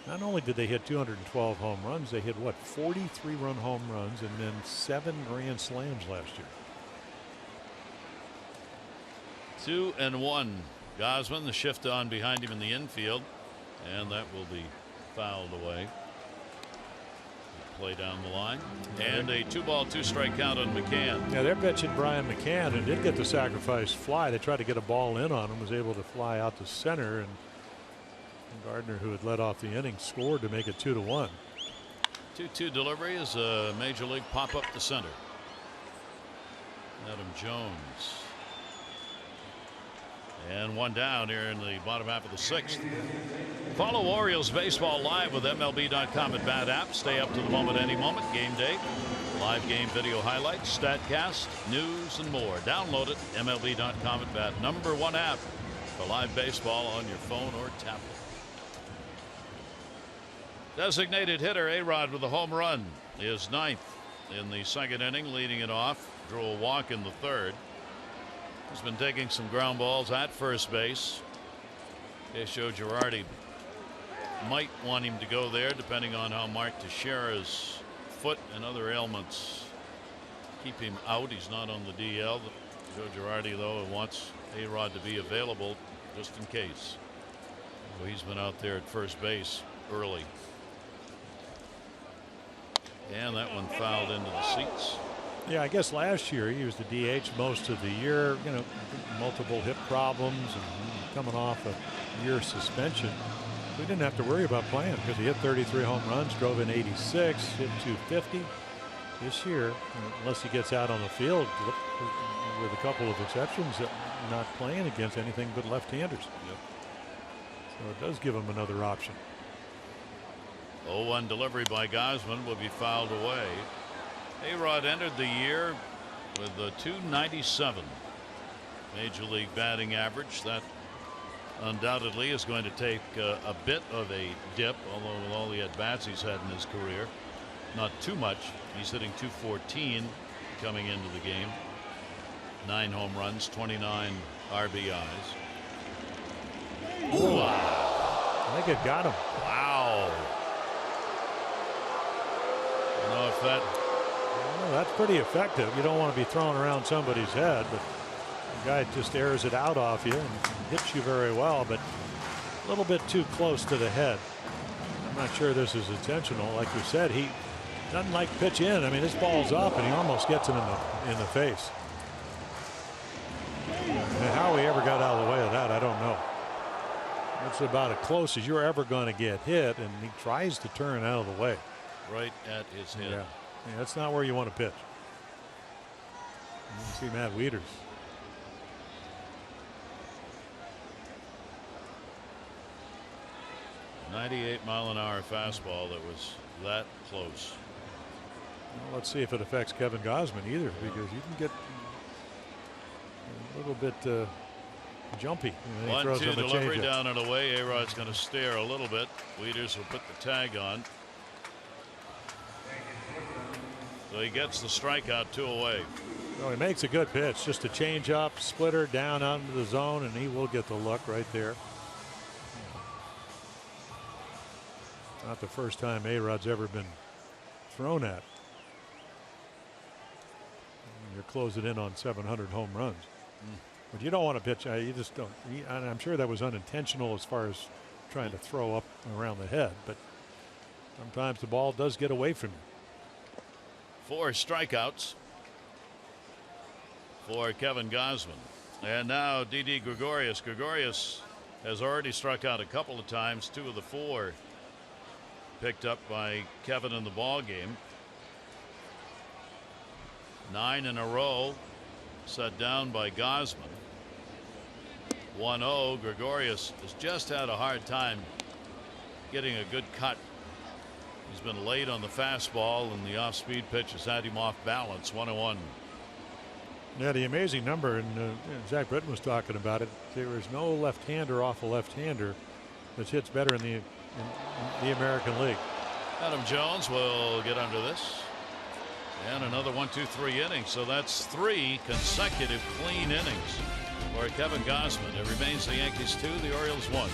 Not only did they hit 212 home runs, they hit, what, 43-run home runs and then 7 grand slams last year. 2-1. Gosman, the shift on behind him in the infield, and that will be fouled away. Play down the line, and a 2-ball 2-strike count on McCann. Yeah, they're pitching Brian McCann, and did get the sacrifice fly. They tried to get a ball in on him, was able to fly out to center, and Gardner, who had led off the inning, scored to make it 2-1. 2-2 delivery is a major league pop up to center. Adam Jones. And one down here in the bottom half of the 6th. Follow Orioles baseball live with MLB.com at Bat app. Stay up to the moment, any moment. Game day, live game video highlights, StatCast, news, and more. Download it. MLB.com at Bat. #1 app for live baseball on your phone or tablet. Designated hitter A-Rod with a home run is 9th in the 2nd inning, leading it off. Drew a walk in the 3rd. He's been taking some ground balls at first base. Joe Girardi might want him to go there, depending on how Mark Teixeira's foot and other ailments keep him out. He's not on the DL. Joe Girardi, though, wants A-Rod to be available just in case. So he's been out there at first base early. And that one fouled into the seats. Yeah, I guess last year he was the DH most of the year, you know, multiple hip problems and coming off a year suspension. we didn't have to worry about playing because he hit 33 home runs, drove in 86, hit 250 this year, unless he gets out on the field with a couple of exceptions, not playing against anything but left-handers. Yep. So it does give him another option. 0-1 delivery by Gosman will be fouled away. A-Rod entered the year with a .297 Major League batting average. That undoubtedly is going to take a bit of a dip, although with all the at-bats he's had in his career, not too much. He's hitting .214 coming into the game. 9 home runs, 29 RBIs. Ooh, wow. I think it got him. Wow. I don't know if that. Well, that's pretty effective. You don't want to be throwing around somebody's head, but the guy just airs it out off you and hits you very well, but a little bit too close to the head. I'm not sure this is intentional. Like you said, he doesn't like pitch in. I mean, this ball's up and he almost gets him in the face. And how he ever got out of the way of that, I don't know. That's about as close as you're ever going to get hit, and he tries to turn out of the way. Right at his head. Yeah, that's not where you want to pitch. You see Matt Wieters. .98-mile-an-hour fastball that was that close. Well, let's see if it affects Kevin Gosman either, because you can get a little bit jumpy. 1-2 delivery down and away. A-Rod's going to stare a little bit. Wieters will put the tag on. So he gets the strikeout, 2 away. Well, he makes a good pitch, just a change up, splitter down out into the zone, and he will get the look right there. Not the first time A-Rod's ever been thrown at. You're closing in on 700 home runs. But you don't want to pitch. You just don't. And I'm sure that was unintentional as far as trying to throw up around the head. But sometimes the ball does get away from you. 4 strikeouts for Kevin Gosman. And now Didi Gregorius. Gregorius has already struck out a couple of times. 2 of the 4 picked up by Kevin in the ball game. 9 in a row set down by Gosman. 1-0. Gregorius has just had a hard time getting a good cut. He's been late on the fastball, and the off-speed pitch has had him off balance. 1-1. Yeah, the amazing number, and Zach Britton was talking about it. There is no left-hander off a left-hander that hits better in the American League. Adam Jones will get under this. And another 1-2-3 innings. So that's 3 consecutive clean innings for Kevin Gosman. It remains the Yankees 2, the Orioles 1.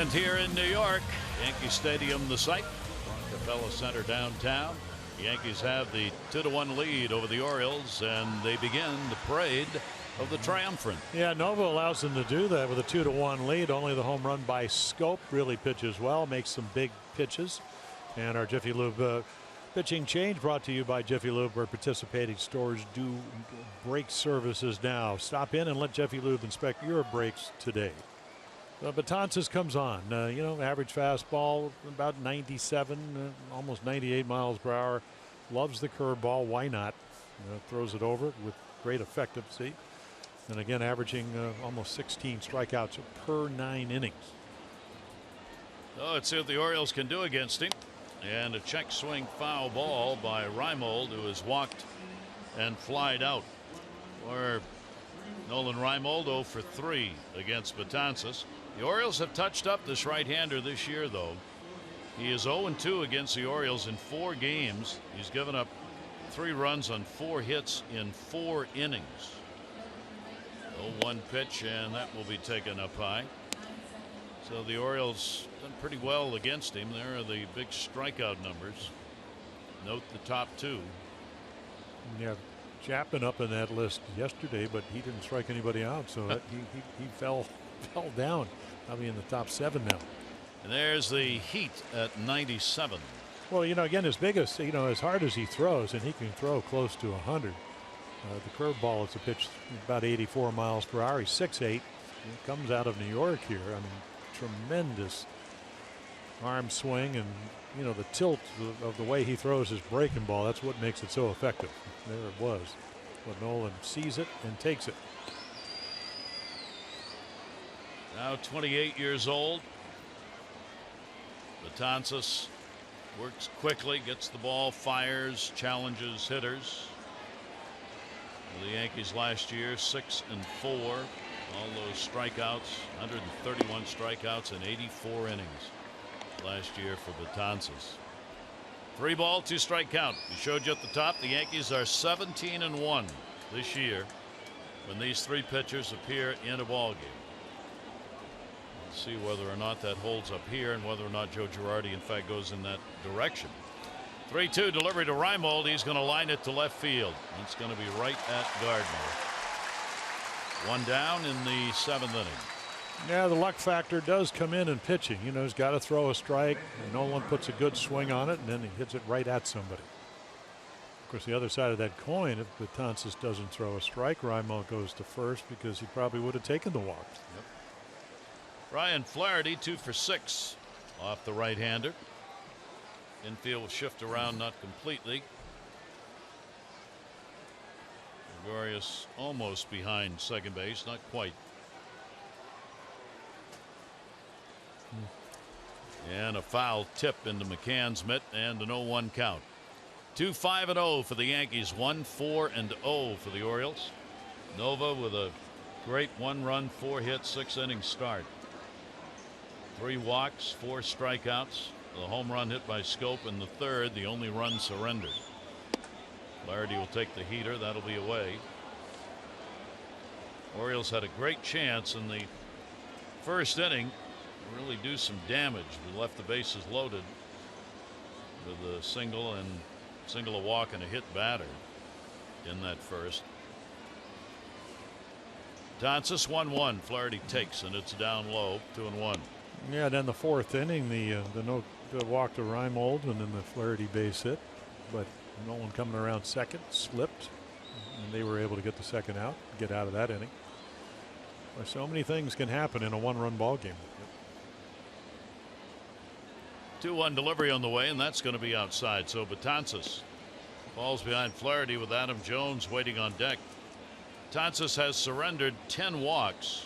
And here in New York, Yankee Stadium, the site, Rockefeller Center downtown. The Yankees have the 2-1 lead over the Orioles, and they begin the parade of the triumphant. Yeah, Nova allows them to do that with a 2-1 lead. Only the home run by Schoop really pitches well, makes some big pitches. And our Jiffy Lube pitching change brought to you by Jiffy Lube, where participating stores do brake services now. Stop in and let Jiffy Lube inspect your brakes today. Betances comes on. Average fastball about 97, almost 98 miles per hour. Loves the curveball. Why not? Throws it over with great effectiveness. And again, averaging almost 16 strikeouts per 9 innings. Oh, let's see what the Orioles can do against him. And a check swing foul ball by Reimold, who has walked and flied out. Or Nolan Reimold 0 for 3 against Betances. The Orioles have touched up this right-hander this year, though. He is 0-2 against the Orioles in 4 games. He's given up 3 runs on 4 hits in 4 innings. 0-1 pitch, and that will be taken up high. So the Orioles done pretty well against him. There are the big strikeout numbers. Note the top 2. Yeah, Chapman up in that list yesterday, but he didn't strike anybody out, so he fell down. Probably in the top 7 now. And there's the heat at 97. Well, again, as big as, as hard as he throws, and he can throw close to 100. The curveball is a pitch about 84 miles per hour. He's 6'8". He comes out of New York here. I mean, tremendous arm swing, and the tilt of the way he throws his breaking ball. That's what makes it so effective. There it was. But Nolan sees it and takes it. Now 28 years old. Betances works quickly, gets the ball, fires, challenges hitters. The Yankees last year 6-4. All those strikeouts, 131 strikeouts in 84 innings last year for Betances. 3 ball, 2 strike count. We showed you at the top, the Yankees are 17-1 this year when these 3 pitchers appear in a ball game. Let's see whether or not that holds up here and whether or not Joe Girardi in fact goes in that direction. 3-2 delivery to Reimold. He's going to line it to left field. It's going to be right at Gardner. 1 down in the 7th inning. Yeah, the luck factor does come in pitching. He's got to throw a strike. And Nolan puts a good swing on it, and then he hits it right at somebody. Of course, the other side of that coin, if Betances doesn't throw a strike, Reimold goes to first because he probably would have taken the walk. Yep. Ryan Flaherty 2 for 6 off the right-hander. Infield will shift around, not completely. Gregorius almost behind second base, not quite. And a foul tip into McCann's mitt, and an 0-1 count. 2-5-0 for the Yankees, 1-4-0 for the Orioles. Nova with a great 1-run, 4-hit, 6-inning start. 3 walks, 4 strikeouts. The home run hit by Schoop in the 3rd, the only run surrendered. Flaherty will take the heater. That'll be away. Orioles had a great chance in the 1st inning to really do some damage. We left the bases loaded with a single, a walk, and a hit batter in that 1st. Betances 1-1. Flaherty takes, and it's down low, 2-1. Yeah, then the 4th inning, the walk to Reimold, and then the Flaherty base hit. But Nolan coming around second slipped, and they were able to get the 2nd out, get out of that inning. Well, so many things can happen in a 1-run ball game. 2-1 delivery on the way, and that's going to be outside. So Betances falls behind Flaherty with Adam Jones waiting on deck. Betances has surrendered 10 walks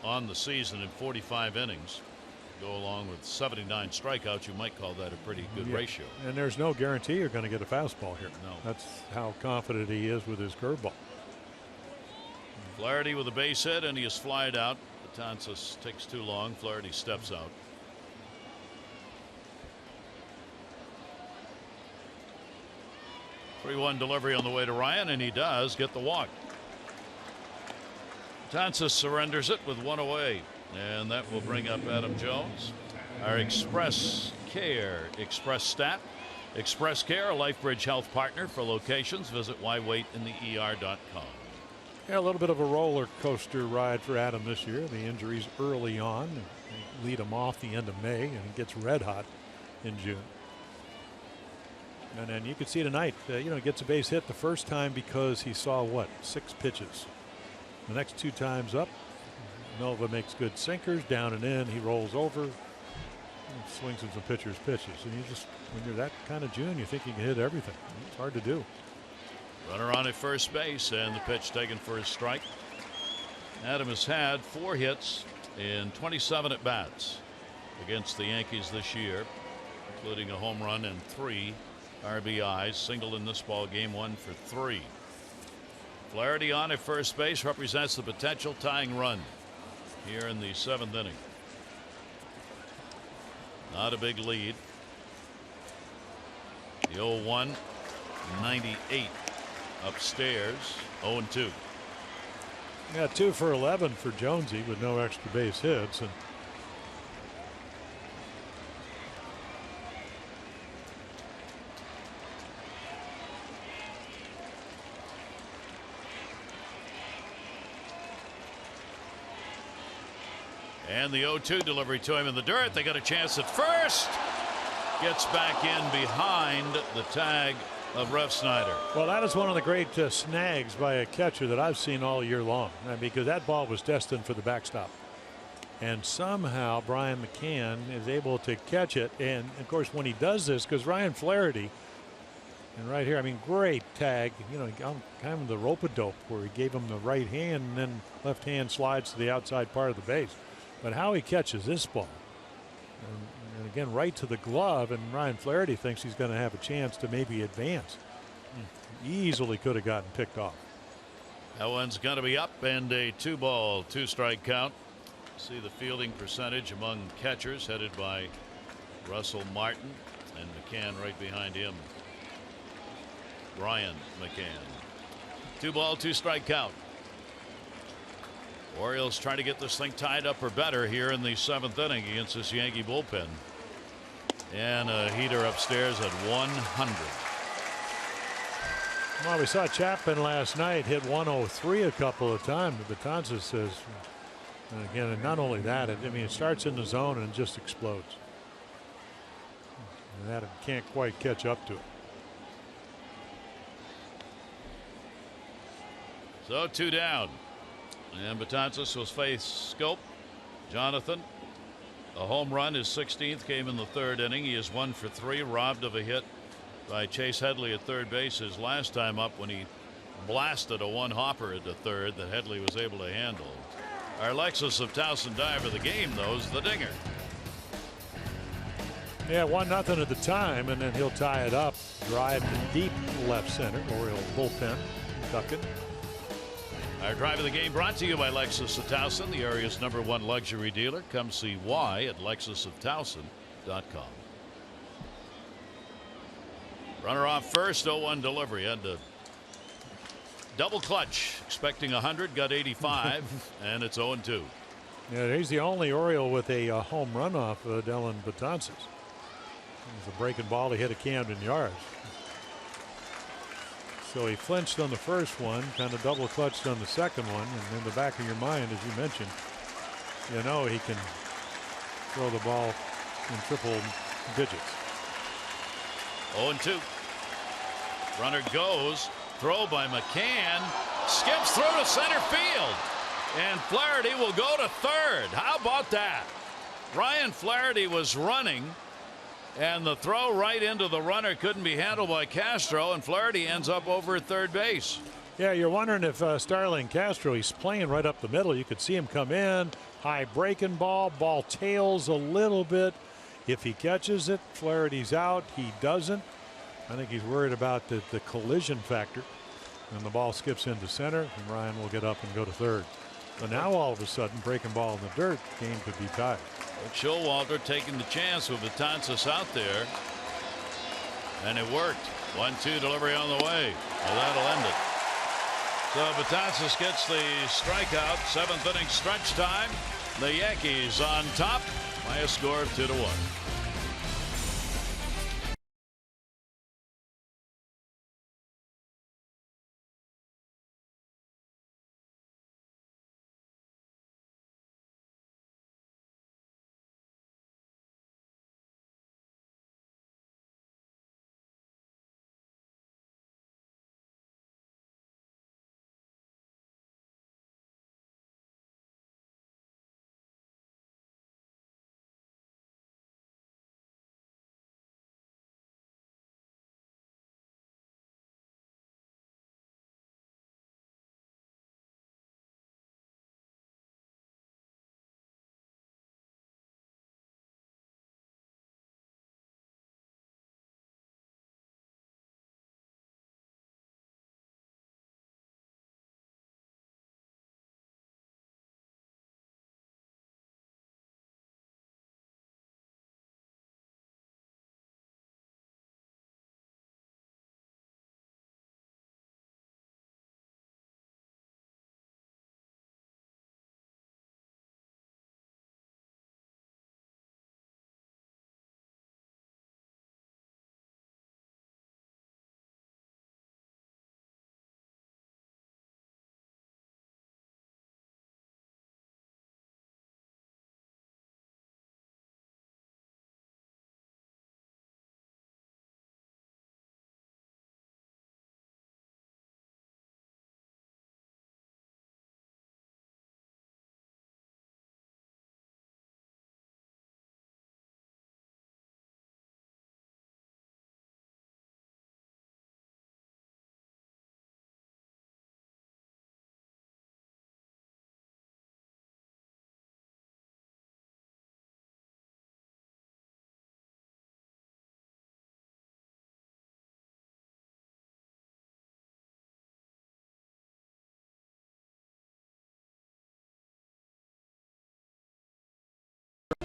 on the season in 45 innings. Go along with 79 strikeouts, you might call that a pretty good ratio. And there's no guarantee you're going to get a fastball here. No. That's how confident he is with his curveball. Flaherty with a base hit, and he is flied out. Betances takes too long. Flaherty steps out. – 3-1 delivery on the way to Ryan, and he does get the walk. Betances surrenders it with 1 away. And that will bring up Adam Jones. Our Express Care Express Stat. Express Care, a LifeBridge health partner. For locations, visit whywaitintheer.com. Yeah, a little bit of a roller coaster ride for Adam this year. The injuries early on lead him off the end of May, and he gets red hot in June. And then you can see tonight, he gets a base hit the first time because he saw 6 pitches. The next 2 times up, Nova makes good sinkers down and in. He rolls over, and swings at some pitcher's pitches. And when you're that kind of June, you think you can hit everything. It's hard to do. Runner on at first base, and the pitch taken for a strike. Adam has had 4 hits in 27 at bats against the Yankees this year, including a home run and 3 RBIs. Single in this ball game, 1 for 3. Flaherty on at first base represents the potential tying run here in the 7th inning. Not a big lead. The 0-1, 98 upstairs, 0-2. Yeah, 2 for 11 for Jonesy with no extra base hits. And the 0-2 delivery to him in the dirt. They got a chance at first. Gets back in behind the tag of Refsnyder. Well, that is one of the great snags by a catcher that I've seen all year long, because that ball was destined for the backstop. And somehow Brian McCann is able to catch it. And of course, when he does this, because Ryan Flaherty, and right here, great tag, kind of the rope-a-dope where he gave him the right hand and then left hand slides to the outside part of the base. But how he catches this ball, and again right to the glove, and Ryan Flaherty thinks he's going to have a chance to maybe advance. Easily could have gotten picked off. That one's going to be up, and a 2-ball, 2-strike count. See the fielding percentage among catchers, headed by Russell Martin, and McCann right behind him. Brian McCann. 2-ball, 2-strike count. Orioles trying to get this thing tied up or better here in the 7th inning against this Yankee bullpen. And a heater upstairs at 100. Well, we saw Chapman last night hit 103 a couple of times. Betances says, and again, and not only that, it starts in the zone and just explodes. And that can't quite catch up to it. So 2 down. And Betances will face Schoop. Jonathan, a home run, his 16th, came in the 3rd inning. He is 1 for 3, robbed of a hit by Chase Headley at third base his last time up when he blasted a 1-hopper at the third that Headley was able to handle. Our Lexus of Towson dive of the game, though, is the dinger. Yeah, 1-0 at the time, and then he'll tie it up. Drive to deep left center. Oriole bullpen ducking. Our drive of the game brought to you by Lexus of Towson, the area's #1 luxury dealer. Come see why at lexusoftowson.com. Runner off first, 0-1 delivery. Had to double clutch, expecting 100, got 85, and it's 0-2. Yeah, he's the only Oriole with a home run off Dylan Betances. It was a breaking ball to hit a Camden Yards. So he flinched on the first one, kind of double clutched on the second one, and in the back of your mind, as you mentioned, he can throw the ball in triple digits. 0-2. Runner goes, throw by McCann, skips through to center field, and Flaherty will go to third. How about that? Ryan Flaherty was running, and the throw right into the runner couldn't be handled by Castro, and Flaherty ends up over at third base. Yeah, you're wondering if Starling Castro, he's playing right up the middle. You could see him come in, high breaking ball tails a little bit. If he catches it, Flaherty's out. He doesn't. I think he's worried about the collision factor. And the ball skips into center, and Ryan will get up and go to third. So now all of a sudden, breaking ball in the dirt, game could be tied. Showalter taking the chance with Betances out there, and it worked. 1-2 delivery on the way. Well, that'll end it. So Betances gets the strikeout. 7th inning stretch time. The Yankees on top by a score of 2-1.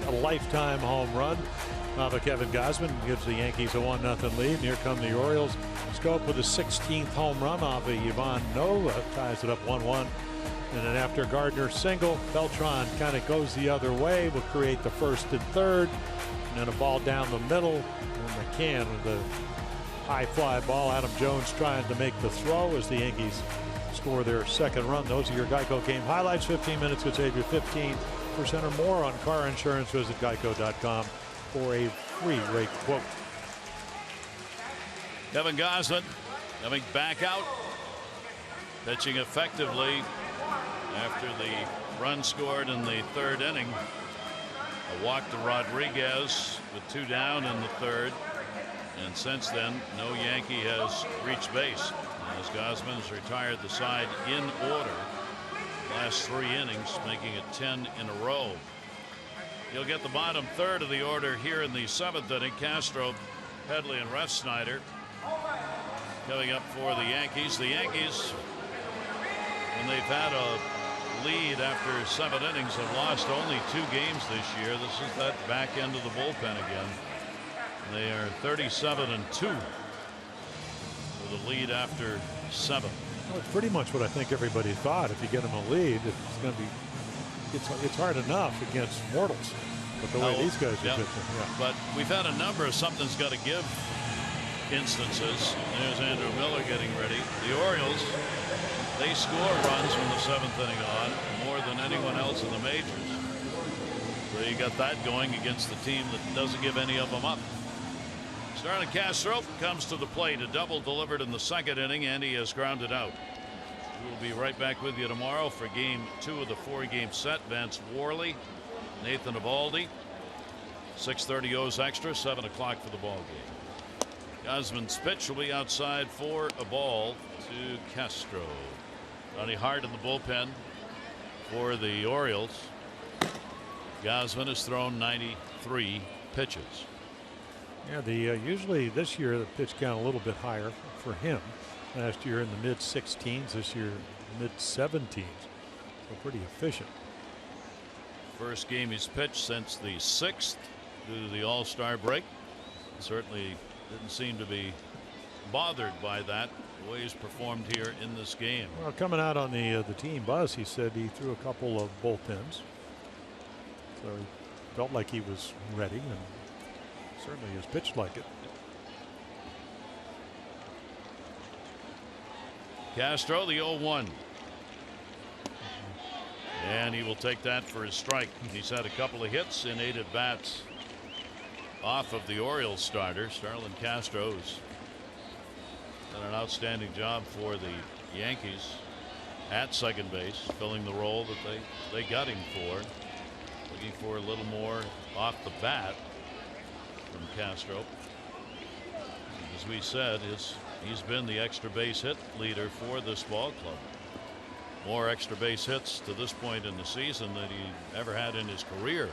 A lifetime home run off of Kevin Gosman gives the Yankees a 1-0 lead. And here come the Orioles. Schoop with a 16th home run off of Ivan Nova, ties it up 1-1. And then after Gardner's single, Beltran kind of goes the other way, will create the first and third, and then a ball down the middle. And McCann with the high fly ball. Adam Jones trying to make the throw as the Yankees score their second run. Those are your Geico game highlights. 15 minutes could save you 15% or more on car insurance. Visit geico.com for a free rate quote. Kevin Gosman coming back out, pitching effectively after the run scored in the third inning. A walk to Rodriguez with 2 down in the third, and since then no Yankee has reached base as Gosman has retired the side in order. Last 3 innings, making it 10 in a row. You'll get the bottom third of the order here in the 7th inning. Castro, Headley, and Refsnyder coming up for the Yankees. The Yankees, when they've had a lead after 7 innings, have lost only 2 games this year. This is that back end of the bullpen again. They are 37-2 with a lead after 7. Well, it's pretty much what I think everybody thought. If you get them a lead, it's going to be it's hard enough against mortals. But the way these guys are pitching, But we've had a number of something's got to give instances. There's Andrew Miller getting ready. The Orioles, they score runs from the 7th inning on more than anyone else in the majors. So you got that going against the team that doesn't give any of them up. Starlin Castro comes to the plate. A double delivered in the 2nd inning, and he is grounded out. We'll be right back with you tomorrow for game 2 of the 4-game set. Vance Worley, Nathan Eovaldi. 6:30 O's extra, 7 o'clock for the ball game. Gosman's pitch will be outside for a ball to Castro. Johnny Hart in the bullpen for the Orioles. Gosman has thrown 93 pitches. Yeah, usually this year the pitch count a little bit higher for him. Last year in the mid-16s, this year mid-17s. So pretty efficient. First game he's pitched since the 6th due to the All-Star break. Certainly didn't seem to be bothered by that, the way he's performed here in this game. Well, coming out on the team bus, he said he threw a couple of bullpens. So he felt like he was ready, and certainly has pitched like it. Castro, the 0-1. And he will take that for his strike. He's had a couple of hits in 8 at-bats off of the Orioles starter. Starlin Castro's done an outstanding job for the Yankees at second base, filling the role that they got him for. Looking for a little more off the bat from Castro. As we said, he's been the extra base hit leader for this ball club. More extra base hits to this point in the season than he ever had in his career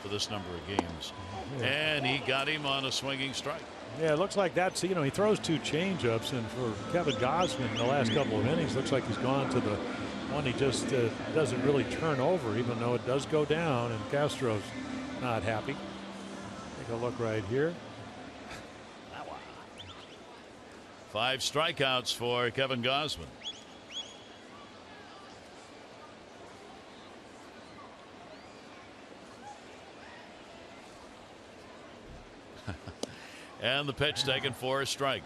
for this number of games. Yeah. And he got him on a swinging strike. Yeah, it looks like that's, he throws 2 changeups, and for Kevin Gosman in the last couple of innings, looks like he's gone to the one he just doesn't really turn over, even though it does go down, and Castro's not happy. Take a look right here. 5 strikeouts for Kevin Gosman. And the pitch taken for a strike.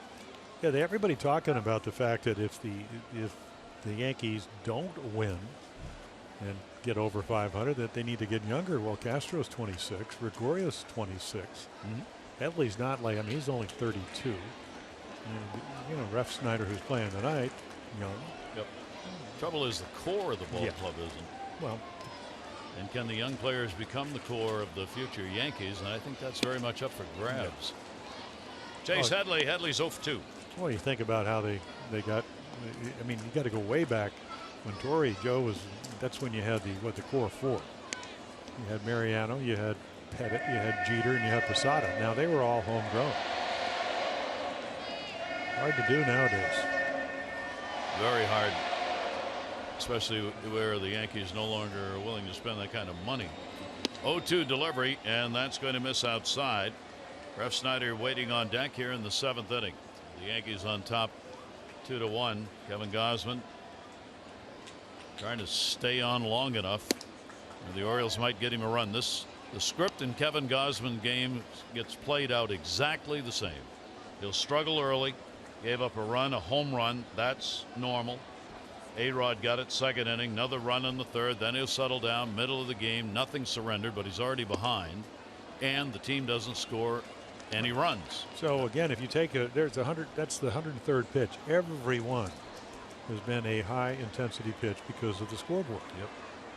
Yeah, everybody talking about the fact that if the Yankees don't win and get over 500, that they need to get younger. Well, Castro's 26, Gregorius 26. Headley's not like, he's only 32. And, Ref Snyder, who's playing tonight, young. Yep. Trouble is the core of the ball club isn't. Well, and can the young players become the core of the future Yankees? And I think that's very much up for grabs. Chase Headley. Headley's 0-2. Well, you think about how they got. You got to go way back when Joe was. That's when you had the core 4. You had Mariano, you had Pettit, you had Jeter, and you had Posada. Now they were all homegrown. Hard to do nowadays. Very hard, especially where the Yankees no longer are willing to spend that kind of money. 0-2 delivery, and that's going to miss outside. Ref Snyder waiting on deck here in the 7th inning. The Yankees on top 2-1. Kevin Gosman trying to stay on long enough. The Orioles might get him a run. The script in Kevin Gosman game gets played out exactly the same. He'll struggle early. Gave up a run, a home run. That's normal. A-Rod got it 2nd inning. Another run in the 3rd. Then he'll settle down. Middle of the game. Nothing surrendered, but he's already behind. And the team doesn't score any runs. So again, if you take there's 100. That's the 103rd pitch. Every one has been a high intensity pitch because of the scoreboard. Yep.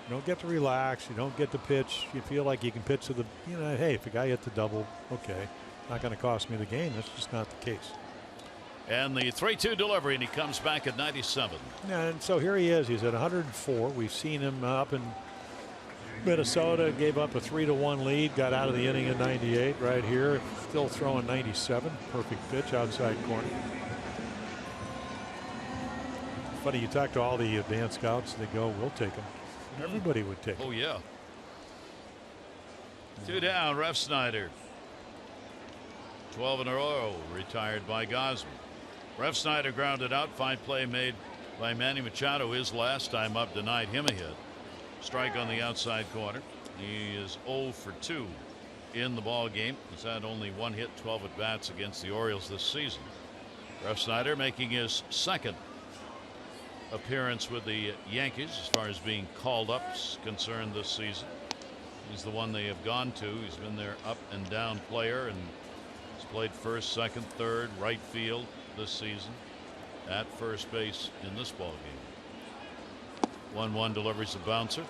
You don't get to relax. You don't get to pitch. You feel like you can pitch to the. Hey, if a guy hits the double, okay, not going to cost me the game. That's just not the case. And the 3-2 delivery, and he comes back at 97. And so here he is. He's at 104. We've seen him up in Minnesota. Gave up a 3-1 lead. Got out of the inning at 98. Right here, still throwing 97. Perfect pitch outside corner. Funny, you talk to all the advanced scouts. They go, "We'll take him." Everybody would take him. Oh yeah. 2 down. Ref Snyder. 12 in a row retired by Gosman. Ref Snyder grounded out. Fine play made by Manny Machado. His last time up denied him a hit. Strike on the outside corner. He is 0 for 2 in the ball game. He's had only 1 hit, 12 at bats against the Orioles this season. Ref Snyder making his 2nd appearance with the Yankees as far as being called up is concerned this season. He's the one they have gone to. He's been their up and down player, and he's played 1st, 2nd, 3rd, right field this season, at first base in this ball game. 1-1 delivers a bouncer.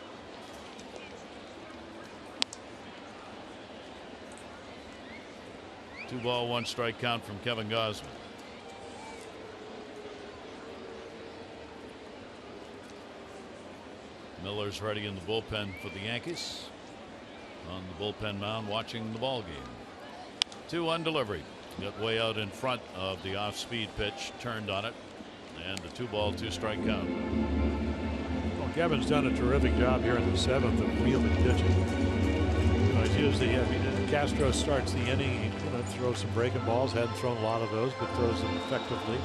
Two ball, 1 strike count from Kevin Gosman. Miller's ready in the bullpen for the Yankees. On the bullpen mound watching the ball game. 2-1 delivery. Got way out in front of the off-speed pitch, turned on it, and a 2 ball, 2 strike count. Well, Kevin's done a terrific job here in the 7th of fielding pitching. He's usually, Castro starts the inning, he throws some breaking balls. Hadn't thrown a lot of those, but throws them effectively.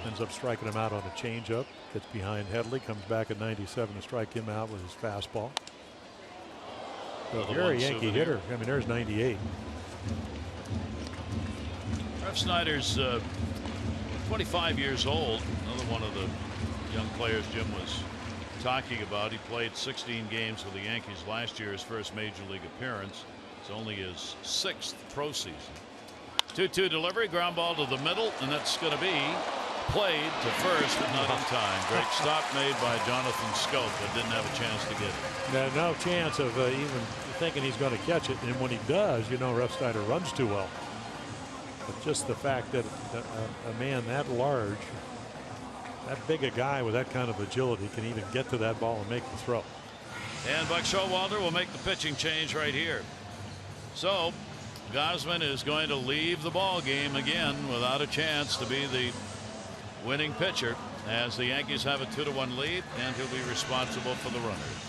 Ends up striking him out on a changeup. Gets behind Headley, comes back at 97 to strike him out with his fastball. So if you're a Yankee hitter, I mean, there's 98. Refsnyder's 25 years old. Another one of the young players Jim was talking about. He played 16 games with the Yankees last year, his first major league appearance. It's only his 6th pro season. 2-2 delivery, ground ball to the middle, and that's going to be played to first, but not in time. Great stop made by Jonathan Schoop, but didn't have a chance to get it. No chance of even thinking he's going to catch it, and when he does, you know, Refsnyder runs too well. But just the fact that a man that large, that big a guy with that kind of agility can even get to that ball and make the throw. And Buck Showalter will make the pitching change right here. So Gosman is going to leave the ball game again without a chance to be the winning pitcher, as the Yankees have a 2-1 lead, and he'll be responsible for the runners.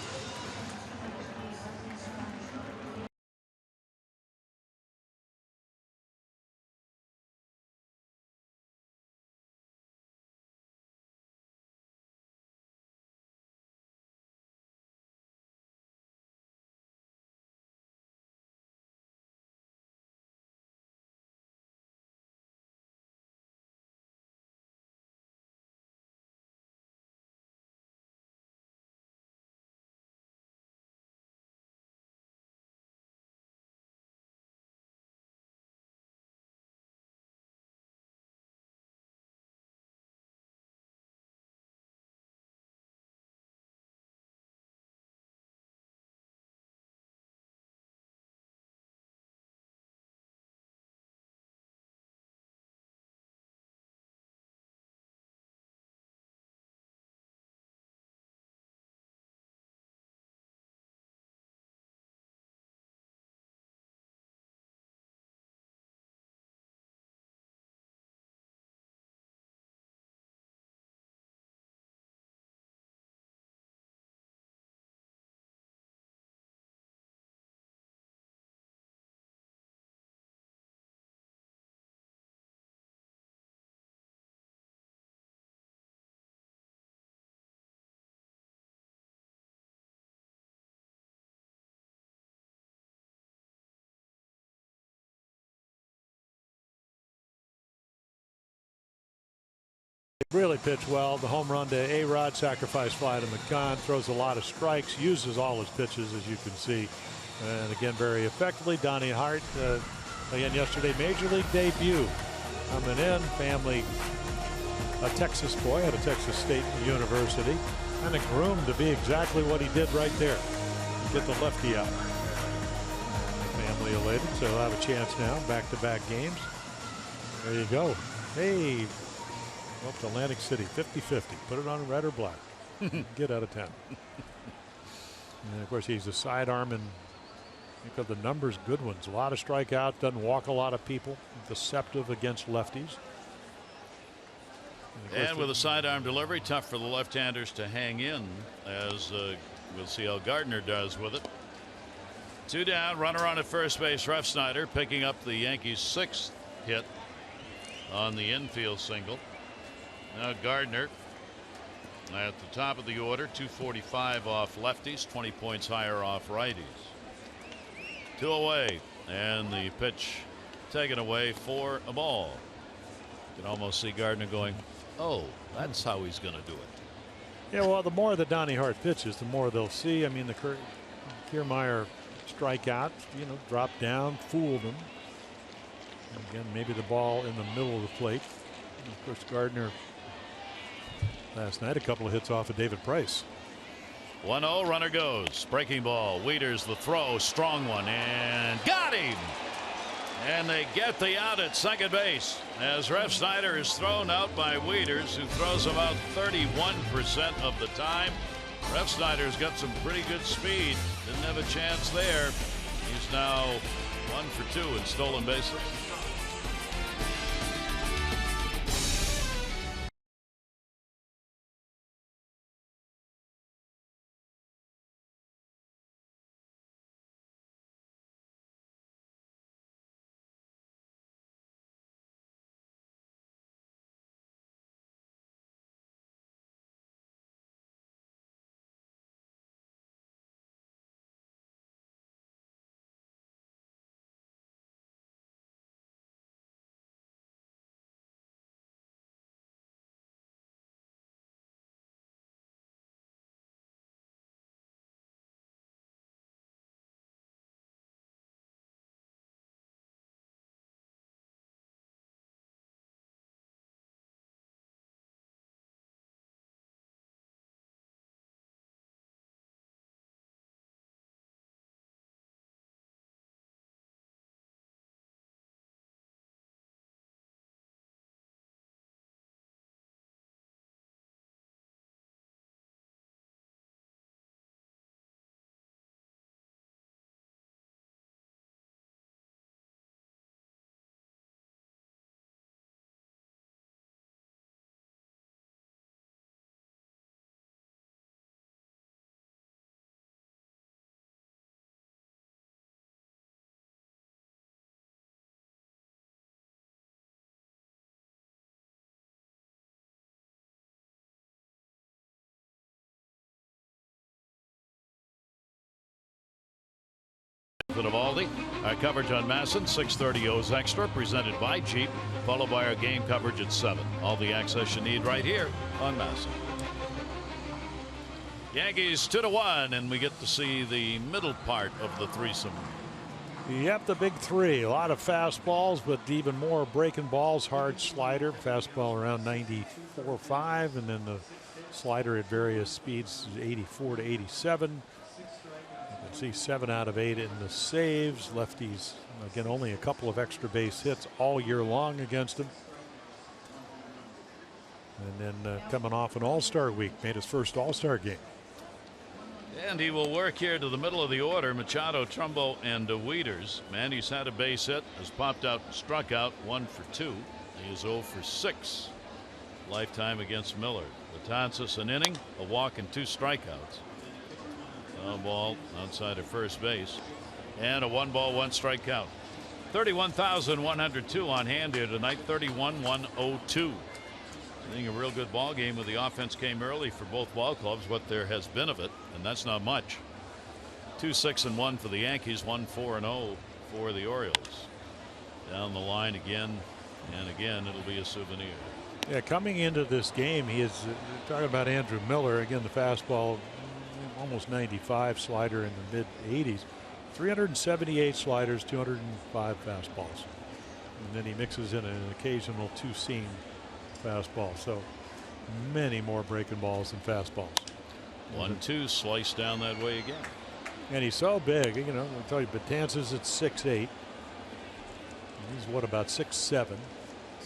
Really pitched well. The home run to A-Rod, sacrifice fly to McCann, throws a lot of strikes, uses all his pitches, as you can see, and again very effectively. Donnie Hart again yesterday, major league debut, coming in, family, a Texas boy at a Texas State University, kind of groomed to be exactly what he did right there, get the lefty out. Family elated, so he'll have a chance now, back-to-back games. There you go. Hey, up to Atlantic City, 50-50. Put it on red or black. Get out of 10. And of course, he's a sidearm, and think of the numbers, good ones. A lot of strikeouts, doesn't walk a lot of people, deceptive against lefties. And with a sidearm delivery, tough for the left-handers to hang in, as we'll see how Gardner does with it. 2 down, runner on at first base. Refsnyder picking up the Yankees' 6th hit on the infield single. Now Gardner at the top of the order, 245 off lefties, 20 points higher off righties. 2 away, and the pitch taken away for a ball. You can almost see Gardner going, oh, that's how he's going to do it. Yeah, well, the more that Donnie Hart pitches, the more they'll see. I mean, the Kiermaier strikeout, you know, dropped down, fooled him. And again, maybe the ball in the middle of the plate. And of course, Gardner last night, a couple of hits off of David Price. 1-0, runner goes. Breaking ball. Wieters the throw. Strong one. And got him. And they get the out at second base, as Refsnyder is thrown out by Wieters, who throws him out 31% of the time. Refsnyder's got some pretty good speed. Didn't have a chance there. He's now 1 for 2 in stolen bases. Vivaldi. Our coverage on Masson, 6:30 O's Extra, presented by Jeep, followed by our game coverage at 7. All the access you need right here on Masson. Yankees 2-1, and we get to see the middle part of the threesome. Yep, the big three. A lot of fastballs, but even more breaking balls. Hard slider, fastball around 94.5, and then the slider at various speeds, 84 to 87. You can see 7 out of 8 in the saves. Lefties, again, only a couple of extra base hits all year long against him. And then coming off an All-Star week, made his first All-Star game. And he will work here to the middle of the order. Machado, Trumbo, and Wieters. Manny's had a base hit, has popped out and struck out, 1 for 2. He is 0 for 6 lifetime against Miller. Betances an inning, a walk, and 2 strikeouts. A ball outside of first base, and a 1-ball, 1 strikeout. 31,102 on hand here tonight. 31-102. I think a real good ball game where the offense came early for both ball clubs, what there has been of it, and that's not much. 2-6-1 for the Yankees, 1-4-0 for the Orioles. Down the line again and again, it'll be a souvenir. Yeah, coming into this game, he is talking about Andrew Miller. Again, the fastball almost 95, slider in the mid 80s, 378 sliders, 205 fastballs, and then he mixes in an occasional 2-seam fastball. So many more breaking balls than fastballs. 1-2 sliced down that way again. And he's so big, you know. I'll tell you, Betances at 6'8". He's what, about 6'7".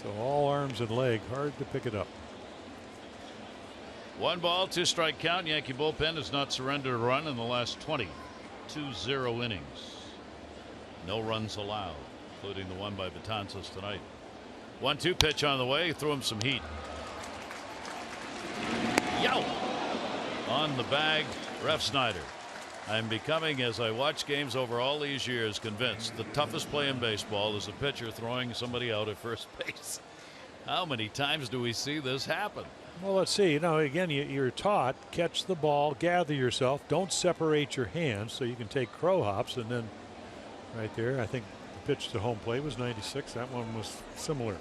So all arms and leg, hard to pick it up. 1 ball, 2 strike count. Yankee bullpen has not surrendered a run in the last 20 innings. No runs allowed, including the one by Betances tonight. 1-2 pitch on the way, threw him some heat. Yow! On the bag, Ref Snyder. I'm becoming, as I watch games over all these years, convinced the toughest play in baseball is a pitcher throwing somebody out at first base. How many times do we see this happen? Well, let's see. You know, again, you're taught, catch the ball, gather yourself, don't separate your hands so you can take crow hops, and then right there, I think pitch to home plate was 96. That one was similar.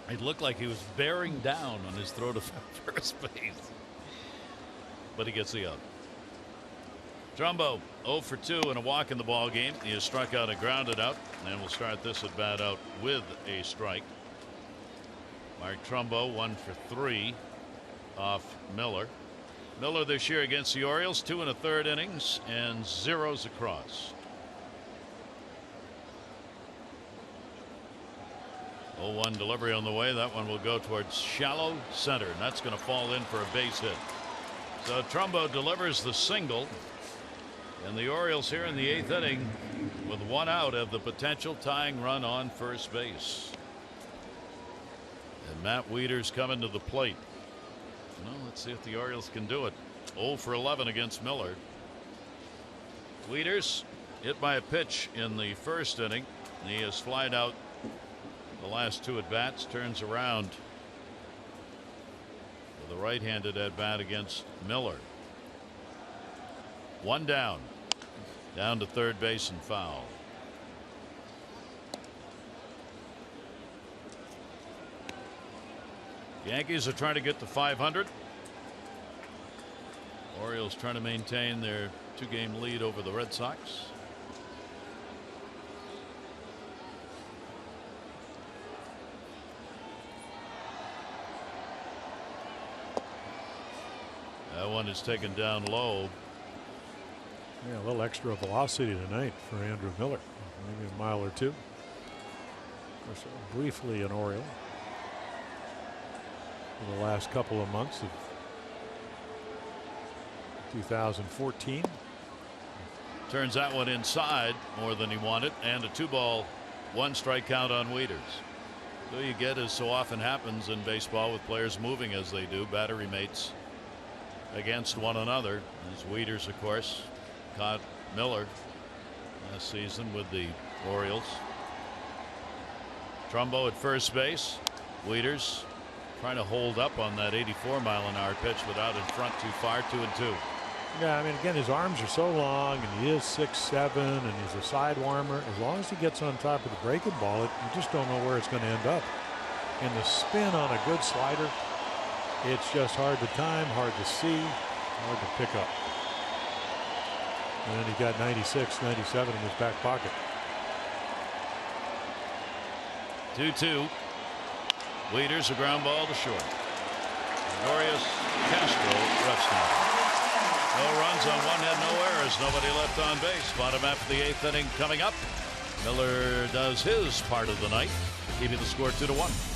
It looked like he was bearing down on his throw to first base, but he gets the out. Trumbo 0 for 2 and a walk in the ball game. He has struck out and grounded out, and we'll start this at bat out with a strike. Mark Trumbo 1 for 3 off Miller. Miller this year against the Orioles, 2 1/3 innings and zeros across. 0-1 delivery on the way. That one will go towards shallow center, and that's going to fall in for a base hit. So Trumbo delivers the single, and the Orioles here in the 8th inning with 1 out have the potential tying run on first base. And Matt Wieters coming to the plate. Well, let's see if the Orioles can do it. 0 for 11 against Miller. Wieters hit by a pitch in the first inning. He has flied out the last 2 at bats, turns around with a right-handed at bat against Miller. 1 down to third base and foul. Yankees are trying to get to 500. Orioles trying to maintain their 2-game lead over the Red Sox. That one is taken down low. Yeah, a little extra velocity tonight for Andrew Miller. Maybe a mile or 2. Of course, briefly an Oriole for the last couple of months of 2014. Turns that one inside more than he wanted, and a 2-ball, 1 strike count on Wieters. So you get, as so often happens in baseball with players moving as they do, battery mates against one another. As Wieters, of course, caught Miller last season with the Orioles. Trumbo at first base. Wieters trying to hold up on that 84-mile-an-hour pitch without in front too far. 2-2. Yeah, I mean, again, his arms are so long, and he is 6'7", and he's a side warmer. As long as he gets on top of the breaking ball, you just don't know where it's going to end up. And the spin on a good slider, it's just hard to time, hard to see, hard to pick up. And then he got 96, 97 in his back pocket. 2-2. Leaders a ground ball to short. Glorious Castro left side. No runs on one hit, no errors, nobody left on base. Bottom half of the 8th inning coming up. Miller does his part of the night, keeping the score 2-1.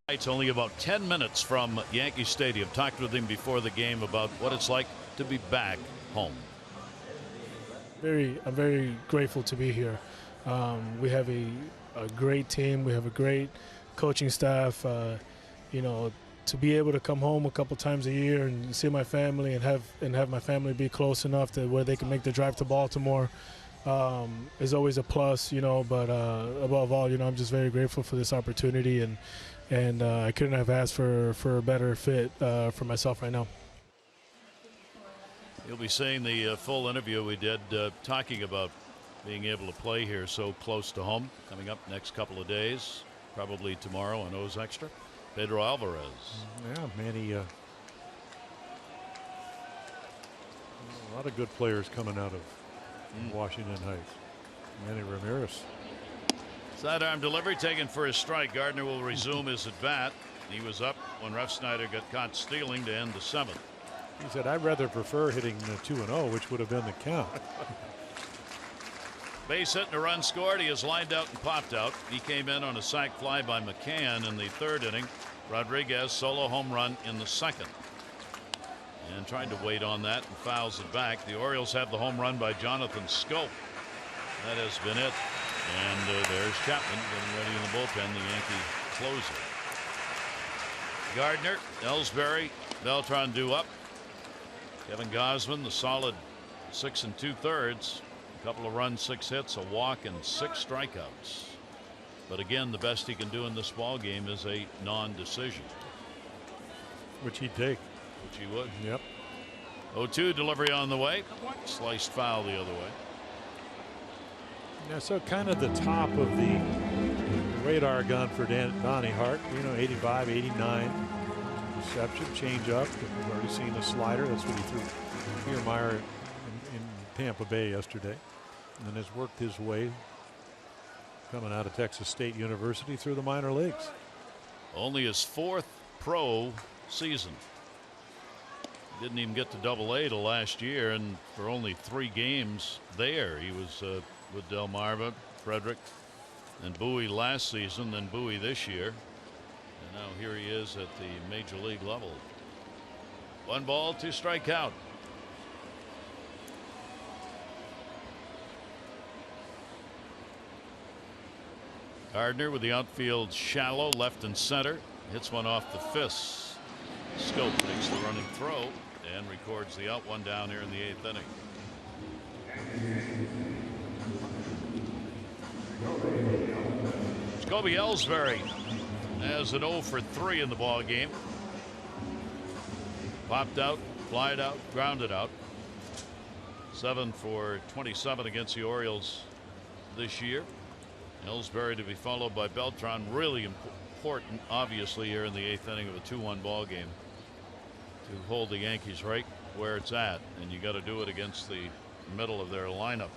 It's only about 10 minutes from Yankee Stadium. Talked with him before the game about what it's like to be back home. I'm very grateful to be here. We have a great team. We have a great coaching staff. You know, to be able to come home a couple times a year and see my family and have my family be close enough to where they can make the drive to Baltimore is always a plus. You know, but above all, you know, I'm just very grateful for this opportunity, and I couldn't have asked for a better fit for myself right now. You'll be seeing the full interview we did talking about being able to play here so close to home coming up next couple of days, probably tomorrow on O's Extra. Pedro Alvarez. Yeah, Manny. A lot of good players coming out of Washington Heights. Manny Ramirez. Sidearm delivery taken for a strike. Gardner will resume his at bat. He was up when Refsnyder got caught stealing to end the 7th. He said, I'd rather prefer hitting 2-0, which would have been the count. Base hit and a run scored. He is lined out and popped out. He came in on a sac fly by McCann in the 3rd inning. Rodriguez solo home run in the 2nd. And tried to wait on that and fouls it back. The Orioles have the home run by Jonathan Schoop. That has been it. And there's Chapman getting ready in the bullpen, the Yankee closer. Gardner, Ellsbury, Beltran due up. Kevin Gosman, the solid 6 2/3. A couple of runs, 6 hits, a walk, and 6 strikeouts. But again, the best he can do in this ball game is a non-decision. Which he'd take. Which he would. Yep. 0-2 delivery on the way. Sliced foul the other way. Yeah, so kind of the top of the radar gun for Donnie Hart. You know, 85, 89. Reception, change up. We've already seen the slider. That's what he threw Kiermaier in Tampa Bay yesterday. And has worked his way coming out of Texas State University through the minor leagues. Only his 4th pro season. Didn't even get to Double-A till last year, and for only 3 games there. He was with Delmarva, Frederick, and Bowie last season, then Bowie this year. And now here he is at the major league level. 1 ball, 2 strike count. Gardner with the outfield shallow left and center. Hits one off the fist. Schoop makes the running throw and records the out. One down here in the 8th inning. Jacoby Ellsbury has an 0 for 3 in the ball game. Popped out, flied out, grounded out. 7 for 27 against the Orioles this year. Ellsbury to be followed by Beltran. Really important, obviously, here in the 8th inning of a 2-1 ball game to hold the Yankees right where it's at, and you got to do it against the middle of their lineup.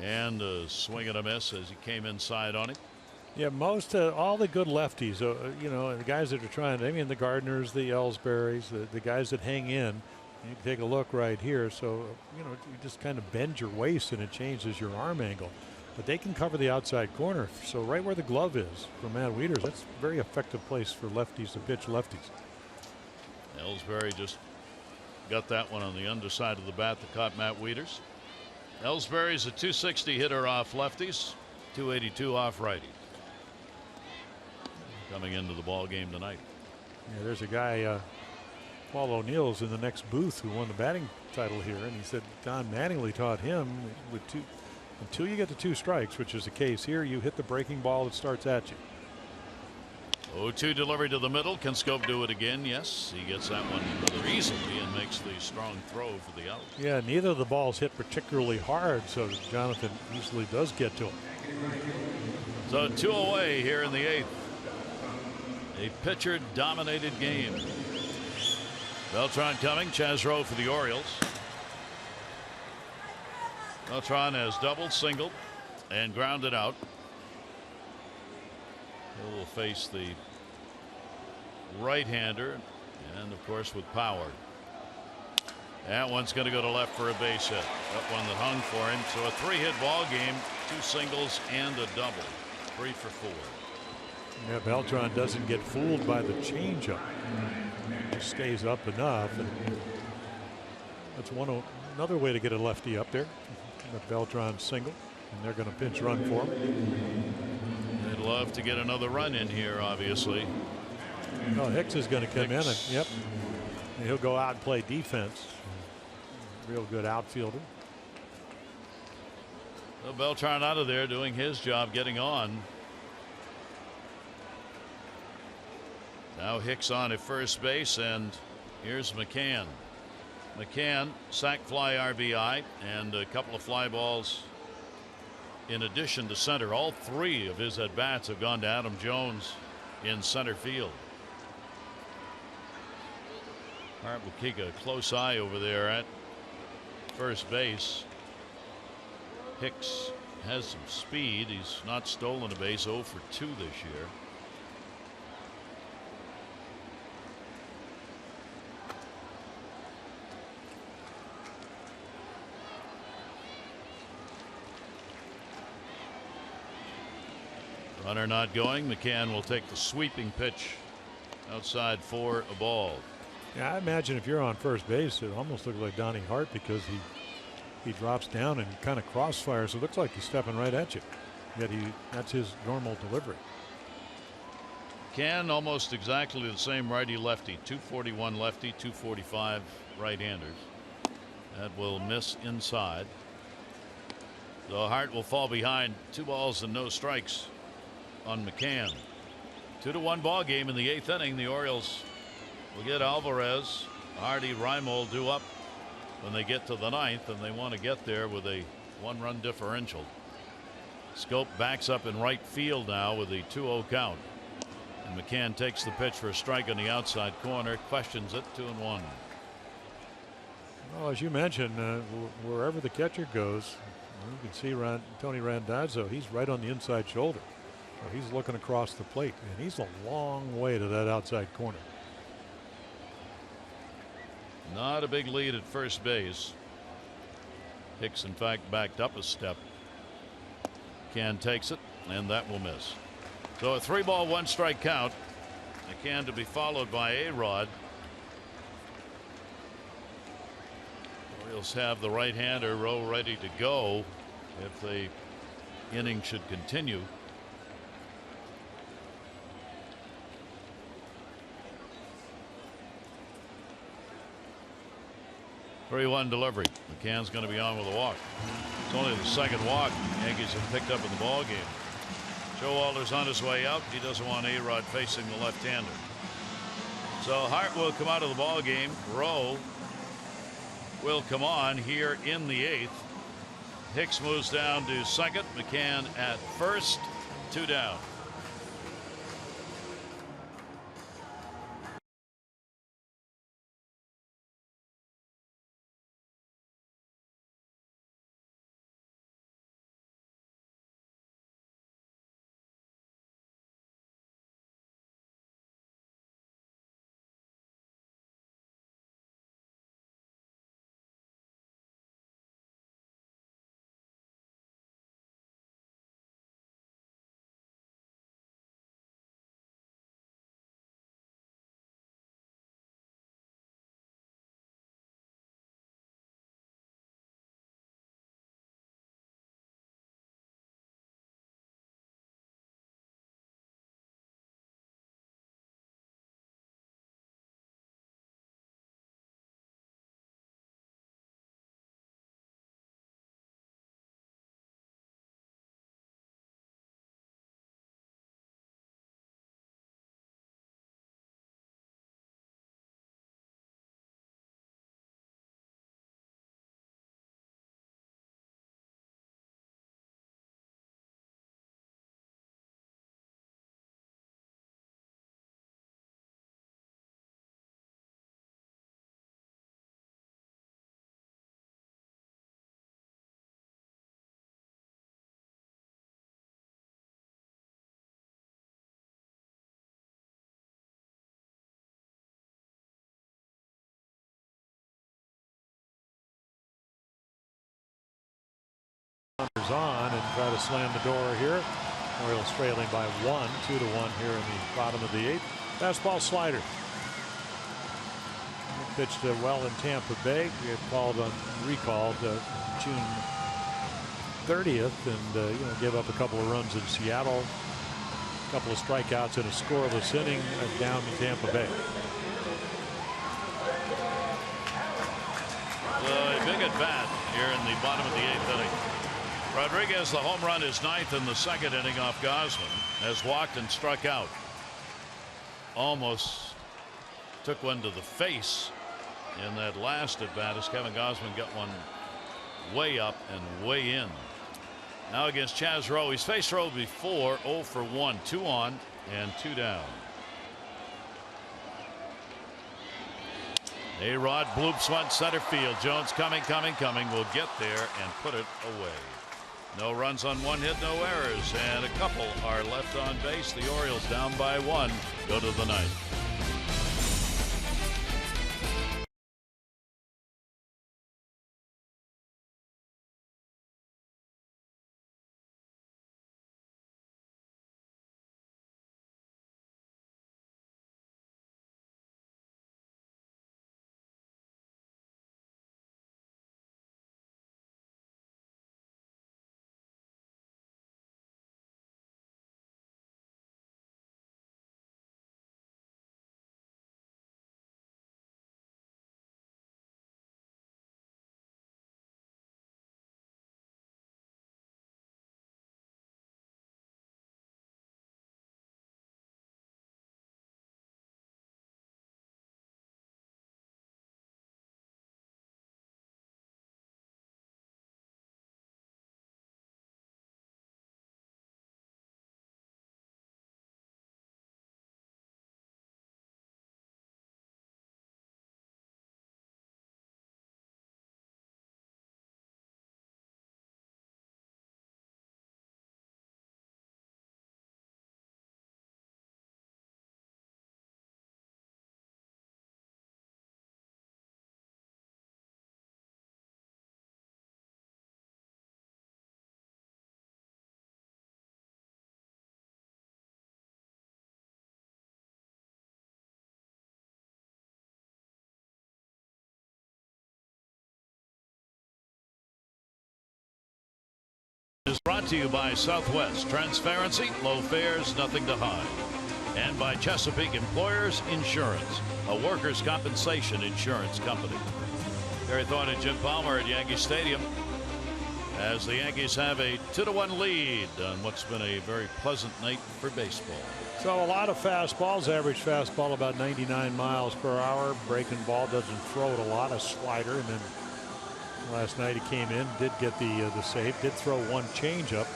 And a swing and a miss as he came inside on it. Yeah, most all the good lefties, you know, the guys that are trying, I mean, the Gardners, the Ellsburys, the guys that hang in. You can take a look right here. So, you know, you just kind of bend your waist and it changes your arm angle. But they can cover the outside corner. So right where the glove is for Matt Wieters, that's a very effective place for lefties to pitch lefties. Ellsbury just got that one on the underside of the bat that caught Matt Wieters. Ellsbury's a .260 hitter off lefties, .282 off righty. Coming into the ball game tonight. Yeah, there's a guy, Paul O'Neill's in the next booth who won the batting title here, and he said Don Mattingly taught him with until you get to 2 strikes, which is the case here, you hit the breaking ball that starts at you. 0-2 delivery to the middle. Can Schoop do it again? Yes, he gets that one rather easily and makes the strong throw for the out. Yeah, neither of the balls hit particularly hard, so Jonathan usually does get to him. So 2 away here in the 8th. A pitcher dominated game. Beltran coming. Chazro for the Orioles. Beltran has doubled, singled, and grounded out. He will face the right-hander, and of course with power. That one's going to go to left for a base hit. That one that hung for him. So a 3-hit ball game, 2 singles and a double. 3 for 4. Yeah, Beltran doesn't get fooled by the changeup. He stays up enough, and that's another way to get a lefty up there. But Beltran single, and they're going to pinch run for him. They'd love to get another run in here, obviously. No, Hicks is going to come in, and yep, and he'll go out and play defense. Real good outfielder. So Beltran out of there doing his job, getting on. Now Hicks on at first base, and here's McCann. McCann, sac fly RBI, and a couple of fly balls in addition to center. All 3 of his at bats have gone to Adam Jones in center field. Hart will keep a close eye over there at first base. Hicks has some speed. He's not stolen a base. 0 for 2 this year. Runner not going. McCann will take the sweeping pitch outside for a ball. Yeah, I imagine if you're on first base, it almost looks like Donnie Hart because he drops down and kind of crossfires. It looks like he's stepping right at you. Yet that's his normal delivery. McCann almost exactly the same righty lefty. 241 lefty, 245 right-handers. That will miss inside. So Hart will fall behind. 2 balls and no strikes on McCann. 2-1 ball game in the 8th inning. The Orioles will get Alvarez, Hardy, Reimold due up when they get to the 9th, and they want to get there with a 1-run differential. Schoop backs up in right field now with a 2-0 count, and McCann takes the pitch for a strike on the outside corner, questions it. 2-1. Well, as you mentioned, wherever the catcher goes, you can see Tony Randazzo. He's right on the inside shoulder. So he's looking across the plate, and he's a long way to that outside corner. Not a big lead at first base. Hicks, in fact, backed up a step. McCann takes it, and that will miss. So a 3-ball, 1-strike count. McCann to be followed by A-Rod. Orioles have the right-hander ready to go if the inning should continue. 3-1 delivery. McCann's going to be on with a walk. It's only the second walk Yankees have picked up in the ball game. Joe Walter's on his way out. He doesn't want A-Rod facing the left-hander. So Hart will come out of the ball game. Rowe will come on here in the 8th. Hicks moves down to second. McCann at first. 2 down. On and try to slam the door here. Orioles trailing by 1, 2-1 here in the bottom of the 8th. Fastball slider. Pitched well in Tampa Bay. He had recalled June 30th, and gave up a couple of runs in Seattle, a couple of strikeouts in a scoreless inning down in Tampa Bay. A big at bat here in the bottom of the 8th inning. Rodriguez, the home run, is 9th in the second inning off Gosman, has walked and struck out. Almost took one to the face in that last at bat as Kevin Gosman got one way up and way in. Now against Chaz Rowe. He's faced Rowe before. 0 for 1, 2 on and 2 down. A-Rod bloops one center field. Jones coming. Will get there and put it away. No runs on 1 hit, no errors, and a couple are left on base. The Orioles down by 1 go to the 9th. Is brought to you by Southwest. Transparency, low fares, nothing to hide. And by Chesapeake Employers Insurance, a workers' compensation insurance company. Terry Thorne and Jim Palmer at Yankee Stadium as the Yankees have a 2-1 lead on what's been a very pleasant night for baseball. So a lot of fastballs. Average fastball about 99 miles per hour. Breaking ball, doesn't throw it a lot. A slider, and then last night he came in, did get the save, did throw one changeup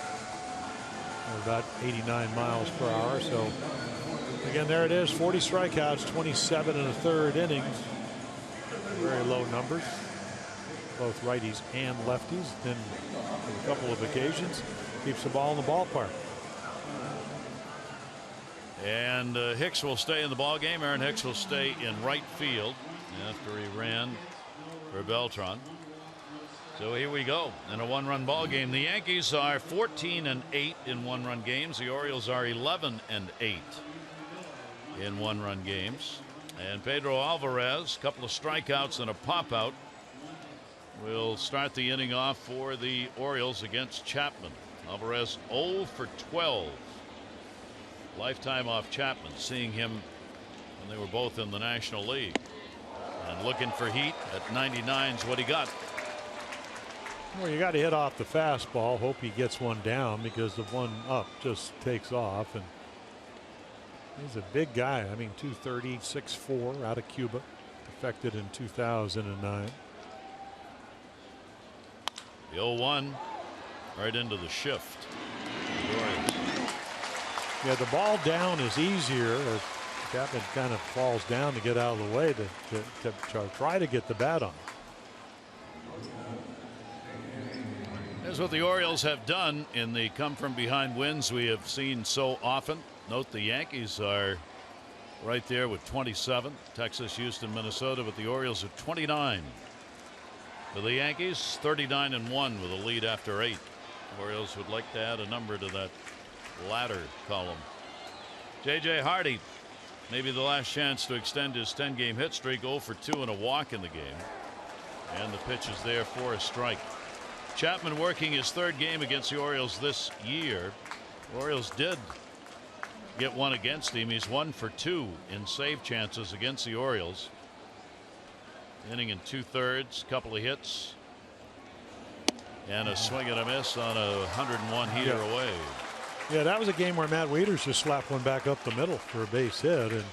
about 89 miles per hour. So again, there it is, 40 strikeouts, 27 and a third innings. Very low numbers, both righties and lefties. Then on a couple of occasions keeps the ball in the ballpark. And Hicks will stay in the ball game. Aaron Hicks will stay in right field after he ran for Beltran. So here we go in a one-run ball game. The Yankees are 14-8 in one-run games. The Orioles are 11-8 in one-run games. And Pedro Alvarez, a couple of strikeouts and a pop-out, will start the inning off for the Orioles against Chapman. Alvarez 0 for 12. Lifetime off Chapman, seeing him when they were both in the National League. And looking for heat at 99 is what he got. Well, you got to hit off the fastball, hope he gets one down, because the one up just takes off. And he's a big guy. I mean, 230, 6'4", out of Cuba, defected in 2009. The 0-1 right into the shift. The Orioles. Yeah, the ball down is easier as Chapman kind of falls down to get out of the way to try to get the bat on. Here's what the Orioles have done in the come from behind wins we have seen so often. Note the Yankees are right there with 27. Texas, Houston, Minnesota, but the Orioles are 29. For the Yankees, 39-1 with a lead after 8. Orioles would like to add a number to that latter column. J.J. Hardy, maybe the last chance to extend his 10-game hit streak. 0 for 2 and a walk in the game. And the pitch is there for a strike. Chapman working his third game against the Orioles this year. The Orioles did get one against him. He's 1 for 2 in save chances against the Orioles. Inning in 2/3, couple of hits, and a swing and a miss on a 101 heater away. Yeah, that was a game where Matt Wieters just slapped one back up the middle for a base hit.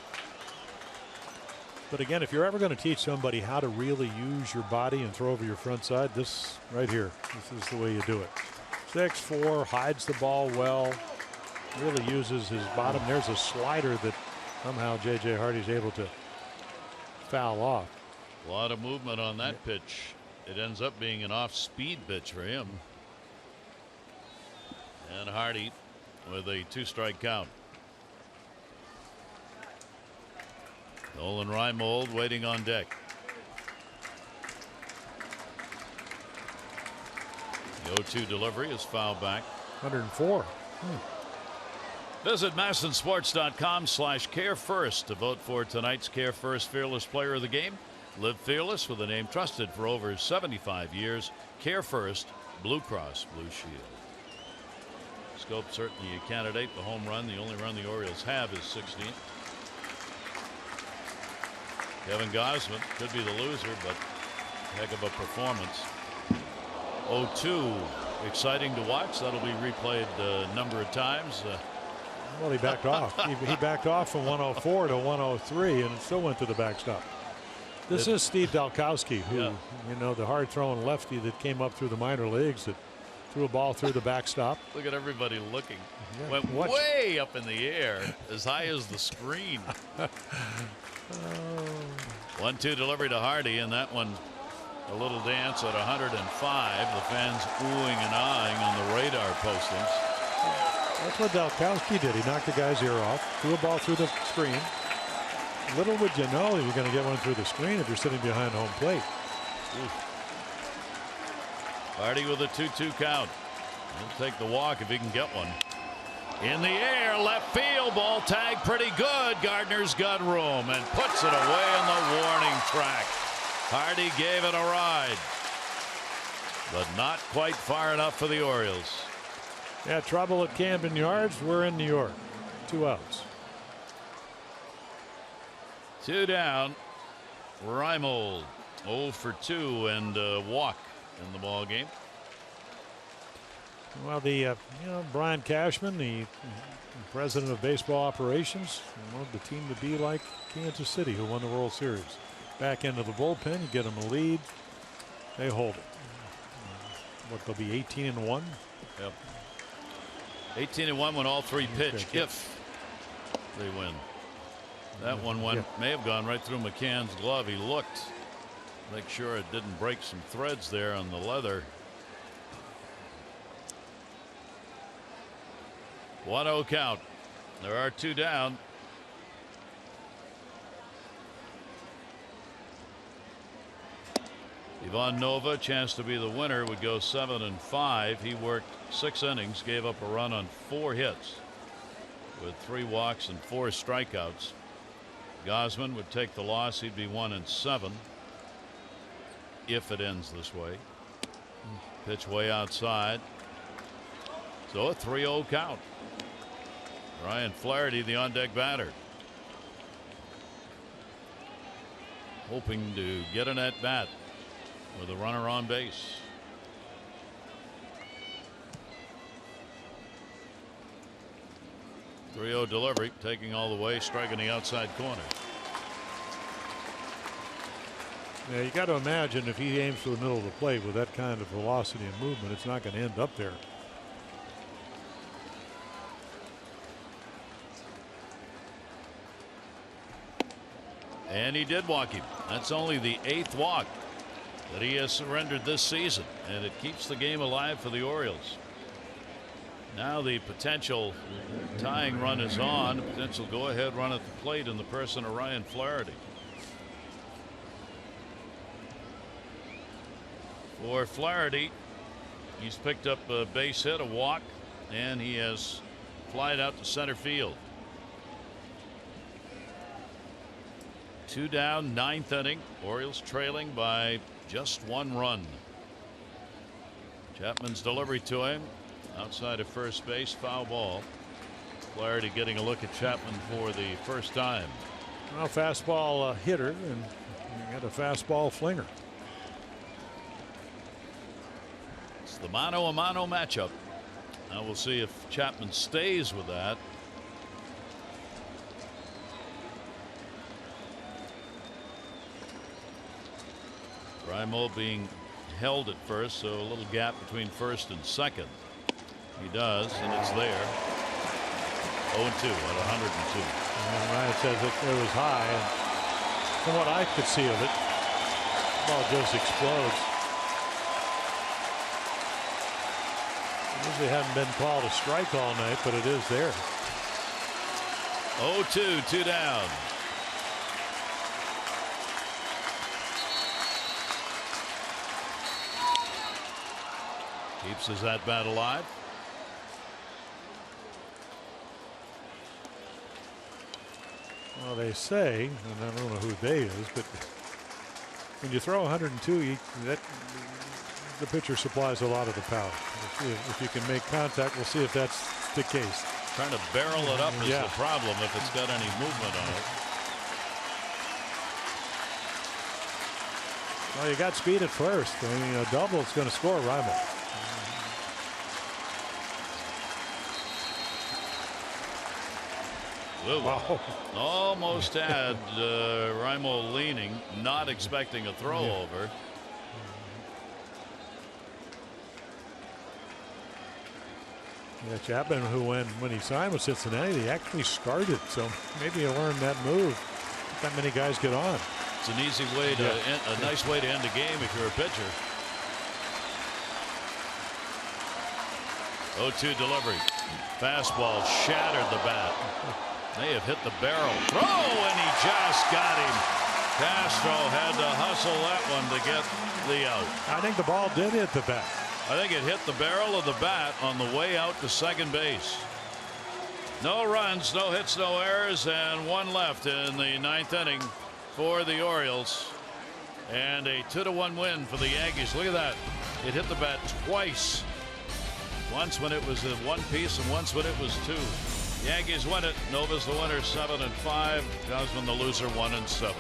But again, if you're ever going to teach somebody how to really use your body and throw over your front side, this right here, this is the way you do it. 6'4", hides the ball well, really uses his bottom. There's a slider that somehow J.J. Hardy's able to foul off. A lot of movement on that pitch. It ends up being an off-speed pitch for him. And Hardy with a 2-strike count. Nolan Reimold waiting on deck. The 0-2 delivery is fouled back. 104. Visit MASSonSports.com/Care First to vote for tonight's Care First Fearless Player of the Game. Live fearless with a name trusted for over 75 years. Care First, Blue Cross Blue Shield. Schoop certainly a candidate. The home run, the only run the Orioles have, is 16th. Kevin Gosman could be the loser, but heck of a performance. 0-2, exciting to watch. That'll be replayed a number of times. Well, he backed off. He backed off from 104 to 103 and still went to the backstop. This is Steve Dalkowski, who, you know, the hard-throwing lefty that came up through the minor leagues that threw a ball through the backstop. Look at everybody looking. Yeah, went way up in the air, as high as the screen. 1-2 delivery to Hardy, and that one a little dance at 105. The fans oohing and ahhing on the radar postings. That's what Dalkowski did. He knocked the guy's ear off, threw a ball through the screen. Little would you know you're going to get one through the screen if you're sitting behind home plate. Hardy with a 2-2 count. He'll take the walk if he can get one. In the air, left field, ball tag pretty good. Gardner's got room and puts it away on the warning track. Hardy gave it a ride, but not quite far enough for the Orioles. Yeah, trouble at Camden Yards. We're in New York. 2 outs. 2 down. Reimold. 0 for 2 and walk in the ball game. Well, the Brian Cashman, the president of baseball operations, wanted the team to be like Kansas City, who won the World Series. Back into the bullpen, you get them a lead, they hold it. What, they'll be 18-1? Yep. 18-1 when all three pitch, if they win. That one may have gone right through McCann's glove. He looked, make sure it didn't break some threads there on the leather. 1-0 count. There are 2 down. Ivan Nova, chance to be the winner, would go 7-5. He worked 6 innings, gave up a run on 4 hits with 3 walks and 4 strikeouts. Gosman would take the loss. He'd be 1-7 if it ends this way. Pitch way outside. So a 3-0 count. Ryan Flaherty, the on-deck batter, hoping to get an at-bat with a runner on base. .30 delivery, taking all the way, striking the outside corner. Yeah, you got to imagine if he aims for the middle of the plate with that kind of velocity and movement, it's not going to end up there. And he did walk him. That's only the 8th walk that he has surrendered this season, and it keeps the game alive for the Orioles. Now the potential tying run is on. The potential go-ahead run at the plate in the person of Ryan Flaherty. For Flaherty, he's picked up a base hit, a walk, and he has flied out to center field. 2 down, 9th inning. Orioles trailing by just 1 run. Chapman's delivery to him outside of first base, foul ball. Flaherty getting a look at Chapman for the first time. Well, fastball hitter, and you got a fastball flinger. It's the mano-a-mano matchup. Now we'll see if Chapman stays with that. Raimo being held at first, so a little gap between first and second. He does, and it's there. 0-2 at 102. And Ryan says it was high, and from what I could see of it, the ball just explodes. It usually hadn't been called a strike all night, but it is there. 0-2, 2 down. Keeps his at-bat alive. Well, they say, and I don't know who they is, but when you throw 102, the pitcher supplies a lot of the power. If you can make contact, we'll see if that's the case. Trying to barrel it up is the problem if it's got any movement on it. Well, you got speed at first. I mean, a double is going to score Raimo. Wow. Almost had Raimo leaning, not expecting a throw over. Yeah, Chapman, who when he signed with Cincinnati, he actually started, so maybe he learned that move. Not that many guys get on. It's an easy way to a nice way to end a game if you're a pitcher. 0-2 delivery. Fastball shattered the bat. They have hit the barrel. Throw, and he just got him. Castro had to hustle that one to get the out. I think the ball did hit the bat. I think it hit the barrel of the bat on the way out to second base. No runs, no hits, no errors, and 1 left in the 9th inning for the Orioles. And a 2-1 win for the Yankees. Look at that. It hit the bat twice. Once when it was in 1 piece and once when it was 2. Yankees win it. Nova's the winner, 7-5. Gosman the loser, 1-7.